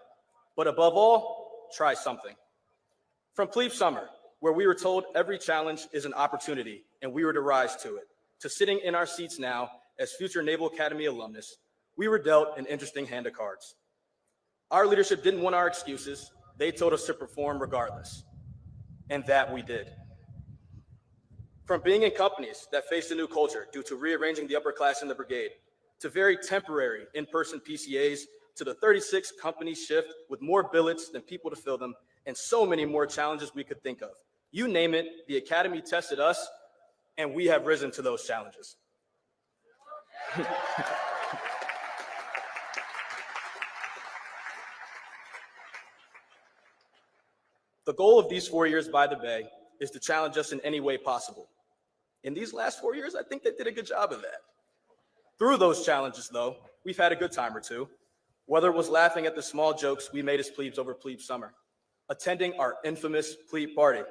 But above all, try something. From plebe summer, where we were told every challenge is an opportunity and we were to rise to it, to sitting in our seats now as future Naval Academy alumnus, we were dealt an interesting hand of cards. Our leadership didn't want our excuses. They told us to perform regardless. And that we did. From being in companies that faced a new culture due to rearranging the upper class in the brigade, to very temporary in-person PCAs, to the 36 company shift with more billets than people to fill them, and so many more challenges we could think of. You name it, the Academy tested us, and we have risen to those challenges. The goal of these 4 years by the Bay is to challenge us in any way possible. In these last 4 years, I think they did a good job of that. Through those challenges, though, we've had a good time or two, whether it was laughing at the small jokes we made as plebes over plebe summer, attending our infamous plebe party,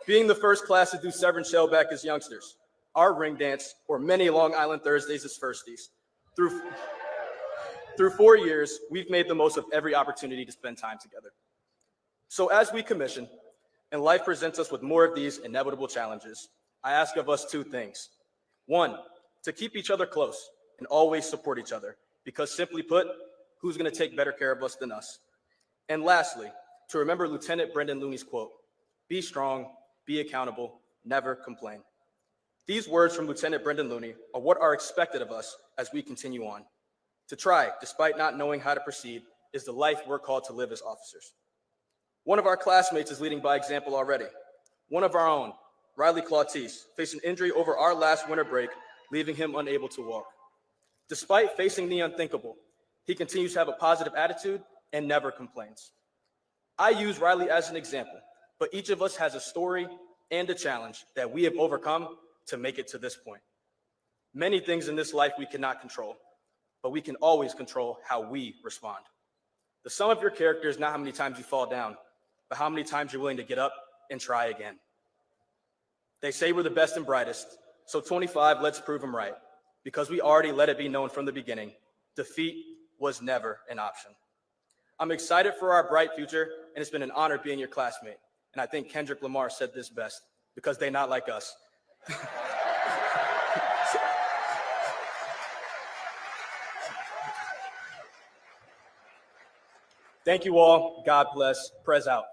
being the first class to do Severance Shellback as youngsters, our ring dance, or many Long Island Thursdays as firsties. Through 4 years, we've made the most of every opportunity to spend time together. So as we commission, and life presents us with more of these inevitable challenges, I ask of us two things. One, to keep each other close and always support each other, because simply put, who's going to take better care of us than us? And lastly, to remember Lieutenant Brendan Looney's quote, be strong, be accountable, never complain. These words from Lieutenant Brendan Looney are what are expected of us as we continue on. To try, despite not knowing how to proceed, is the life we're called to live as officers. One of our classmates is leading by example already. One of our own, Riley Clautise, faced an injury over our last winter break, leaving him unable to walk. Despite facing the unthinkable, he continues to have a positive attitude and never complains. I use Riley as an example, but each of us has a story and a challenge that we have overcome to make it to this point. Many things in this life we cannot control, but we can always control how we respond. The sum of your character is not how many times you fall down, but how many times you're willing to get up and try again. They say we're the best and brightest, so 25, let's prove them right, because we already let it be known from the beginning, defeat was never an option. I'm excited for our bright future, and it's been an honor being your classmate. And I think Kendrick Lamar said this best, because they not like us. Thank you all. God bless. Prez out.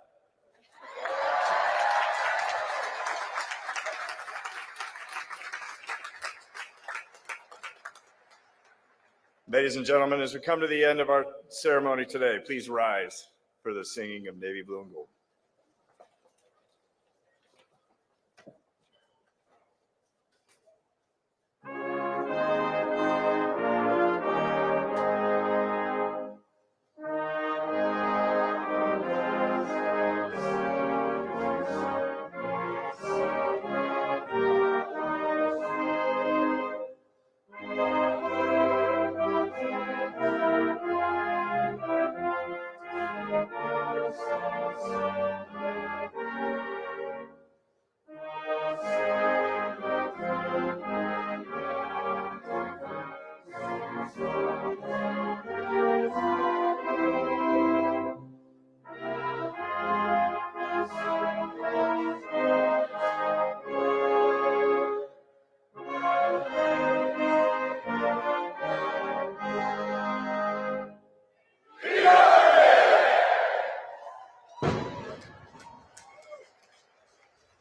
Ladies and gentlemen, as we come to the end of our ceremony today, please rise for the singing of Navy Blue and Gold.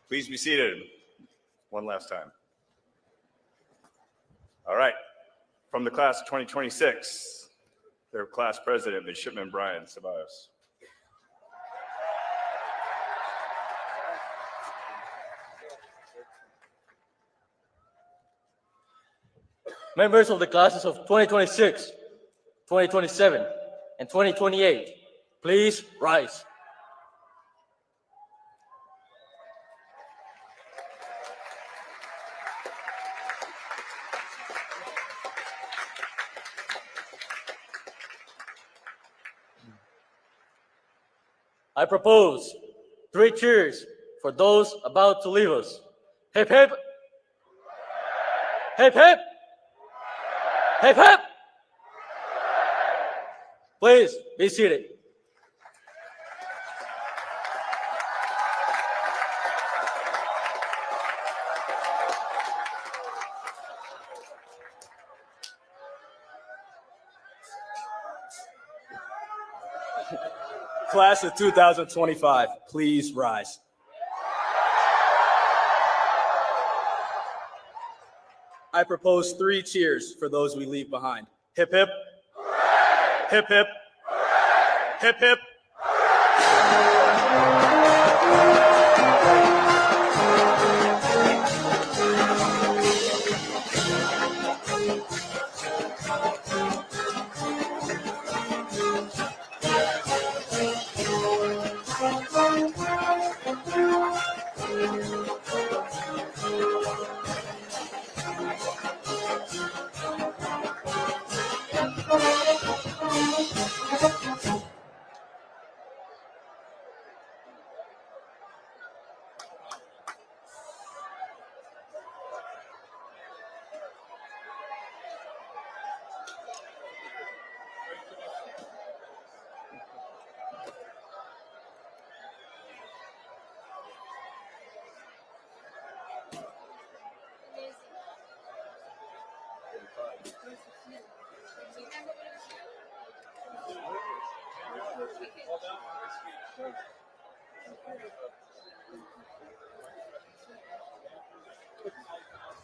Please be seated one last time. All right, from the class of 2026, their class president, Midshipman Brian Ceballos. Members of the classes of 2026, 2027, and 2028, please rise. I propose 3 cheers for those about to leave us. Hip hip! Hip hip! Hip hip! Please be seated. Class of 2025, please rise. I propose 3 cheers for those we leave behind. Hip hip. Hip hip. Hip hip.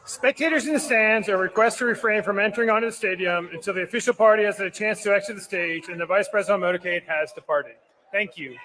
Spectators in the stands are requested to refrain from entering onto the stadium until the official party has had a chance to exit the stage and the Vice President on motorcade has departed. Thank you.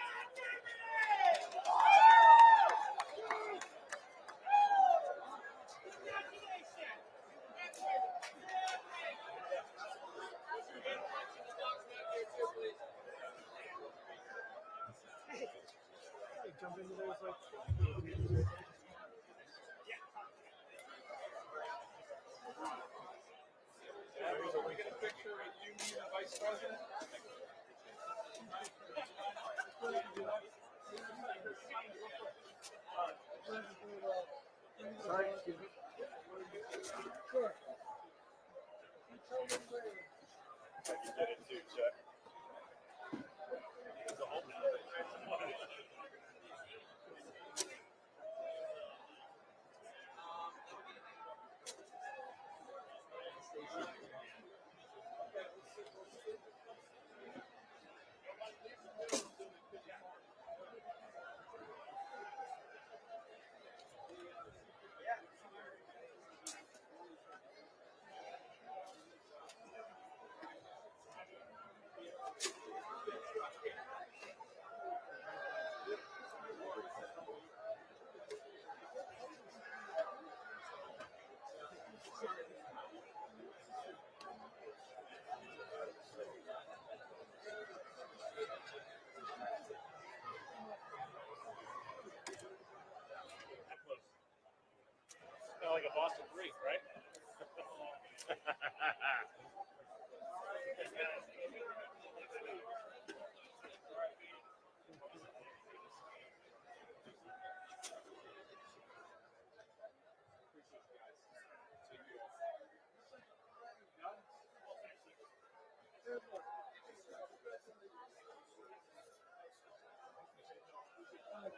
Like a Boston Greek, right?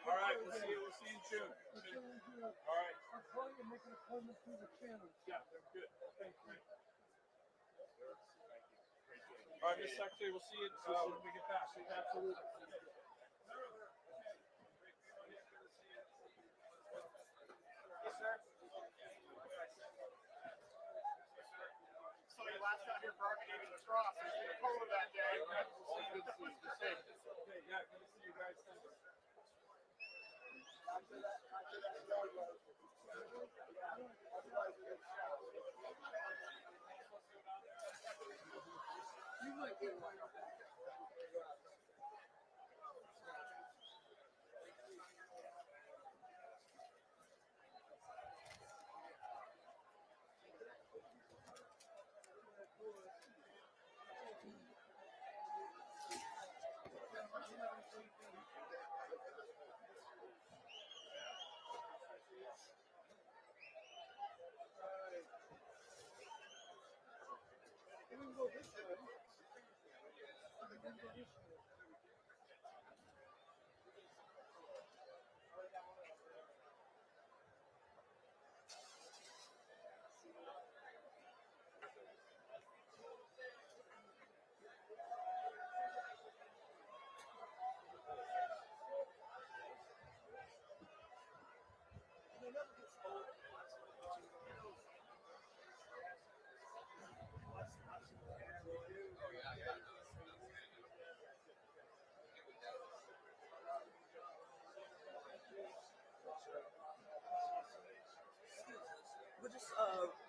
All right, we'll see you in June. All right. I'll call you and make an appointment through the channel. Yeah, they're good. Thank you. All right, Ms. Secretary, we'll see you when we get back. Absolutely. Somebody last got here for Arcadian lacrosse. I was in a polo that day. Okay, yeah, good to see you guys.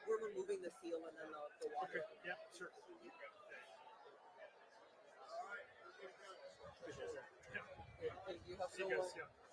We're removing the seal and then the water. Okay, yeah, sure. You have See you no guys, yeah.